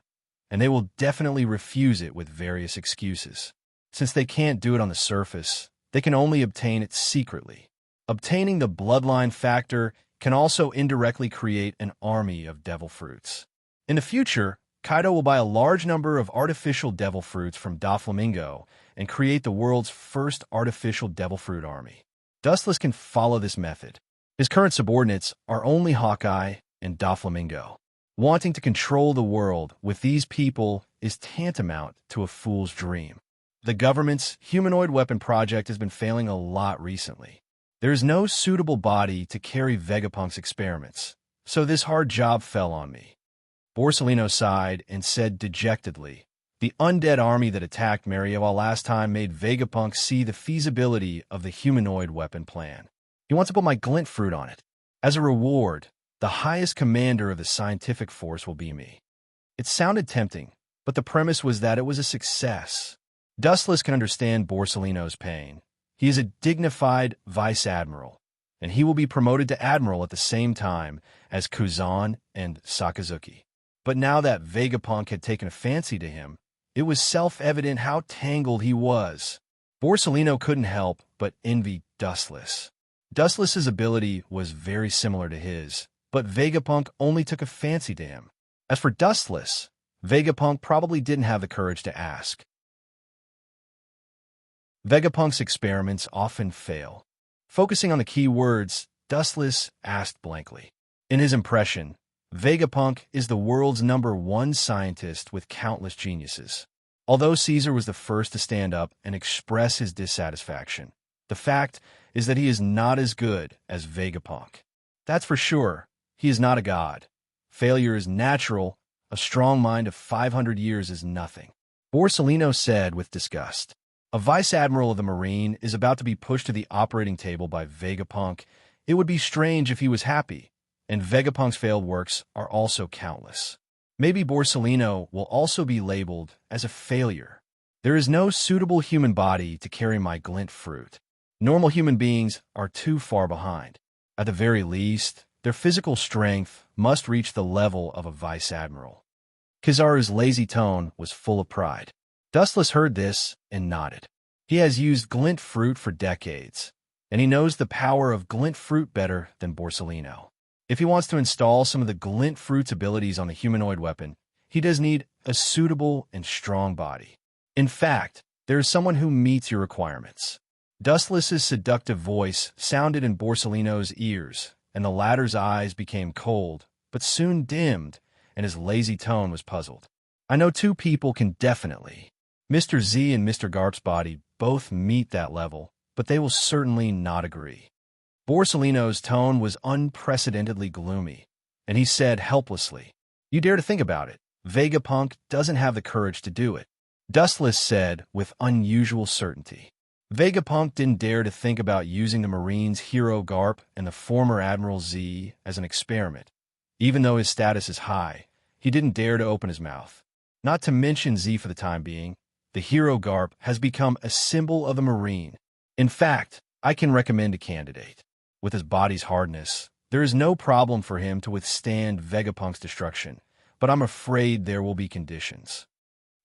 and they will definitely refuse it with various excuses. Since they can't do it on the surface, they can only obtain it secretly. Obtaining the bloodline factor can also indirectly create an army of devil fruits. In the future, Kaido will buy a large number of artificial devil fruits from Doflamingo and create the world's first artificial devil fruit army. Dustless can follow this method. His current subordinates are only Hawkeye and Doflamingo. Wanting to control the world with these people is tantamount to a fool's dream. The government's humanoid weapon project has been failing a lot recently. There is no suitable body to carry Vegapunk's experiments, so this hard job fell on me. Borsalino sighed and said dejectedly, the undead army that attacked Mariewal last time made Vegapunk see the feasibility of the humanoid weapon plan. He wants to put my glint fruit on it. As a reward, the highest commander of the scientific force will be me. It sounded tempting, but the premise was that it was a success. Dustless can understand Borsalino's pain. He is a dignified vice admiral, and he will be promoted to admiral at the same time as Kuzan and Sakazuki. But now that Vegapunk had taken a fancy to him, it was self-evident how tangled he was. Borsalino couldn't help but envy Dustless. Dustless's ability was very similar to his, but Vegapunk only took a fancy to him. As for Dustless, Vegapunk probably didn't have the courage to ask. Vegapunk's experiments often fail. Focusing on the key words, Dustless asked blankly. In his impression, Vegapunk is the world's #1 scientist with countless geniuses. Although Caesar was the first to stand up and express his dissatisfaction, the fact is that he is not as good as Vegapunk. That's for sure. He is not a god. Failure is natural. A strong mind of 500 years is nothing. Borsalino said with disgust. A vice admiral of the Marine is about to be pushed to the operating table by Vegapunk. It would be strange if he was happy. And Vegapunk's failed works are also countless. Maybe Borsalino will also be labeled as a failure. There is no suitable human body to carry my glint fruit. Normal human beings are too far behind. At the very least, their physical strength must reach the level of a vice admiral. Kizaru's lazy tone was full of pride. Dustless heard this and nodded. He has used glint fruit for decades, and he knows the power of glint fruit better than Borsalino. If he wants to install some of the glint fruit's abilities on the humanoid weapon, he does need a suitable and strong body. In fact, there is someone who meets your requirements. Dustless's seductive voice sounded in Borsellino's ears, and the latter's eyes became cold, but soon dimmed, and his lazy tone was puzzled. I know two people can definitely. Mr. Z and Mr. Garp's body both meet that level, but they will certainly not agree. Borsellino's tone was unprecedentedly gloomy, and he said helplessly, "You dare to think about it. Vegapunk doesn't have the courage to do it." Dustless said with unusual certainty. Vegapunk didn't dare to think about using the Marine's hero Garp and the former Admiral Z as an experiment. Even though his status is high, he didn't dare to open his mouth. Not to mention Z for the time being, the hero Garp has become a symbol of the Marine. In fact, I can recommend a candidate. With his body's hardness, there is no problem for him to withstand Vegapunk's destruction, but I'm afraid there will be conditions.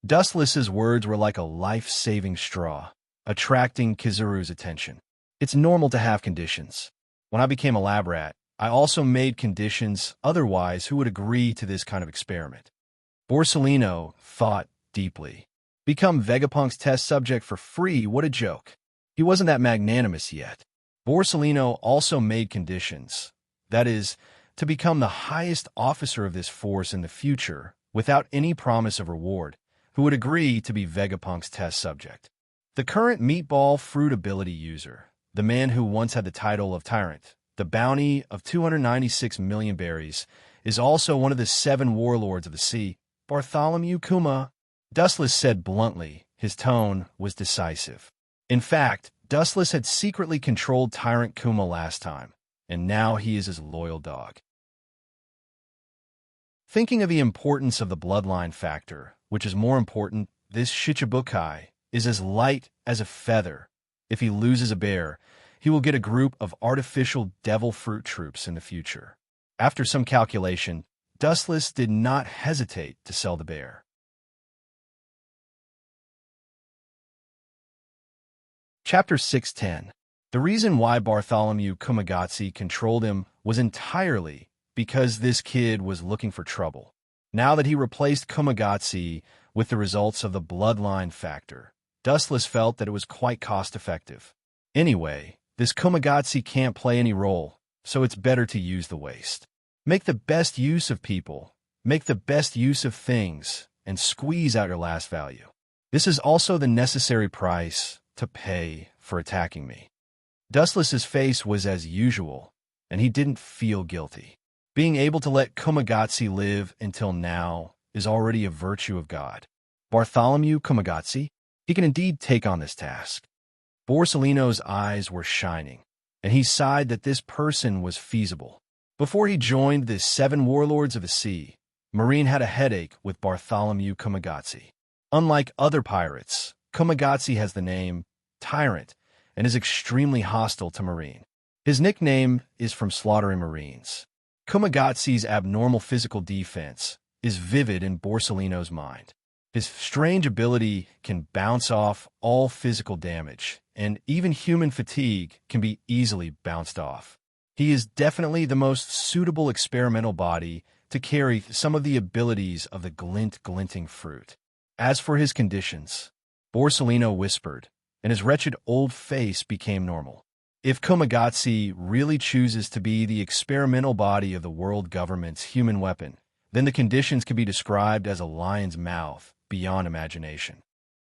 Dustless's words were like a life-saving straw, attracting Kizaru's attention. It's normal to have conditions. When I became a lab rat, I also made conditions, otherwise who would agree to this kind of experiment? Borsellino thought deeply. Become Vegapunk's test subject for free, what a joke. He wasn't that magnanimous yet. Borsellino also made conditions. That is, to become the highest officer of this force in the future, without any promise of reward, who would agree to be Vegapunk's test subject. The current meatball fruit ability user, the man who once had the title of Tyrant, the bounty of 296 million berries, is also one of the 7 warlords of the sea, Bartholomew Kuma. Dustless said bluntly. His tone was decisive. In fact, Dustless had secretly controlled Tyrant Kuma last time, and now he is his loyal dog. Thinking of the importance of the bloodline factor, which is more important, this Shichibukai is as light as a feather. If he loses a bear, he will get a group of artificial devil fruit troops in the future. After some calculation, Dustless did not hesitate to sell the bear. Chapter 610. The reason why Bartholomew Kumagatsi controlled him was entirely because this kid was looking for trouble. Now that he replaced Kumagatsi with the results of the bloodline factor, Dustless felt that it was quite cost-effective. Anyway, this Kumagatsi can't play any role, so it's better to use the waste. Make the best use of people, make the best use of things, and squeeze out your last value. This is also the necessary price to pay for attacking me. Dustless's face was as usual, and he didn't feel guilty. Being able to let Kumagatsi live until now is already a virtue of God. Bartholomew Kumagatsi? He can indeed take on this task. Borsellino's eyes were shining, and he sighed that this person was feasible. Before he joined the 7 warlords of the sea, Marine had a headache with Bartholomew Kumagatsi. Unlike other pirates, Kumagatsi has the name Tyrant and is extremely hostile to Marine. His nickname is from slaughtering Marines. Kumagatsi's abnormal physical defense is vivid in Borsellino's mind. His strange ability can bounce off all physical damage, and even human fatigue can be easily bounced off. He is definitely the most suitable experimental body to carry some of the abilities of the glinting fruit. As for his conditions, Borsellino whispered, and his wretched old face became normal. If Kumagatsi really chooses to be the experimental body of the world government's human weapon, then the conditions can be described as a lion's mouth beyond imagination.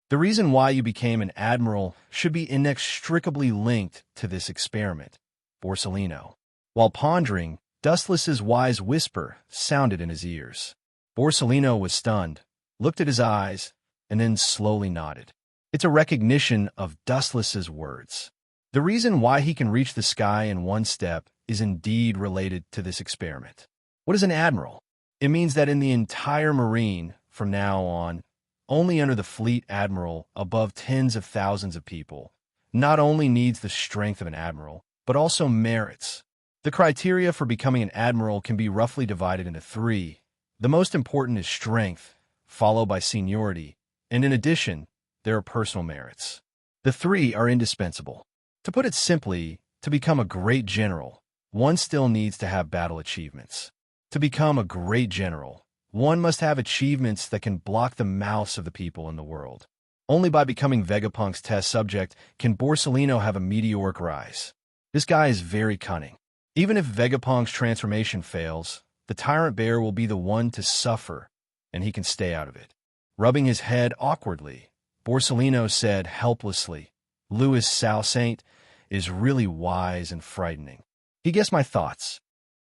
The reason why you became an admiral should be inextricably linked to this experiment, Borsellino. While pondering, Dustless's wise whisper sounded in his ears. Borsellino was stunned, looked at his eyes, and then slowly nodded. It's a recognition of Dustless's words. The reason why he can reach the sky in one step is indeed related to this experiment. What is an admiral? It means that in the entire Marine, from now on, only under the fleet admiral above tens of thousands of people, not only needs the strength of an admiral, but also merits. The criteria for becoming an admiral can be roughly divided into 3. The most important is strength, followed by seniority, and in addition, there are personal merits. The 3 are indispensable. To put it simply, to become a great general, one still needs to have battle achievements. To become a great general, One must have achievements that can block the mouths of the people in the world. Only by becoming Vegapunk's test subject can Borsellino have a meteoric rise. This guy is very cunning. Even if Vegapunk's transformation fails, the tyrant bear will be the one to suffer, and he can stay out of it. Rubbing his head awkwardly, Borsellino said helplessly, "Louis Salsaint is really wise and frightening. He guessed my thoughts."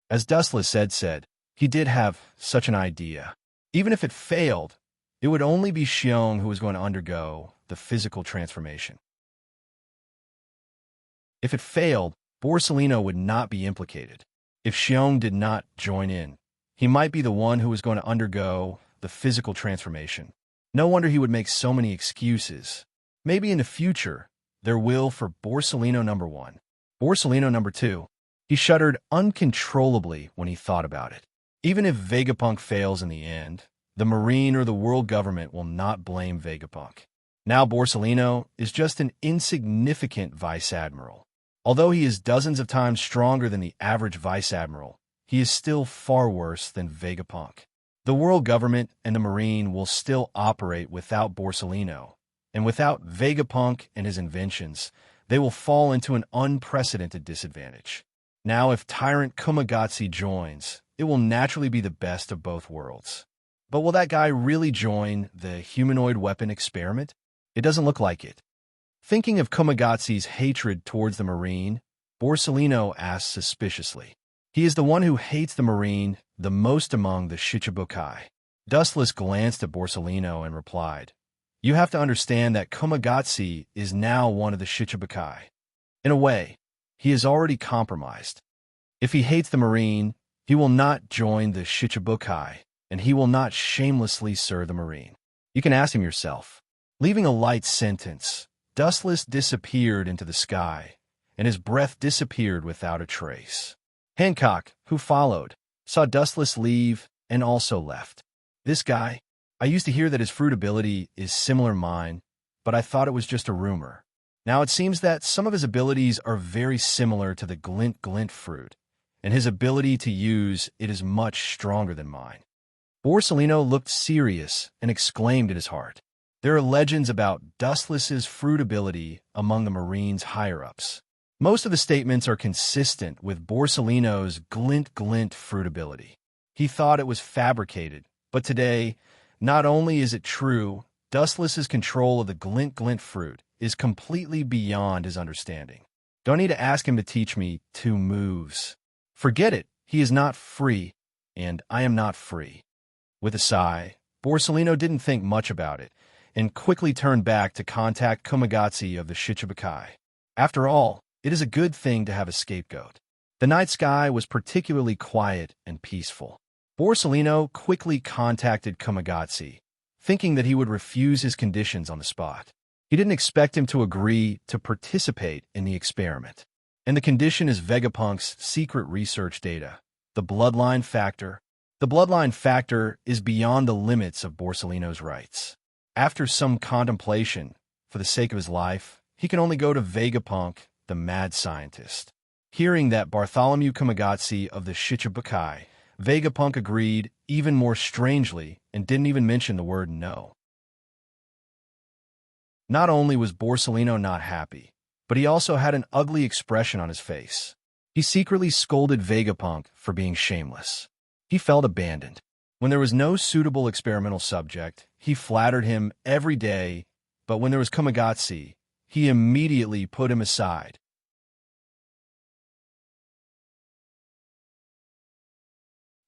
As Dustless said, he did have such an idea. Even if it failed, it would only be Xiong who was going to undergo the physical transformation. If it failed, Borsellino would not be implicated. If Xiong did not join in, he might be the one who was going to undergo the physical transformation. No wonder he would make so many excuses. Maybe in the future, there will for Borsellino number 1. Borsellino number 2. He shuddered uncontrollably when he thought about it. Even if Vegapunk fails in the end, the Marine or the world government will not blame Vegapunk. Now Borsellino is just an insignificant vice admiral. Although he is dozens of times stronger than the average vice admiral, he is still far worse than Vegapunk. The world government and the Marine will still operate without Borsellino, and without Vegapunk and his inventions, they will fall into an unprecedented disadvantage. Now, if Tyrant Kumagatsi joins, it will naturally be the best of both worlds. But will that guy really join the humanoid weapon experiment? It doesn't look like it. Thinking of Kumagatsu's hatred towards the Marine, Borsellino asked suspiciously. He is the one who hates the Marine the most among the Shichibukai. Dustless glanced at Borsellino and replied, "You have to understand that Kumagatsu is now one of the Shichibukai. In a way, he is already compromised. If he hates the Marine, he will not join the Shichibukai, and he will not shamelessly serve the Marine. You can ask him yourself." Leaving a light sentence, Dustless disappeared into the sky, and his breath disappeared without a trace. Hancock, who followed, saw Dustless leave and also left. "This guy, I used to hear that his fruit ability is similar mine, but I thought it was just a rumor. Now it seems that some of his abilities are very similar to the Glint Glint fruit, and his ability to use it is much stronger than mine." Borsellino looked serious and exclaimed in his heart, "There are legends about Dustless's fruit ability among the Marines' higher-ups. Most of the statements are consistent with Borsellino's Glint Glint fruit ability. He thought it was fabricated, but today, not only is it true, Dustless's control of the Glint Glint fruit is completely beyond his understanding. Don't need to ask him to teach me 2 moves. Forget it, he is not free, and I am not free." With a sigh, Borsellino didn't think much about it, and quickly turned back to contact Kumagatsu of the Shichibukai. After all, it is a good thing to have a scapegoat. The night sky was particularly quiet and peaceful. Borsellino quickly contacted Kumagatsu, thinking that he would refuse his conditions on the spot. He didn't expect him to agree to participate in the experiment. And the condition is Vegapunk's secret research data, the bloodline factor. The bloodline factor is beyond the limits of Borsellino's rights. After some contemplation, for the sake of his life, he can only go to Vegapunk, the mad scientist. Hearing that Bartholomew Kumagatsu of the Shichibukai, Vegapunk agreed even more strangely and didn't even mention the word no. Not only was Borsellino not happy, but he also had an ugly expression on his face. He secretly scolded Vegapunk for being shameless. He felt abandoned. When there was no suitable experimental subject, he flattered him every day, but when there was Kumagatsu, he immediately put him aside.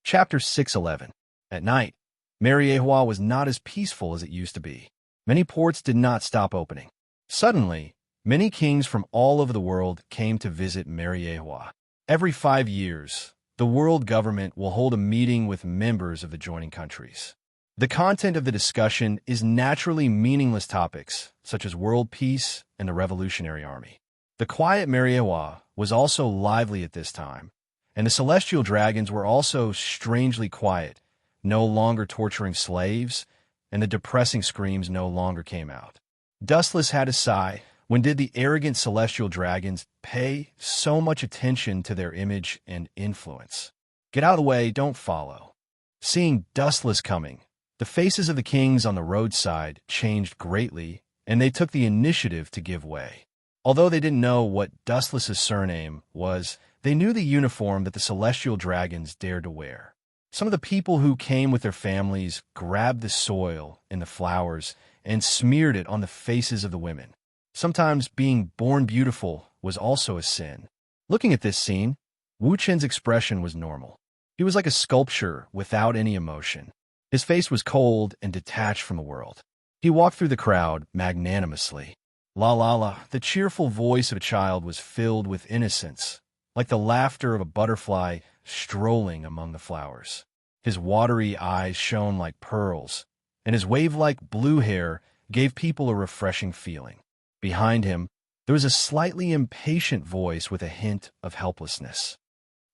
Chapter 611. At night, Mariejois was not as peaceful as it used to be. Many ports did not stop opening. Suddenly, many kings from all over the world came to visit Mariejois. Every 5 years, the world government will hold a meeting with members of the joining countries. The content of the discussion is naturally meaningless topics, such as world peace and the Revolutionary Army. The quiet Mariejois was also lively at this time, and the celestial dragons were also strangely quiet, no longer torturing slaves, and the depressing screams no longer came out. Dustless had a sigh. When did the arrogant celestial dragons pay so much attention to their image and influence? Get out of the way, don't follow. Seeing Dustless coming, the faces of the kings on the roadside changed greatly, and they took the initiative to give way. Although they didn't know what Dustless's surname was, they knew the uniform that the celestial dragons dared to wear. Some of the people who came with their families grabbed the soil and the flowers and smeared it on the faces of the women. Sometimes being born beautiful was also a sin. Looking at this scene, Wu Chen's expression was normal. He was like a sculpture without any emotion. His face was cold and detached from the world. He walked through the crowd magnanimously. La la la, the cheerful voice of a child was filled with innocence, like the laughter of a butterfly strolling among the flowers. His watery eyes shone like pearls, and his wave-like blue hair gave people a refreshing feeling. Behind him, there was a slightly impatient voice with a hint of helplessness.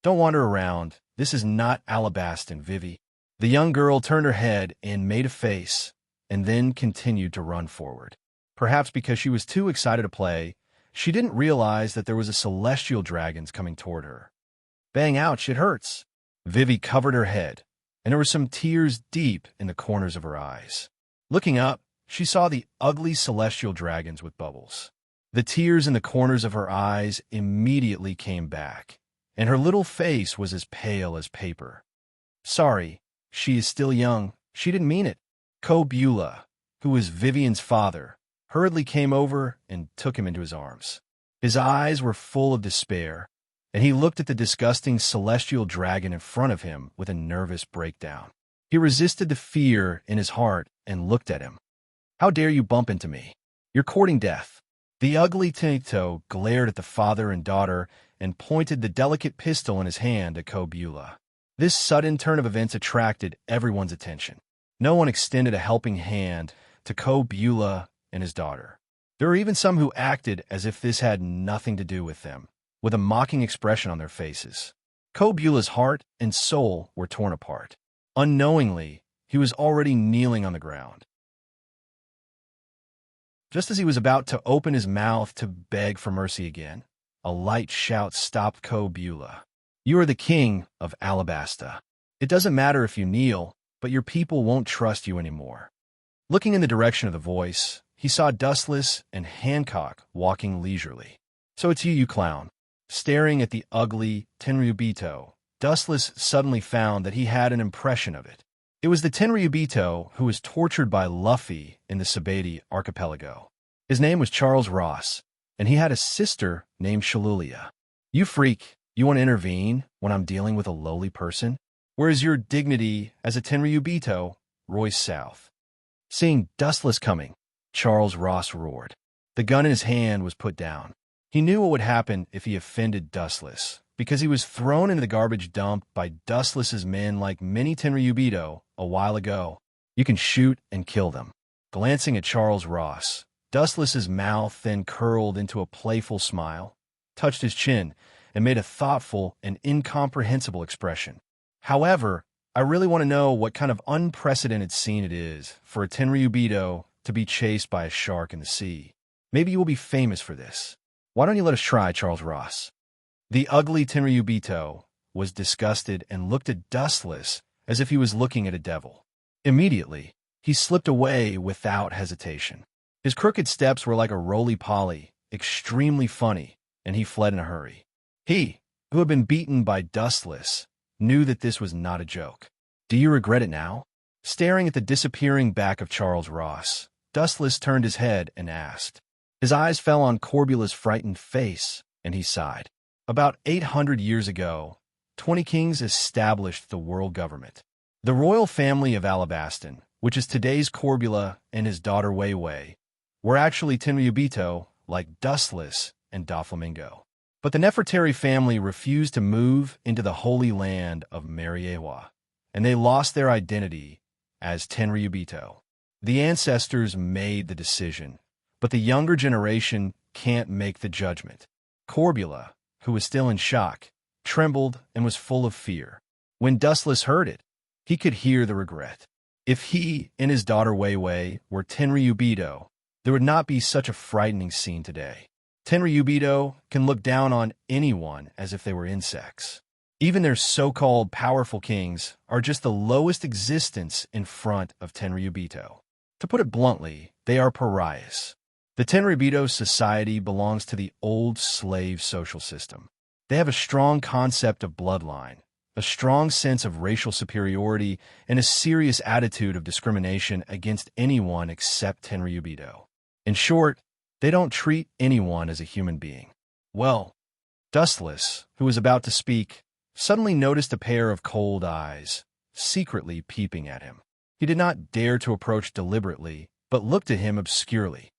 Don't wander around. This is not Alabastan, Vivi. The young girl turned her head and made a face, and then continued to run forward. Perhaps because she was too excited to play, she didn't realize that there was a celestial dragon coming toward her. Bang, ouch, it hurts. Vivi covered her head, and there were some tears deep in the corners of her eyes. Looking up, she saw the ugly celestial dragons with bubbles. The tears in the corners of her eyes immediately came back, and her little face was as pale as paper. Sorry, she is still young. She didn't mean it. Ko Beulah, who was Vivian's father, hurriedly came over and took him into his arms. His eyes were full of despair, and he looked at the disgusting celestial dragon in front of him with a nervous breakdown. He resisted the fear in his heart and looked at him. How dare you bump into me? You're courting death. The ugly Tinto glared at the father and daughter and pointed the delicate pistol in his hand at Ko Beulah. This sudden turn of events attracted everyone's attention. No one extended a helping hand to Ko Beulah and his daughter. There were even some who acted as if this had nothing to do with them, with a mocking expression on their faces. Ko Beulah's heart and soul were torn apart. Unknowingly, he was already kneeling on the ground. Just as he was about to open his mouth to beg for mercy again, a light shout stopped Ko Beulah. You are the king of Alabasta. It doesn't matter if you kneel, but your people won't trust you anymore. Looking in the direction of the voice, he saw Dustless and Hancock walking leisurely. So it's you clown. Staring at the ugly Tenryubito, Dustless suddenly found that he had an impression of it. It was the Tenryubito who was tortured by Luffy in the Sabati archipelago. His name was Charles Ross, and he had a sister named Shalulia. You freak, you want to intervene when I'm dealing with a lowly person? Where is your dignity as a Tenryubito? Royce South. Seeing Dustless coming, Charles Ross roared. The gun in his hand was put down. He knew what would happen if he offended Dustless, because he was thrown into the garbage dump by Dustless's men like many Tenryubito a while ago. You can shoot and kill them. Glancing at Charles Ross, Dustless's mouth then curled into a playful smile, touched his chin, and made a thoughtful and incomprehensible expression. However, I really want to know what kind of unprecedented scene it is for a Tenryubito to be chased by a shark in the sea. Maybe you will be famous for this. Why don't you let us try, Charles Ross? The ugly Tenryubito was disgusted and looked at Dustless as if he was looking at a devil. Immediately, he slipped away without hesitation. His crooked steps were like a roly-poly, extremely funny, and he fled in a hurry. He, who had been beaten by Dustless, knew that this was not a joke. Do you regret it now? Staring at the disappearing back of Charles Ross, Dustless turned his head and asked. His eyes fell on Corbula's frightened face, and he sighed. About 800 years ago, 20 kings established the world government. The royal family of Alabastan, which is today's Corbula and his daughter Wei Wei, were actually Tenryubito like Dustless and Doflamingo. But the Nefertari family refused to move into the holy land of Mariewa, and they lost their identity as Tenryubito. The ancestors made the decision, but the younger generation can't make the judgment. Corbula, who was still in shock, trembled and was full of fear. When Dustless heard it, he could hear the regret. If he and his daughter Wei Wei were Tenryubito, there would not be such a frightening scene today. Tenryubito can look down on anyone as if they were insects. Even their so-called powerful kings are just the lowest existence in front of Tenryubito. To put it bluntly, they are pariahs. The Tenryubito society belongs to the old slave social system. They have a strong concept of bloodline, a strong sense of racial superiority, and a serious attitude of discrimination against anyone except Tenryubito. In short, they don't treat anyone as a human being. Well, Dustless, who was about to speak, suddenly noticed a pair of cold eyes, secretly peeping at him. He did not dare to approach deliberately, but looked at him obscurely.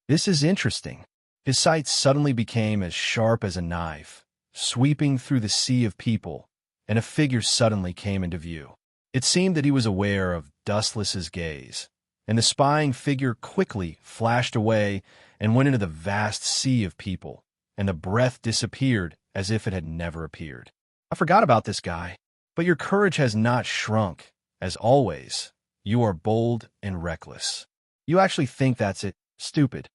This is interesting. His sight suddenly became as sharp as a knife, sweeping through the sea of people, and a figure suddenly came into view. It seemed that he was aware of Dustless's gaze, and the spying figure quickly flashed away and went into the vast sea of people, and the breath disappeared as if it had never appeared. I forgot about this guy, but your courage has not shrunk. As always, you are bold and reckless. You actually think that's it. Stupid.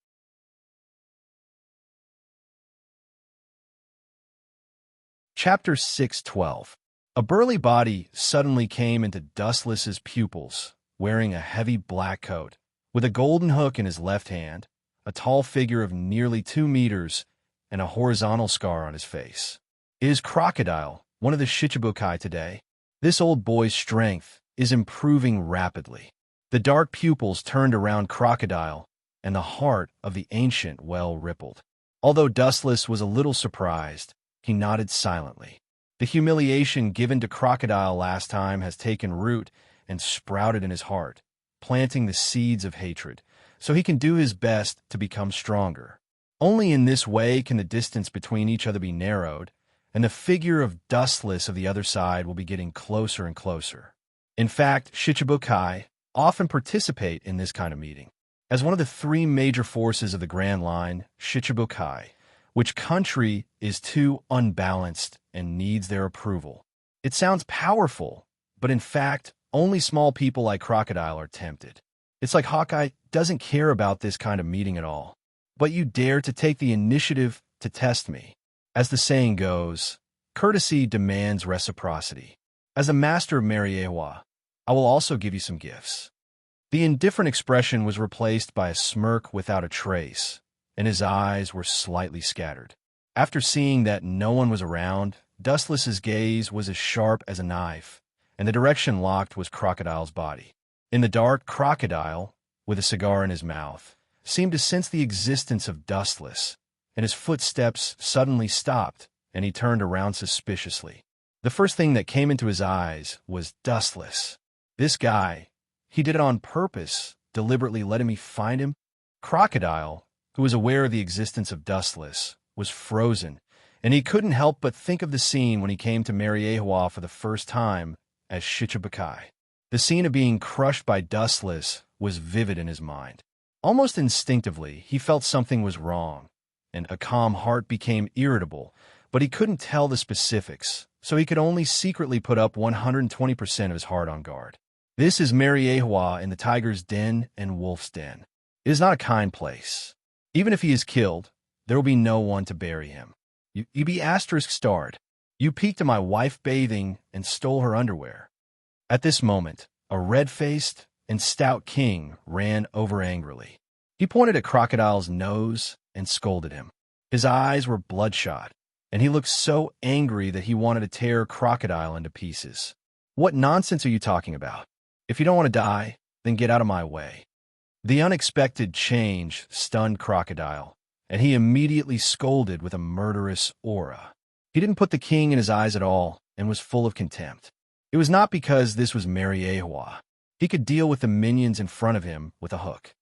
Chapter 6:12. A burly body suddenly came into Dustless's pupils, wearing a heavy black coat, with a golden hook in his left hand, a tall figure of nearly 2 meters, and a horizontal scar on his face. Is Crocodile one of the Shichibukai today? This old boy's strength is improving rapidly. The dark pupils turned around Crocodile, and the heart of the ancient well rippled. Although Dustless was a little surprised, he nodded silently. The humiliation given to Crocodile last time has taken root and sprouted in his heart, planting the seeds of hatred, so he can do his best to become stronger. Only in this way can the distance between each other be narrowed, and the figure of Dustless of the other side will be getting closer and closer. In fact, Shichibukai often participate in this kind of meeting. As one of the 3 major forces of the Grand Line, Shichibukai, which country is too unbalanced and needs their approval. It sounds powerful, but in fact, only small people like Crocodile are tempted. It's like Hawkeye doesn't care about this kind of meeting at all. But you dare to take the initiative to test me. As the saying goes, courtesy demands reciprocity. As a master of Mariewa, I will also give you some gifts. The indifferent expression was replaced by a smirk without a trace, and his eyes were slightly scattered. After seeing that no one was around, Dustless's gaze was as sharp as a knife, and the direction locked was Crocodile's body. In the dark, Crocodile, with a cigar in his mouth, seemed to sense the existence of Dustless, and his footsteps suddenly stopped, and he turned around suspiciously. The first thing that came into his eyes was Dustless. This guy, he did it on purpose, deliberately letting me find him. Crocodile, who was aware of the existence of Dustless, was frozen, and he couldn't help but think of the scene when he came to Mariewa for the first time as Shichibukai. The scene of being crushed by Dustless was vivid in his mind. Almost instinctively, he felt something was wrong, and a calm heart became irritable, but he couldn't tell the specifics, so he could only secretly put up 120% of his heart on guard. This is Mariewa in the tiger's den and wolf's den. It is not a kind place. Even if he is killed, there will be no one to bury him. You be **starred. You peeked at my wife bathing and stole her underwear. At this moment, a red-faced and stout king ran over angrily. He pointed at Crocodile's nose and scolded him. His eyes were bloodshot, and he looked so angry that he wanted to tear Crocodile into pieces. What nonsense are you talking about? If you don't want to die, then get out of my way. The unexpected change stunned Crocodile, and he immediately scolded with a murderous aura. He didn't put the king in his eyes at all and was full of contempt. It was not because this was Mariewa. He could deal with the minions in front of him with a hook.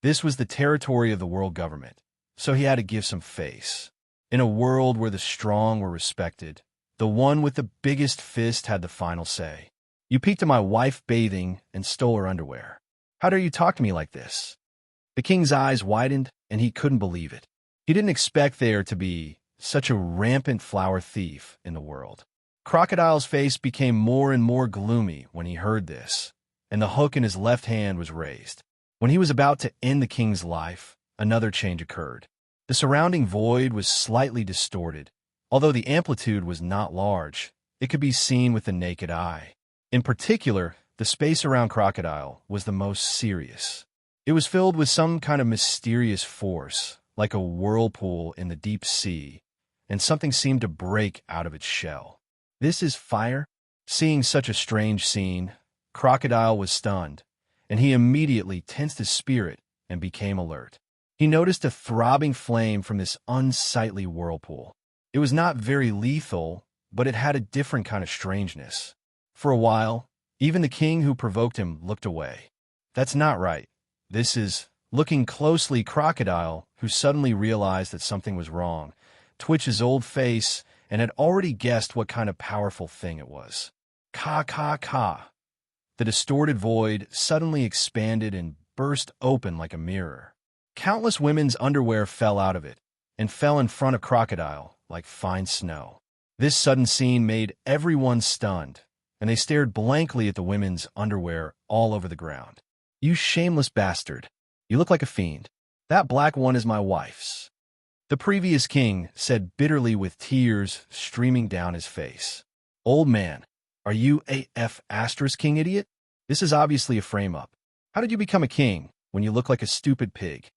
This was the territory of the world government, so he had to give some face. In a world where the strong were respected, the one with the biggest fist had the final say. You peeked at my wife bathing and stole her underwear. How dare you talk to me like this? The king's eyes widened, and he couldn't believe it. He didn't expect there to be such a rampant flower thief in the world. Crocodile's face became more and more gloomy when he heard this, and the hook in his left hand was raised. When he was about to end the king's life, another change occurred. The surrounding void was slightly distorted. Although the amplitude was not large, it could be seen with the naked eye. In particular, the space around Crocodile was the most serious. It was filled with some kind of mysterious force, like a whirlpool in the deep sea, and something seemed to break out of its shell. "This is fire?" Seeing such a strange scene, Crocodile was stunned, and he immediately tensed his spirit and became alert. He noticed a throbbing flame from this unsightly whirlpool. It was not very lethal, but it had a different kind of strangeness. For a while, even the king who provoked him looked away. "That's not right. This is..." Looking closely, Crocodile, who suddenly realized that something was wrong, twitched his old face and had already guessed what kind of powerful thing it was. Ka ka ka. The distorted void suddenly expanded and burst open like a mirror. Countless women's underwear fell out of it and fell in front of Crocodile like fine snow. This sudden scene made everyone stunned, and they stared blankly at the women's underwear all over the ground. "You shameless bastard. You look like a fiend. That black one is my wife's," the previous king said bitterly with tears streaming down his face. "Old man, are you AF asterisk king idiot? This is obviously a frame-up. How did you become a king when you look like a stupid pig?"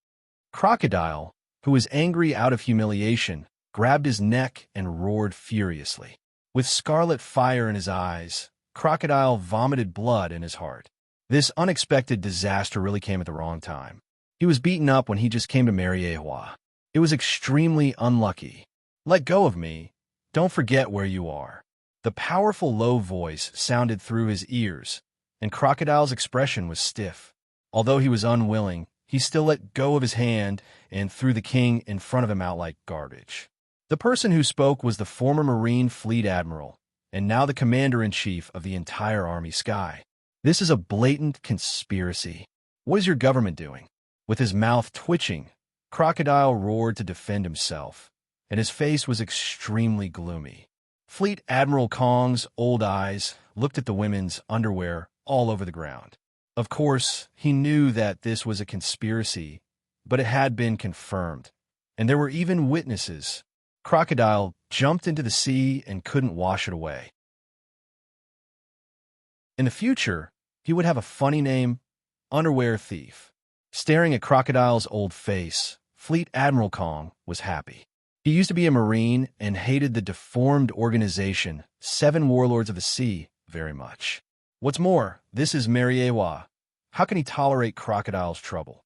Crocodile, who was angry out of humiliation, grabbed his neck and roared furiously. With scarlet fire in his eyes, Crocodile vomited blood in his heart. This unexpected disaster really came at the wrong time. He was beaten up when he just came to marry Ehua. It was extremely unlucky. "Let go of me. Don't forget where you are." The powerful low voice sounded through his ears, and Crocodile's expression was stiff. Although he was unwilling, he still let go of his hand and threw the king in front of him out like garbage. The person who spoke was the former Marine Fleet Admiral, and now the Commander-in-Chief of the entire Army Sky. "This is a blatant conspiracy. What is your government doing?" With his mouth twitching, Crocodile roared to defend himself, and his face was extremely gloomy. Fleet Admiral Kong's old eyes looked at the women's underwear all over the ground. Of course, he knew that this was a conspiracy, but it had been confirmed, and there were even witnesses. Crocodile jumped into the sea and couldn't wash it away. In the future, he would have a funny name, Underwear Thief. Staring at Crocodile's old face, Fleet Admiral Kong was happy. He used to be a Marine and hated the deformed organization, Seven Warlords of the Sea, very much. What's more, this is Mariewa. How can he tolerate Crocodile's trouble?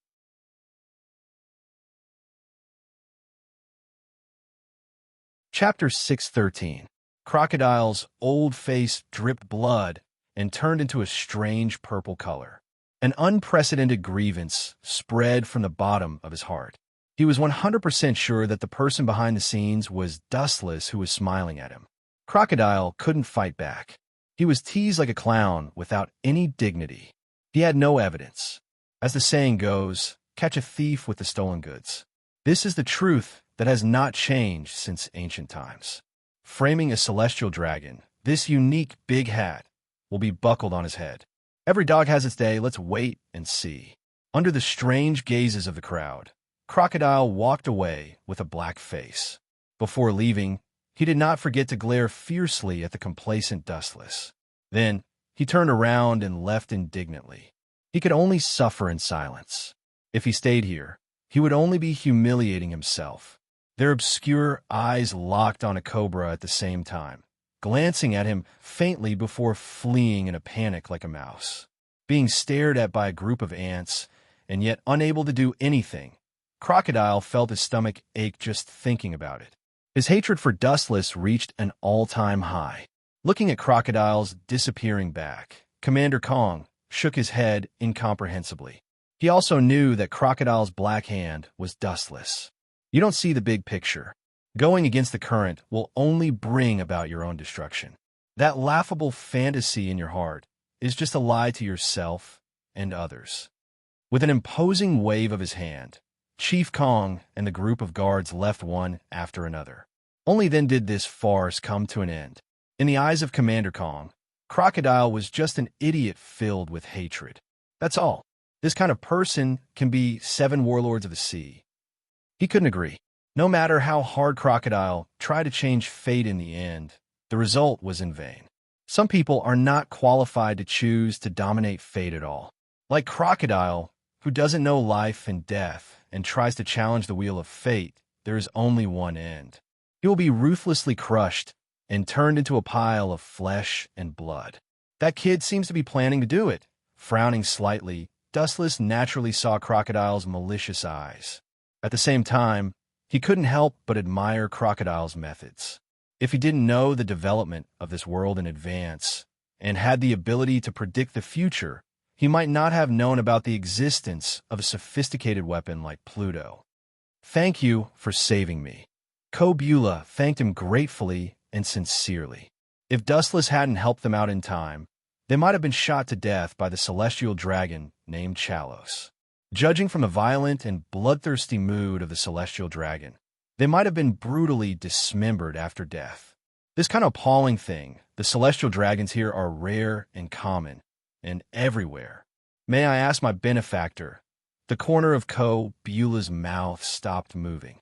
Chapter 613. Crocodile's old face dripped blood and turned into a strange purple color. An unprecedented grievance spread from the bottom of his heart. He was 100% sure that the person behind the scenes was Dustless, who was smiling at him. Crocodile couldn't fight back. He was teased like a clown without any dignity. He had no evidence. As the saying goes, catch a thief with the stolen goods. This is the truth that has not changed since ancient times. Framing a celestial dragon, this unique big hat will be buckled on his head. Every dog has its day, let's wait and see. Under the strange gazes of the crowd, Crocodile walked away with a black face. Before leaving, he did not forget to glare fiercely at the complacent Dustless. Then, he turned around and left indignantly. He could only suffer in silence. If he stayed here, he would only be humiliating himself. Their obscure eyes locked on a cobra at the same time, glancing at him faintly before fleeing in a panic like a mouse. Being stared at by a group of ants, and yet unable to do anything, Crocodile felt his stomach ache just thinking about it. His hatred for Dustless reached an all-time high. Looking at Crocodile's disappearing back, Commander Kong shook his head incomprehensibly. He also knew that Crocodile's black hand was Dustless. You don't see the big picture. Going against the current will only bring about your own destruction. That laughable fantasy in your heart is just a lie to yourself and others. With an imposing wave of his hand, Chief Kong and the group of guards left one after another. Only then did this farce come to an end. In the eyes of Commander Kong, Crocodile was just an idiot filled with hatred. That's all. This kind of person can be Seven Warlords of the Sea. He couldn't agree. No matter how hard Crocodile tried to change fate in the end, the result was in vain. Some people are not qualified to choose to dominate fate at all. Like Crocodile, who doesn't know life and death and tries to challenge the wheel of fate, there is only one end. He will be ruthlessly crushed and turned into a pile of flesh and blood. That kid seems to be planning to do it. Frowning slightly, Dustless naturally saw Crocodile's malicious eyes. At the same time, he couldn't help but admire Crocodile's methods. If he didn't know the development of this world in advance and had the ability to predict the future, he might not have known about the existence of a sophisticated weapon like Pluto. "Thank you for saving me." Kobula thanked him gratefully and sincerely. If Dustless hadn't helped them out in time, they might have been shot to death by the celestial dragon named Chalos. Judging from the violent and bloodthirsty mood of the celestial dragon, they might have been brutally dismembered after death. This kind of appalling thing, the celestial dragons here are rare and common, and everywhere. "May I ask my benefactor?" The corner of Kobula's mouth stopped moving.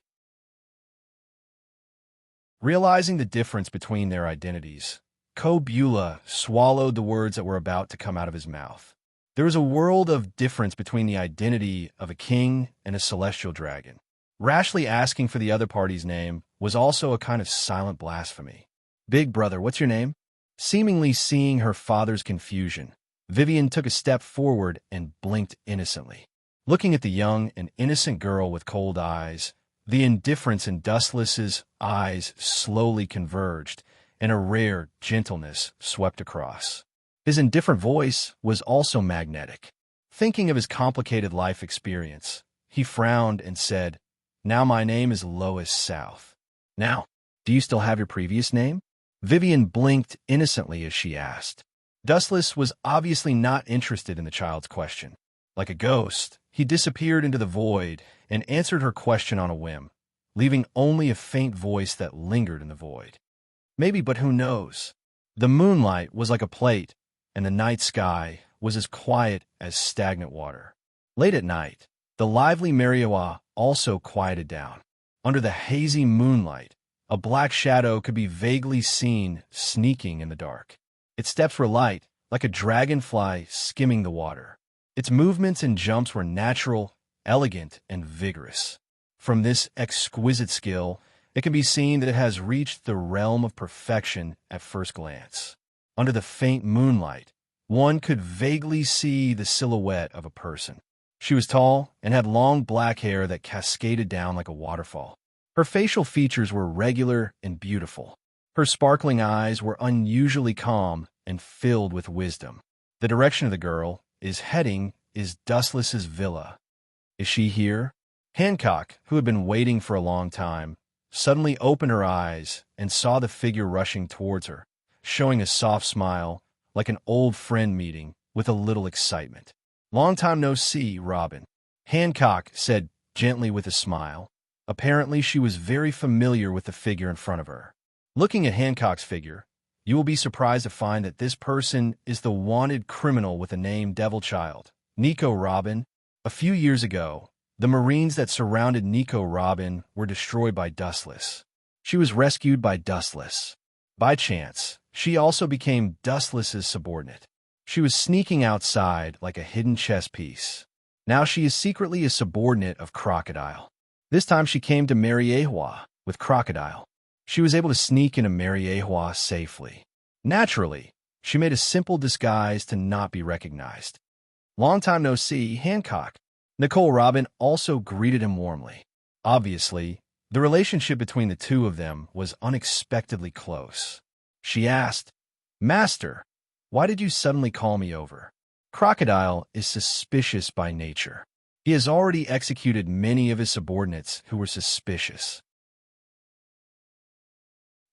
Realizing the difference between their identities, Kobula swallowed the words that were about to come out of his mouth. There is a world of difference between the identity of a king and a celestial dragon. Rashly asking for the other party's name was also a kind of silent blasphemy. "Big brother, what's your name?" Seemingly seeing her father's confusion, Vivian took a step forward and blinked innocently. Looking at the young and innocent girl with cold eyes, the indifference in Dustless's eyes slowly converged, and a rare gentleness swept across. His indifferent voice was also magnetic. Thinking of his complicated life experience, he frowned and said, "Now my name is Lois South." "Now, do you still have your previous name?" Vivian blinked innocently as she asked. Dustless was obviously not interested in the child's question. Like a ghost, he disappeared into the void and answered her question on a whim, leaving only a faint voice that lingered in the void. Maybe, but who knows? The moonlight was like a plate, and the night sky was as quiet as stagnant water. Late at night, the lively Mariawa also quieted down. Under the hazy moonlight, a black shadow could be vaguely seen sneaking in the dark. Its steps were light, like a dragonfly skimming the water. Its movements and jumps were natural, elegant, and vigorous. From this exquisite skill, it can be seen that it has reached the realm of perfection at first glance. Under the faint moonlight, one could vaguely see the silhouette of a person. She was tall and had long black hair that cascaded down like a waterfall. Her facial features were regular and beautiful. Her sparkling eyes were unusually calm and filled with wisdom. The direction of the girl is heading is Dustless's villa. Is she here? Hancock, who had been waiting for a long time, suddenly opened her eyes and saw the figure rushing towards her, showing a soft smile, like an old friend meeting, with a little excitement. "Long time no see, Robin," Hancock said gently with a smile. Apparently, she was very familiar with the figure in front of her. Looking at Hancock's figure, you will be surprised to find that this person is the wanted criminal with the name Devilchild, Nico Robin. A few years ago, the Marines that surrounded Nico Robin were destroyed by Dustless. She was rescued by Dustless. By chance, she also became Dustless's subordinate. She was sneaking outside like a hidden chess piece. Now she is secretly a subordinate of Crocodile. This time she came to Mariehua with Crocodile. She was able to sneak into Mariehua safely. Naturally, she made a simple disguise to not be recognized. "Long time no see, Hancock." Nicole Robin also greeted him warmly. Obviously, the relationship between the two of them was unexpectedly close. She asked, "Master, why did you suddenly call me over?" Crocodile is suspicious by nature. He has already executed many of his subordinates who were suspicious.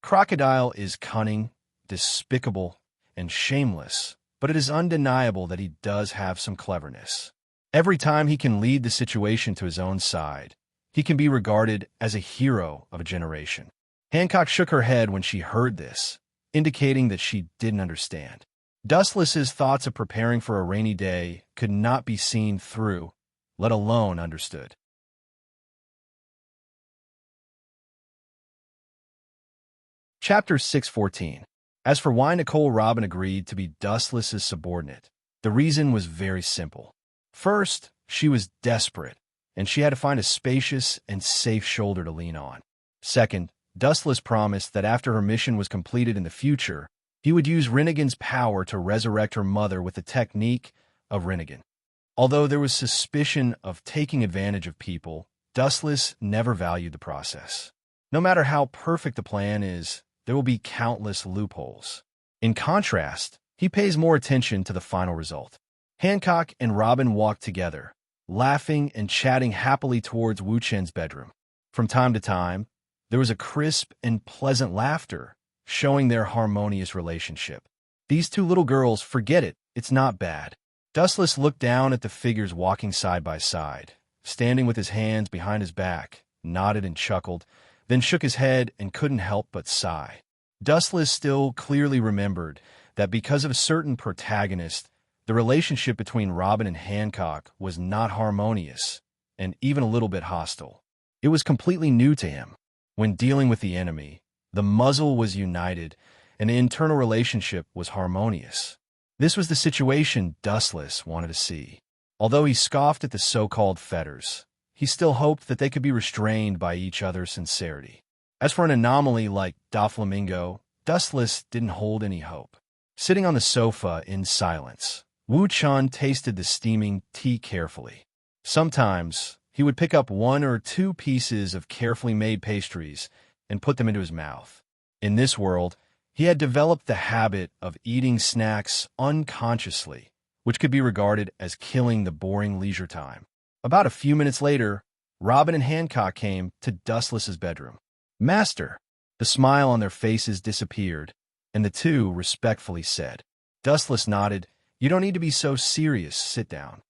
Crocodile is cunning, despicable, and shameless, but it is undeniable that he does have some cleverness. Every time he can lead the situation to his own side, he can be regarded as a hero of a generation. Hancock shook her head when she heard this, indicating that she didn't understand. Dustless's thoughts of preparing for a rainy day could not be seen through, let alone understood. Chapter 614. As for why Nicole Robin agreed to be Dustless's subordinate, the reason was very simple. First, she was desperate, and she had to find a spacious and safe shoulder to lean on. Second, Dustless promised that after her mission was completed in the future, he would use Rinnegan's power to resurrect her mother with the technique of Rinnegan. Although there was suspicion of taking advantage of people, Dustless never valued the process. No matter how perfect the plan is, there will be countless loopholes. In contrast, he pays more attention to the final result. Hancock and Robin walked together, laughing and chatting happily towards Wu Chen's bedroom. From time to time, there was a crisp and pleasant laughter, showing their harmonious relationship. These two little girls, forget it, it's not bad. Dustless looked down at the figures walking side by side, standing with his hands behind his back, nodded and chuckled, then shook his head and couldn't help but sigh. Dustless still clearly remembered that because of a certain protagonist, the relationship between Robin and Hancock was not harmonious and even a little bit hostile. It was completely new to him. When dealing with the enemy, the muzzle was united and the internal relationship was harmonious. This was the situation Dustless wanted to see. Although he scoffed at the so-called fetters, he still hoped that they could be restrained by each other's sincerity. As for an anomaly like Doflamingo, Dustless didn't hold any hope. Sitting on the sofa in silence, Wu Chun tasted the steaming tea carefully. Sometimes, he would pick up 1 or 2 pieces of carefully made pastries and put them into his mouth. In this world, he had developed the habit of eating snacks unconsciously, which could be regarded as killing the boring leisure time. About a few minutes later, Robin and Hancock came to Dustless's bedroom. "Master!" The smile on their faces disappeared, and the two respectfully said. Dustless nodded. "You don't need to be so serious. Sit down."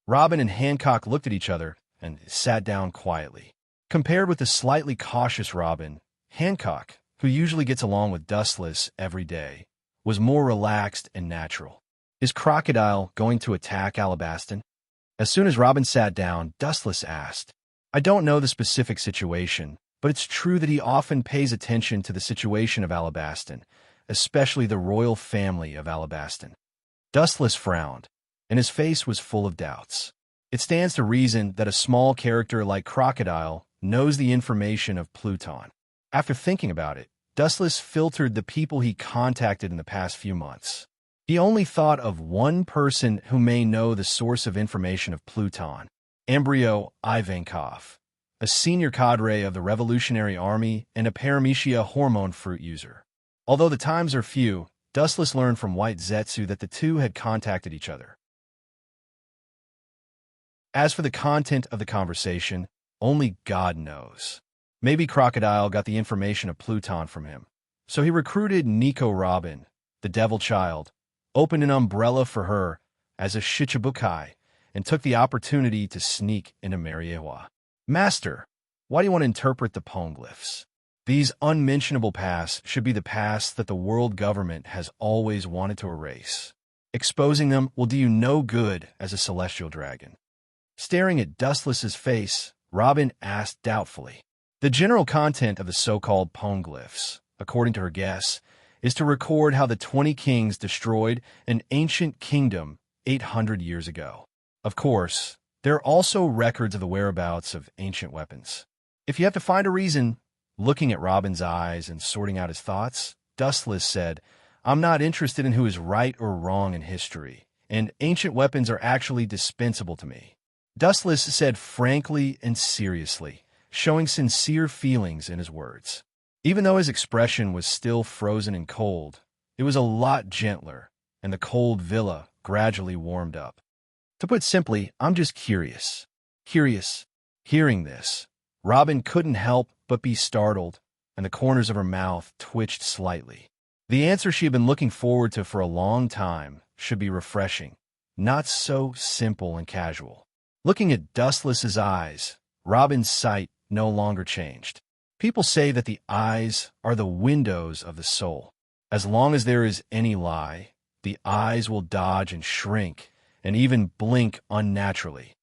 Robin and Hancock looked at each other and sat down quietly. Compared with the slightly cautious Robin, Hancock, who usually gets along with Dustless every day, was more relaxed and natural. "Is Crocodile going to attack Alabaston?" As soon as Robin sat down, Dustless asked. "I don't know the specific situation, but it's true that he often pays attention to the situation of Alabaston, especially the royal family of Alabaston." Dustless frowned, and his face was full of doubts. It stands to reason that a small character like Crocodile knows the information of Pluton. After thinking about it, Dustless filtered the people he contacted in the past few months. He only thought of one person who may know the source of information of Pluton, Embryo Ivankov, a senior cadre of the Revolutionary Army and a paramecia hormone fruit user. Although the times are few, Dustless learned from White Zetsu that the two had contacted each other. As for the content of the conversation, only God knows. Maybe Crocodile got the information of Pluton from him. So he recruited Nico Robin, the devil child, opened an umbrella for her as a shichibukai, and took the opportunity to sneak into Mariewa. "Master, why do you want to interpret the poneglyphs? These unmentionable pasts should be the pasts that the world government has always wanted to erase. Exposing them will do you no good as a celestial dragon." Staring at Dustless's face, Robin asked doubtfully. The general content of the so-called poneglyphs, according to her guess, is to record how the 20 kings destroyed an ancient kingdom 800 years ago. Of course, there are also records of the whereabouts of ancient weapons. If you have to find a reason, looking at Robin's eyes and sorting out his thoughts, Dustless said, "I'm not interested in who is right or wrong in history, and ancient weapons are actually dispensable to me." Dustless said frankly and seriously, showing sincere feelings in his words. Even though his expression was still frozen and cold, it was a lot gentler, and the cold villa gradually warmed up. "To put simply, I'm just curious." Curious. Hearing this, Robin couldn't help but be startled, and the corners of her mouth twitched slightly. The answer she had been looking forward to for a long time should be refreshing, not so simple and casual. Looking at Dustless's eyes, Robin's sight no longer changed. People say that the eyes are the windows of the soul. As long as there is any lie, the eyes will dodge and shrink, and even blink unnaturally.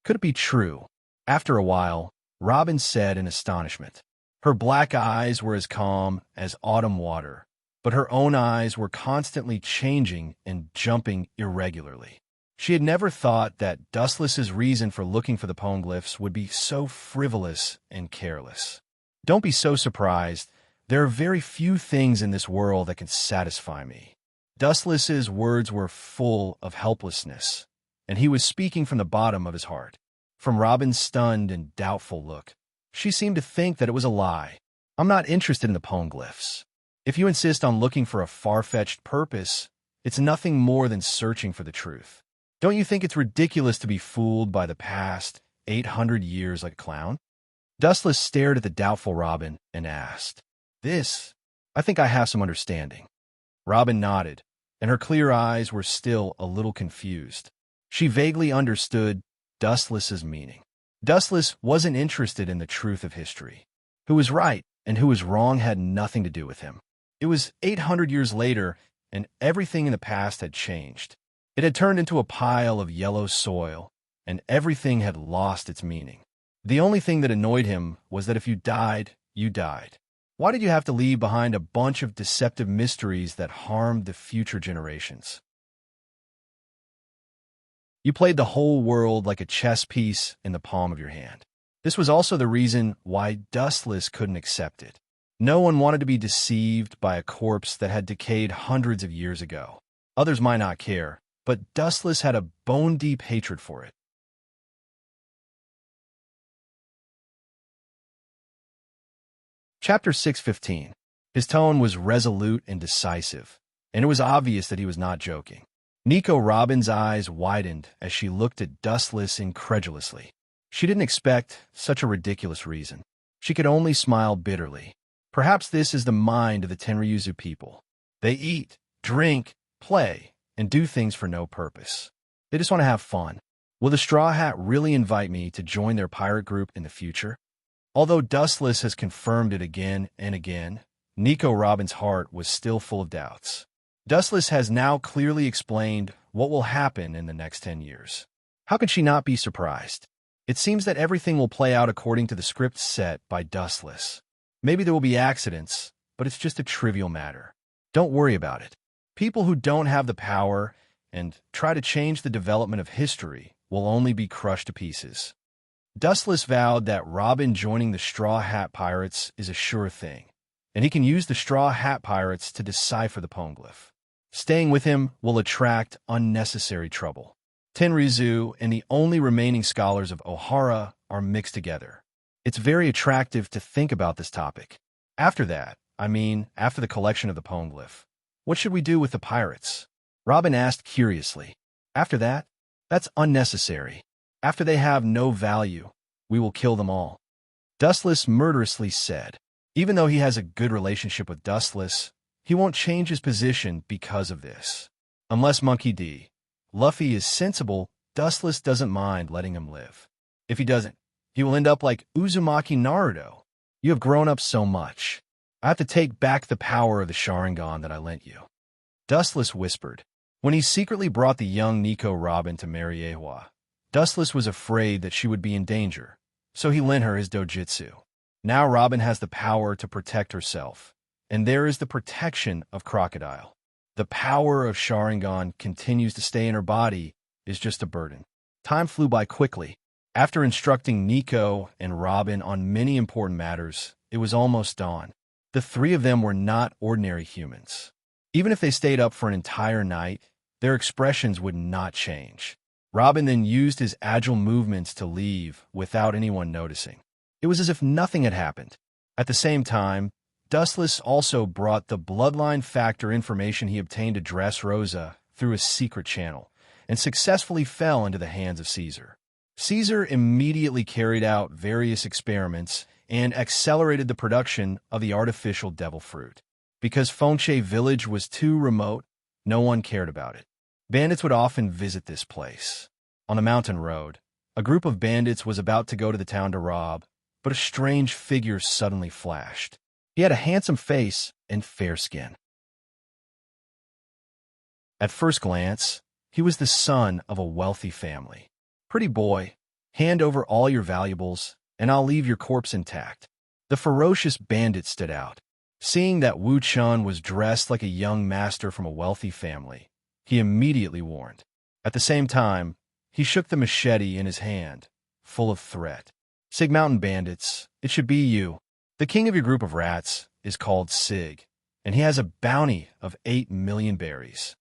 Could it be true? After a while, Robin said in astonishment. Her black eyes were as calm as autumn water, but her own eyes were constantly changing and jumping irregularly. She had never thought that Dustless's reason for looking for the poneglyphs would be so frivolous and careless. Don't be so surprised. There are very few things in this world that can satisfy me. Dustless's words were full of helplessness, and he was speaking from the bottom of his heart. From Robin's stunned and doubtful look, she seemed to think that it was a lie. I'm not interested in the poneglyphs. If you insist on looking for a far-fetched purpose, it's nothing more than searching for the truth. Don't you think it's ridiculous to be fooled by the past 800 years like a clown? Dustless stared at the doubtful Robin and asked, I think I have some understanding. Robin nodded, and her clear eyes were still a little confused. She vaguely understood Dustless's meaning. Dustless wasn't interested in the truth of history. Who was right and who was wrong had nothing to do with him. It was 800 years later, and everything in the past had changed. It had turned into a pile of yellow soil, and everything had lost its meaning. The only thing that annoyed him was that if you died, you died. Why did you have to leave behind a bunch of deceptive mysteries that harmed the future generations? You played the whole world like a chess piece in the palm of your hand. This was also the reason why Dustless couldn't accept it. No one wanted to be deceived by a corpse that had decayed hundreds of years ago. Others might not care, but Dustless had a bone-deep hatred for it. Chapter 6:15. His tone was resolute and decisive, and it was obvious that he was not joking. Nico Robin's eyes widened as she looked at Dustless incredulously. She didn't expect such a ridiculous reason. She could only smile bitterly. Perhaps this is the mind of the Tenryuzu people. They eat, drink, play, and do things for no purpose. They just want to have fun. Will the Straw Hat really invite me to join their pirate group in the future? Although Dustless has confirmed it again and again, Nico Robin's heart was still full of doubts. Dustless has now clearly explained what will happen in the next 10 years. How can she not be surprised? It seems that everything will play out according to the script set by Dustless. Maybe there will be accidents, but it's just a trivial matter. Don't worry about it. People who don't have the power and try to change the development of history will only be crushed to pieces. Dustless vowed that Robin joining the Straw Hat Pirates is a sure thing, and he can use the Straw Hat Pirates to decipher the poneglyph. Staying with him will attract unnecessary trouble. Tenryuzu and the only remaining scholars of Ohara are mixed together. It's very attractive to think about this topic. After that, after the collection of the poneglyph, what should we do with the pirates? Robin asked curiously. After that? That's unnecessary. After they have no value, we will kill them all. Dustless murderously said. Even though he has a good relationship with Dustless, he won't change his position because of this. Unless Monkey D. Luffy is sensible, Dustless doesn't mind letting him live. If he doesn't, he will end up like Uzumaki Naruto. You have grown up so much. I have to take back the power of the Sharingan that I lent you. Dustless whispered. When he secretly brought the young Nico Robin to Mariewa, Dustless was afraid that she would be in danger, so he lent her his dojutsu. Now Robin has the power to protect herself, and there is the protection of Crocodile. The power of Sharingan continues to stay in her body is just a burden. Time flew by quickly. After instructing Nico and Robin on many important matters, it was almost dawn. The three of them were not ordinary humans. Even if they stayed up for an entire night, their expressions would not change. Robin then used his agile movements to leave without anyone noticing. It was as if nothing had happened. At the same time, Dustless also brought the bloodline factor information he obtained to Dressrosa through a secret channel, and successfully fell into the hands of Caesar. Caesar immediately carried out various experiments and accelerated the production of the artificial devil fruit. Because Fonche village was too remote, no one cared about it. Bandits would often visit this place. On the mountain road, a group of bandits was about to go to the town to rob, but a strange figure suddenly flashed. He had a handsome face and fair skin. At first glance, he was the son of a wealthy family. Pretty boy, hand over all your valuables, and I'll leave your corpse intact. The ferocious bandit stood out. Seeing that Wu Chun was dressed like a young master from a wealthy family, he immediately warned. At the same time, he shook the machete in his hand, full of threat. Sig Mountain bandits, it should be you. The king of your group of rats is called Sig, and he has a bounty of 8 million berries.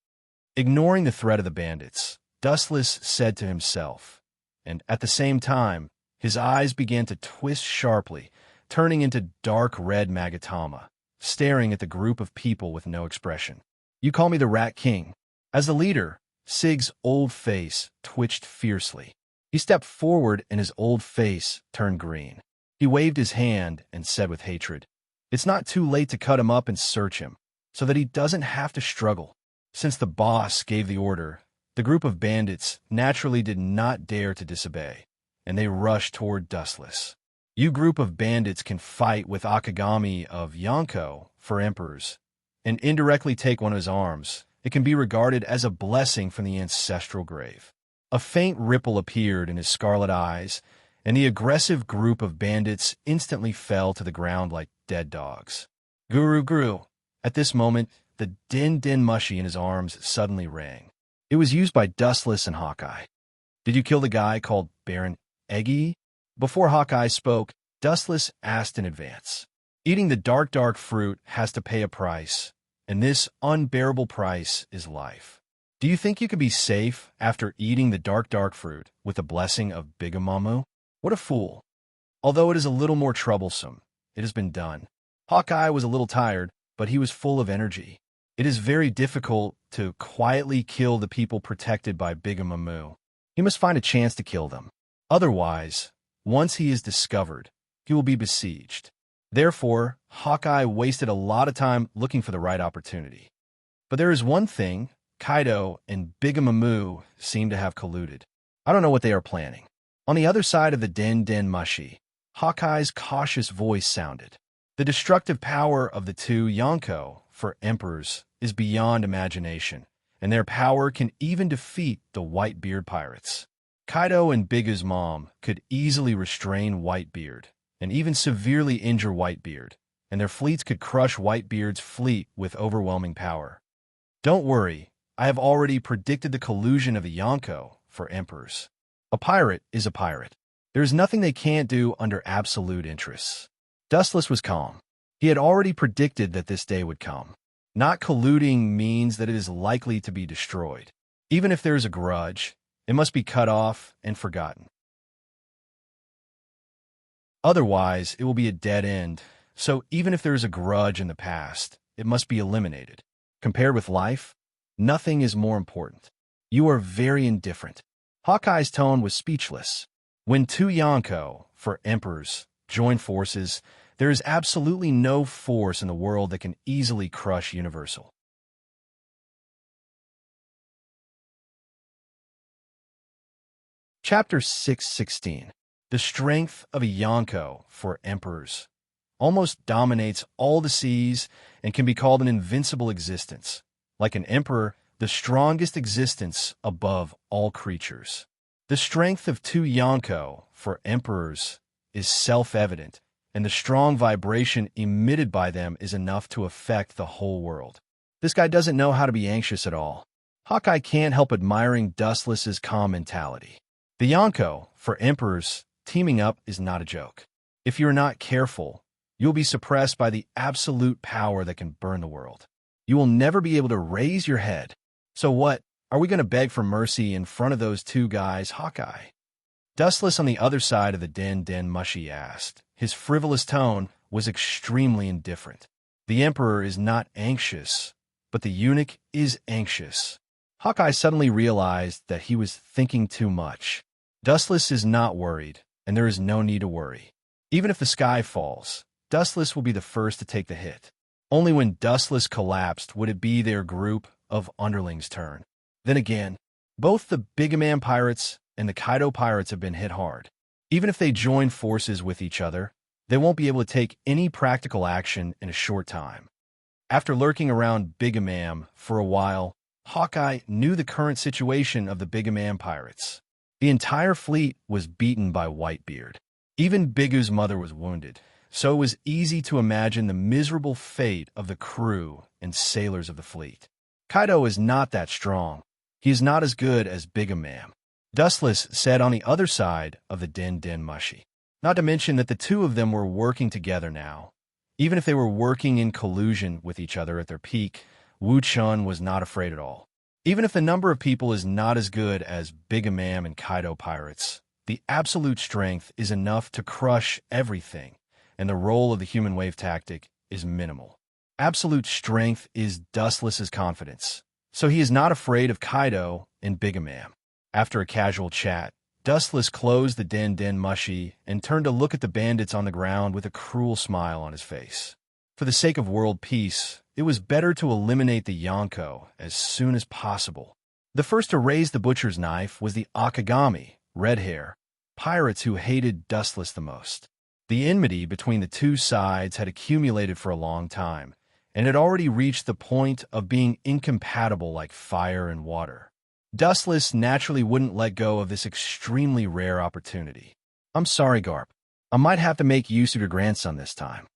Ignoring the threat of the bandits, Dustless said to himself, and at the same time, his eyes began to twist sharply, turning into dark red magatama, staring at the group of people with no expression. You call me the Rat King. As the leader, Sig's old face twitched fiercely. He stepped forward and his old face turned green. He waved his hand and said with hatred, "It's not too late to cut him up and search him, so that he doesn't have to struggle." Since the boss gave the order, the group of bandits naturally did not dare to disobey, and they rushed toward Dustless. You group of bandits can fight with Akagami of Yonko for emperors, and indirectly take one of his arms. It can be regarded as a blessing from the ancestral grave. A faint ripple appeared in his scarlet eyes, and the aggressive group of bandits instantly fell to the ground like dead dogs. Guru. At this moment, the din mushy in his arms suddenly rang. It was used by Dustless and Hawkeye. Did you kill the guy called Baron Eggy? Before Hawkeye spoke, Dustless asked in advance. Eating the dark fruit has to pay a price, and this unbearable price is life. Do you think you could be safe after eating the dark fruit with the blessing of Bigamamu? What a fool. Although it is a little more troublesome, it has been done. Hawkeye was a little tired, but he was full of energy. It is very difficult to quietly kill the people protected by Bigamamu. He must find a chance to kill them. Otherwise, once he is discovered, he will be besieged. Therefore, Hawkeye wasted a lot of time looking for the right opportunity. But there is one thing, Kaido and Bigamamu seem to have colluded. I don't know what they are planning. On the other side of the den mushy, Hawkeye's cautious voice sounded. The destructive power of the two Yonko for emperors is beyond imagination, and their power can even defeat the Whitebeard pirates. Kaido and Bigu's mom could easily restrain Whitebeard, and even severely injure Whitebeard, and their fleets could crush Whitebeard's fleet with overwhelming power. Don't worry, I have already predicted the collusion of the Yonko for emperors. A pirate is a pirate. There is nothing they can't do under absolute interests. Dustless was calm. He had already predicted that this day would come. Not colluding means that it is likely to be destroyed. Even if there is a grudge, it must be cut off and forgotten. Otherwise, it will be a dead end, so even if there is a grudge in the past, it must be eliminated. Compared with life, nothing is more important. You are very indifferent. Hawkeye's tone was speechless. When two Yonko, for emperors, join forces, there is absolutely no force in the world that can easily crush Universal. Chapter 616. The strength of a Yonko for emperors almost dominates all the seas and can be called an invincible existence. Like an emperor, the strongest existence above all creatures. The strength of two Yonko for emperors is self-evident, and the strong vibration emitted by them is enough to affect the whole world. This guy doesn't know how to be anxious at all. Hawkeye can't help admiring Dustless's calm mentality. The Yonko, for emperors, teaming up is not a joke. If you're not careful, you'll be suppressed by the absolute power that can burn the world. You will never be able to raise your head. So what? Are we going to beg for mercy in front of those two guys, Hawkeye? Dustless on the other side of the den mushy asked. His frivolous tone was extremely indifferent. The Emperor is not anxious, but the eunuch is anxious. Hawkeye suddenly realized that he was thinking too much. Dustless is not worried, and there is no need to worry. Even if the sky falls, Dustless will be the first to take the hit. Only when Dustless collapsed would it be their group of underlings' turn. Then again, both the Bigaman pirates and the Kaido pirates have been hit hard. Even if they join forces with each other, they won't be able to take any practical action in a short time. After lurking around Bigamam for a while, Hawkeye knew the current situation of the Bigamam pirates. The entire fleet was beaten by Whitebeard. Even Bigu's mother was wounded, so it was easy to imagine the miserable fate of the crew and sailors of the fleet. Kaido is not that strong. He is not as good as Big Ma'am, Dustless said on the other side of the Den Den Mushi. Not to mention that the two of them were working together now. Even if they were working in collusion with each other at their peak, Wu Chun was not afraid at all. Even if the number of people is not as good as Big Ma'am and Kaido pirates, the absolute strength is enough to crush everything, and the role of the human wave tactic is minimal. Absolute strength is Dustless's confidence, so he is not afraid of Kaido and Big Ma'am. After a casual chat, Dustless closed the Den Den Mushi and turned to look at the bandits on the ground with a cruel smile on his face. For the sake of world peace, it was better to eliminate the Yonko as soon as possible. The first to raise the butcher's knife was the Akagami, red hair, pirates who hated Dustless the most. The enmity between the two sides had accumulated for a long time, and had already reached the point of being incompatible like fire and water. Dustless naturally wouldn't let go of this extremely rare opportunity. "I'm sorry, Garp. I might have to make use of your grandson this time,"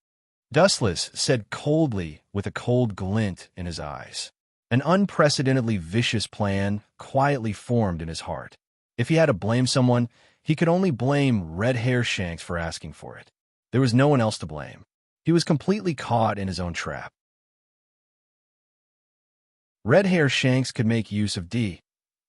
Dustless said coldly with a cold glint in his eyes. An unprecedentedly vicious plan quietly formed in his heart. If he had to blame someone, he could only blame Red Hair Shanks for asking for it. There was no one else to blame. He was completely caught in his own trap. Red Hair Shanks could make use of D,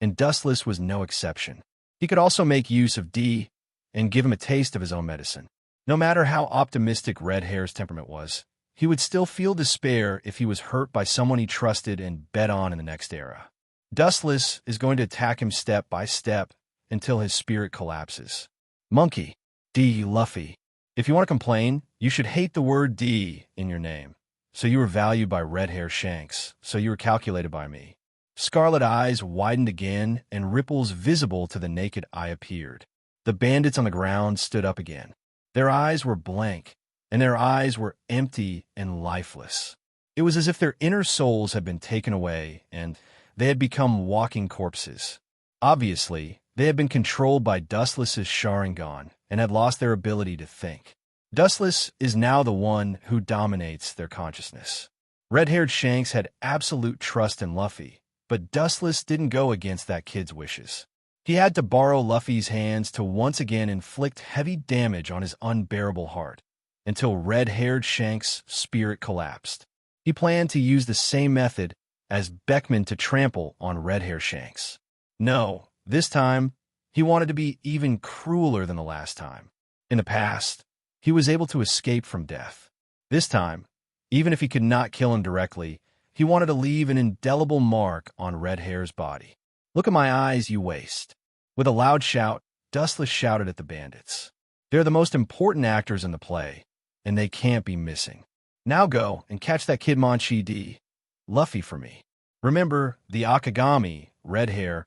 and Dustless was no exception. He could also make use of D and give him a taste of his own medicine. No matter how optimistic Red Hair's temperament was, he would still feel despair if he was hurt by someone he trusted and bet on in the next era. Dustless is going to attack him step by step until his spirit collapses. Monkey, D. Luffy. If you want to complain, you should hate the word D in your name. So you were valued by Red Hair Shanks, so you were calculated by me. Scarlet eyes widened again, and ripples visible to the naked eye appeared. The bandits on the ground stood up again. Their eyes were blank, and their eyes were empty and lifeless. It was as if their inner souls had been taken away, and they had become walking corpses. Obviously, they had been controlled by Dustless's Sharingan and had lost their ability to think. Dustless is now the one who dominates their consciousness. Red-haired Shanks had absolute trust in Luffy, but Dustless didn't go against that kid's wishes. He had to borrow Luffy's hands to once again inflict heavy damage on his unbearable heart, until red-haired Shanks' spirit collapsed. He planned to use the same method as Beckman to trample on red-haired Shanks. No, this time, he wanted to be even crueler than the last time. In the past, he was able to escape from death. This time, even if he could not kill him directly, he wanted to leave an indelible mark on Red Hair's body. "Look at my eyes, you waste." With a loud shout, Dustless shouted at the bandits. They're the most important actors in the play, and they can't be missing. Now go and catch that kid Manchi D. Luffy for me. Remember, the Akagami, Red Hair,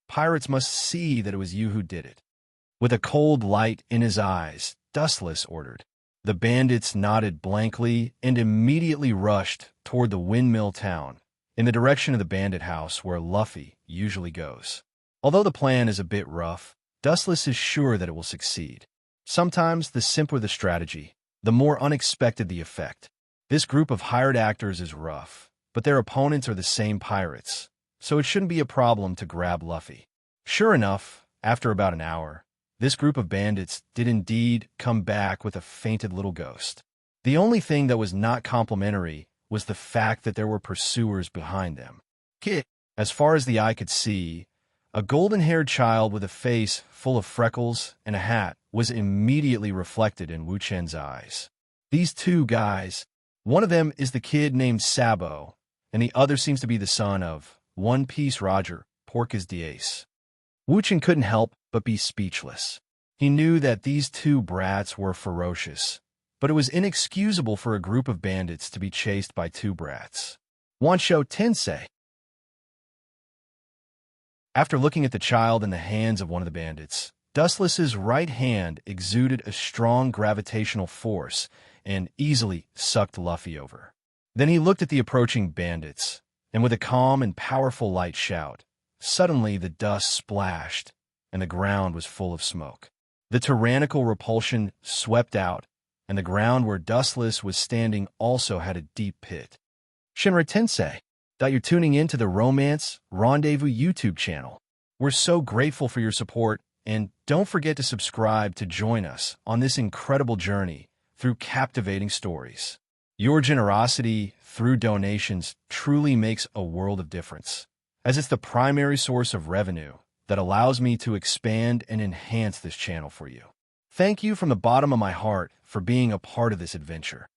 pirates must see that it was you who did it. With a cold light in his eyes, Dustless ordered. The bandits nodded blankly and immediately rushed toward the windmill town, in the direction of the bandit house where Luffy usually goes. Although the plan is a bit rough, Dustless is sure that it will succeed. Sometimes the simpler the strategy, the more unexpected the effect. This group of hired actors is rough, but their opponents are the same pirates, so it shouldn't be a problem to grab Luffy. Sure enough, after about an hour, this group of bandits did indeed come back with a fainted little ghost. The only thing that was not complimentary was the fact that there were pursuers behind them. As far as the eye could see, a golden-haired child with a face full of freckles and a hat was immediately reflected in Wu Chen's eyes. These two guys, one of them is the kid named Sabo, and the other seems to be the son of One Piece Roger, Porcas Diaz. Wu Chen couldn't help but be speechless. He knew that these two brats were ferocious, but it was inexcusable for a group of bandits to be chased by two brats. Wansho Tensei. After looking at the child in the hands of one of the bandits, Dustless's right hand exuded a strong gravitational force and easily sucked Luffy over. Then he looked at the approaching bandits, and with a calm and powerful light shout, suddenly the dust splashed, and the ground was full of smoke. The tyrannical repulsion swept out, and the ground where Dustless was standing also had a deep pit. Shinra Tensei, you're tuning in to the Romance Rendezvous YouTube channel. We're so grateful for your support, and don't forget to subscribe to join us on this incredible journey through captivating stories. Your generosity through donations truly makes a world of difference, as it's the primary source of revenue that allows me to expand and enhance this channel for you. Thank you from the bottom of my heart for being a part of this adventure.